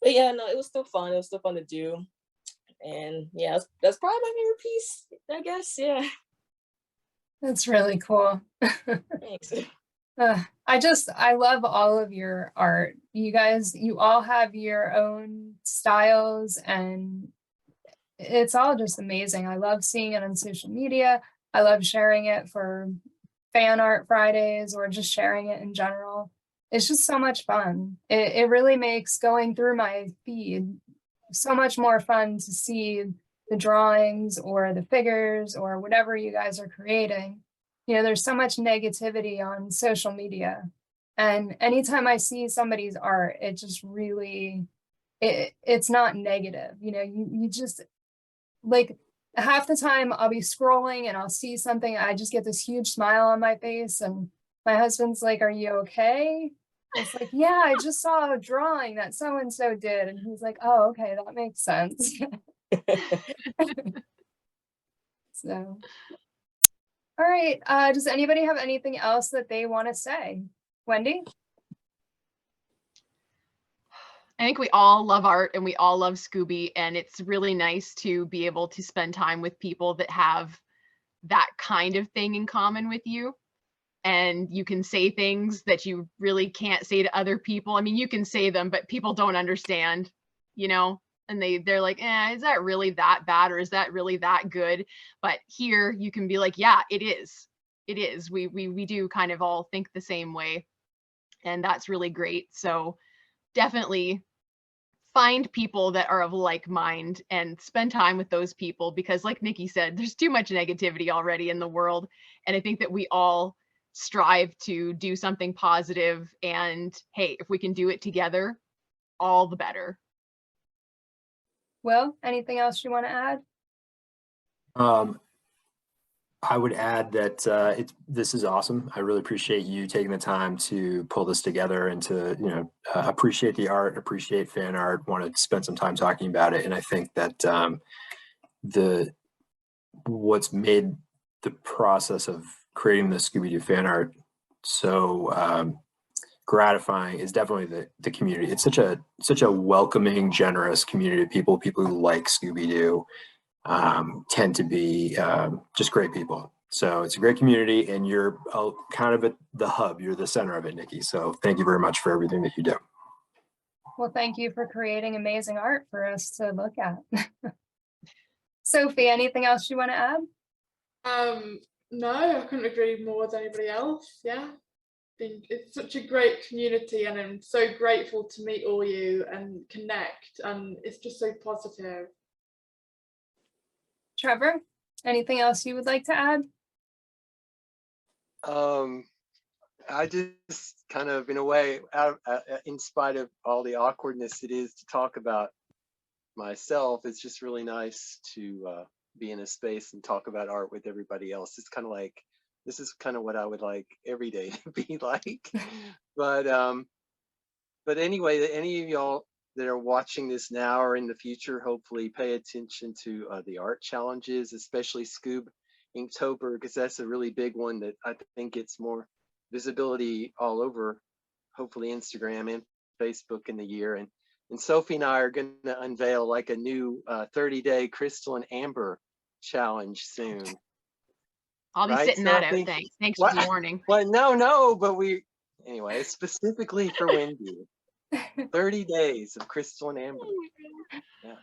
Speaker 7: yeah, no, it was still fun. It was still fun to do. And yeah, that's probably my favorite piece, I guess. Yeah.
Speaker 2: That's really cool.
Speaker 7: Thanks.
Speaker 2: I love all of your art. You guys, you all have your own styles, and it's all just amazing. I love seeing it on social media. I love sharing it for fan art Fridays, or just sharing it in general. It's just so much fun. It really makes going through my feed so much more fun to see the drawings or the figures or whatever you guys are creating. You know, there's so much negativity on social media. And anytime I see somebody's art, it just really, it's not negative. You know, you just, like, half the time I'll be scrolling and I'll see something, I just get this huge smile on my face, and my husband's like, "Are you okay?" It's like, "Yeah, I just saw a drawing that so-and-so did." And he's like, "Oh, okay, that makes sense." So, all right. Does anybody have anything else that they want to say? Wendy?
Speaker 3: I think we all love art and we all love Scooby, and it's really nice to be able to spend time with people that have that kind of thing in common with you. And you can say things that you really can't say to other people. I mean, you can say them, but people don't understand, you know, and they're like, is that really that bad, or is that really that good? But here you can be like, yeah, it is. It is. We do kind of all think the same way, and that's really great. So definitely find people that are of like mind and spend time with those people, because like Nikki said, there's too much negativity already in the world. And I think that we all strive to do something positive, and hey, if we can do it together, all the better.
Speaker 2: Will, anything else you want to add?
Speaker 4: I would add that this is awesome. I really appreciate you taking the time to pull this together and to, you know, appreciate the art, appreciate fan art, want to spend some time talking about it. And I think that what's made the process of creating the Scooby-Doo fan art so gratifying is definitely the community. It's such a welcoming, generous community of people who like Scooby-Doo. Tend to be just great people. So it's a great community, and you're kind of at the hub. You're the center of it, Nikki. So thank you very much for everything that you do.
Speaker 2: Well, thank you for creating amazing art for us to look at. Sophie, anything else you want to add?
Speaker 5: No, I couldn't agree more with anybody else. Yeah, it's such a great community, and I'm so grateful to meet all you and connect, and it's just so positive.
Speaker 2: Trevor, anything else you would like to add?
Speaker 6: I just kind of, in a way, in spite of all the awkwardness it is to talk about myself, it's just really nice to be in a space and talk about art with everybody else. It's kind of like, this is kind of what I would like every day to be like. But anyway, any of y'all that are watching this now or in the future, hopefully pay attention to the art challenges, especially Scoob Inktober, because that's a really big one that I think gets more visibility all over, hopefully Instagram and Facebook in the year. And And Sophie and I are going to unveil like a new 30-day Crystal and Amber challenge soon.
Speaker 3: I'll be
Speaker 6: Right,
Speaker 3: sitting that
Speaker 6: Sophie?
Speaker 3: out. Thanks
Speaker 6: What?
Speaker 3: for the warning.
Speaker 6: Well, no, but anyway, it's specifically for Wendy. 30 days of Crystal and Amber. Yeah.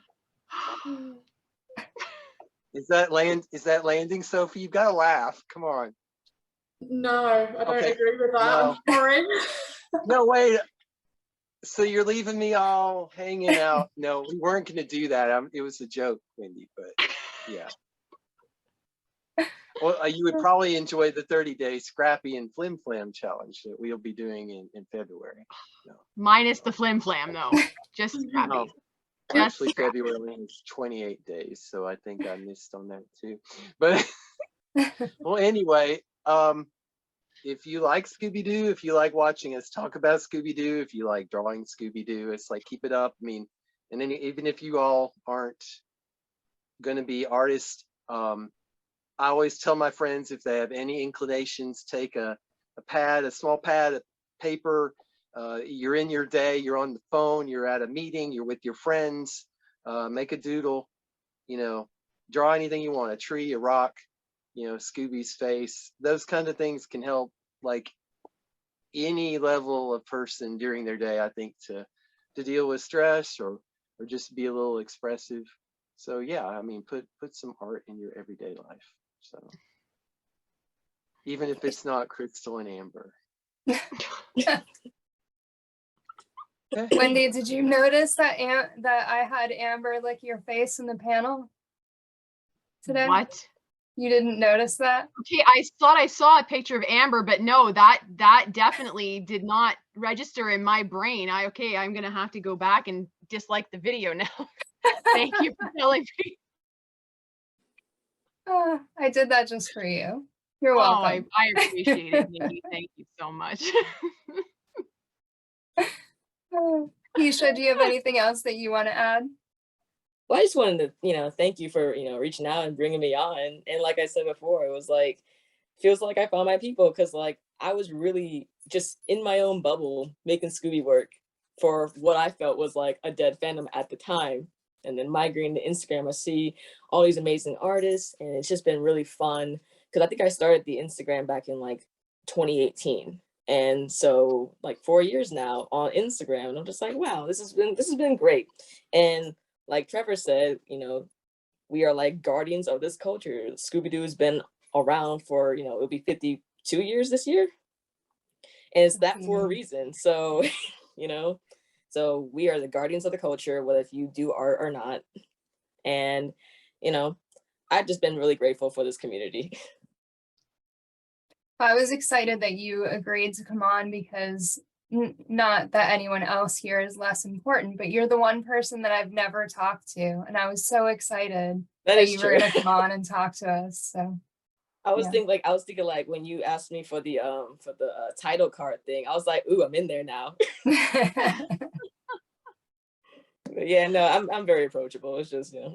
Speaker 6: Is that landing, Sophie? You've got to laugh. Come on.
Speaker 5: No, I don't
Speaker 6: Okay.
Speaker 5: agree with that.
Speaker 6: No.
Speaker 5: I'm sorry.
Speaker 6: No, wait. So you're leaving me all hanging out? No, we weren't going to do that. It was a joke, Wendy. But yeah. Well, you would probably enjoy the 30-day Scrappy and Flim Flam challenge that we'll be doing in February. No.
Speaker 3: Minus the flim flam though. Just Scrappy.
Speaker 6: No.
Speaker 3: Just
Speaker 6: Actually,
Speaker 3: Scrappy.
Speaker 6: February is 28 days, so I think I missed on that too. But well, anyway, if you like Scooby-Doo, if you like watching us talk about Scooby-Doo, if you like drawing Scooby-Doo, it's like, keep it up. I mean, and then even if you all aren't going to be artists, I always tell my friends, if they have any inclinations, take a small pad of paper. You're in your day, you're on the phone, you're at a meeting, you're with your friends, make a doodle, draw anything you want, a tree, a rock, Scooby's face. Those kind of things can help like any level of person during their day, I think, to deal with stress or just be a little expressive. So yeah, I mean, put some art in your everyday life. So even if it's not Crystal and Amber.
Speaker 2: Wendy, did you notice that I had Amber lick your face in the panel today?
Speaker 3: What?
Speaker 2: You didn't notice that?
Speaker 3: Okay, I thought I saw a picture of Amber, but no, that definitely did not register in my brain. I'm gonna have to go back and dislike the video now. Thank you for telling me.
Speaker 2: I did that just for you. You're welcome.
Speaker 3: I appreciate it, Nikki. Thank you so much.
Speaker 2: KEESHA, do you have anything else that you want to add?
Speaker 7: Well, I just wanted to, thank you for, reaching out and bringing me on. And like I said before, it was like, feels like I found my people, because like I was really just in my own bubble making Scooby work for what I felt was like a dead fandom at the time. And then migrating to Instagram, I see all these amazing artists, and it's just been really fun, because I think I started the Instagram back in like 2018. And so like 4 years now on Instagram, and I'm just like, wow, this has been great. And like Trevor said, we are like guardians of this culture. Scooby-Doo has been around for, it'll be 52 years this year. And it's that for a reason. So, so we are the guardians of the culture, whether if you do art or not. And, I've just been really grateful for this community.
Speaker 2: I was excited that you agreed to come on, because not that anyone else here is less important, but you're the one person that I've never talked to. And I was so excited that you were going to come on and talk to us. So
Speaker 7: I was thinking like when you asked me for the title card thing, I was like, ooh, I'm in there now. Yeah, no, I'm very approachable. It's just,
Speaker 2: All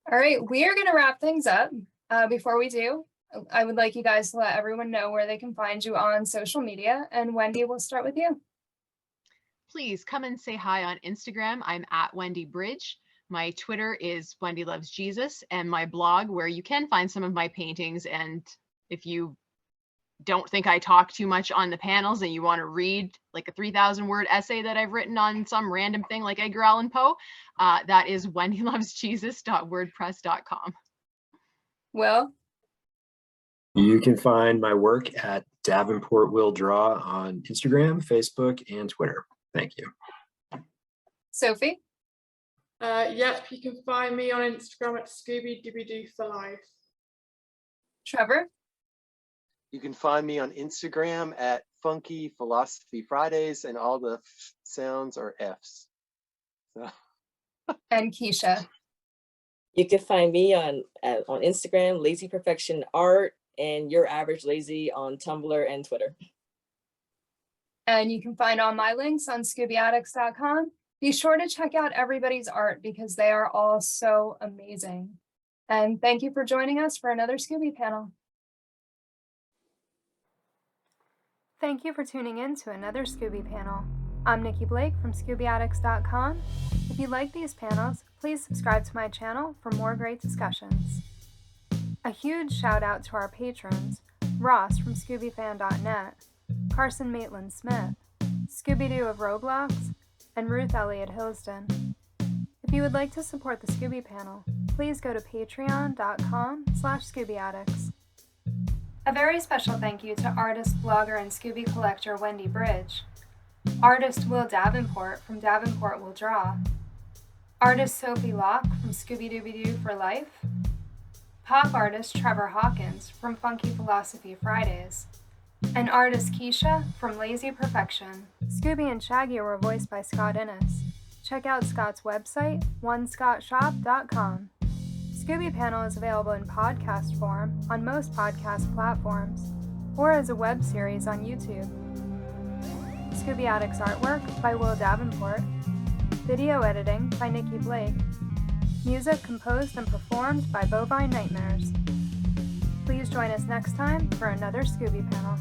Speaker 2: right, we are going to wrap things up. Before we do, I would like you guys to let everyone know where they can find you on social media. And Wendy, we'll start with you.
Speaker 3: Please come and say hi on Instagram. I'm at WENDY_BRYDGE. My Twitter is Wendy Loves Jesus, and my blog, where you can find some of my paintings. And if you don't think I talk too much on the panels and you want to read like a 3,000-word essay that I've written on some random thing like Edgar Allan Poe, that is wendylovesjesus.wordpress.com.
Speaker 2: Will?
Speaker 4: You can find my work at Davenport Will Draw on Instagram, Facebook, and Twitter. Thank you.
Speaker 2: Sophie?
Speaker 5: Yep, you can find me on Instagram at Scooby-Doo for life.
Speaker 2: Trevor?
Speaker 6: You can find me on Instagram at Funky Philosophy Fridays, and all the sounds are F's. So.
Speaker 2: And KEESHA?
Speaker 7: You can find me on Instagram, Lazy Perfection Art, and Your Average Lazy on Tumblr and Twitter.
Speaker 2: And you can find all my links on ScoobyAddicts.com. Be sure to check out everybody's art, because they are all so amazing. And thank you for joining us for another Scooby panel. Thank you for tuning in to another Scooby panel. I'm Nikki Blake from ScoobyAddicts.com. If you like these panels, please subscribe to my channel for more great discussions. A huge shout out to our patrons, Ross from ScoobyFan.net, Carson Maitland-Smith, Scooby-Doo of Roblox, and Ruth Elliott Hillsden. If you would like to support the Scooby Panel, please go to patreon.com/ScoobyAddicts. A very special thank you to artist, blogger, and Scooby collector Wendy BRYDGE, artist Will Davenport from Davenport Will Draw, artist Sophie Locke from Scooby-Doo for Life, pop artist Trevor Hawkins from Funky Philosophy Fridays, and artist KEESHA from Lazy Perfection. Scooby and Shaggy were voiced by Scott Innes. Check out Scott's website, onescottshop.com. Scooby Panel is available in podcast form on most podcast platforms, or as a web series on YouTube. Scooby Addicts artwork by Will Davenport. Video editing by Nikki Blake. Music composed and performed by Bovine Nightmares. Please join us next time for another Scooby Panel.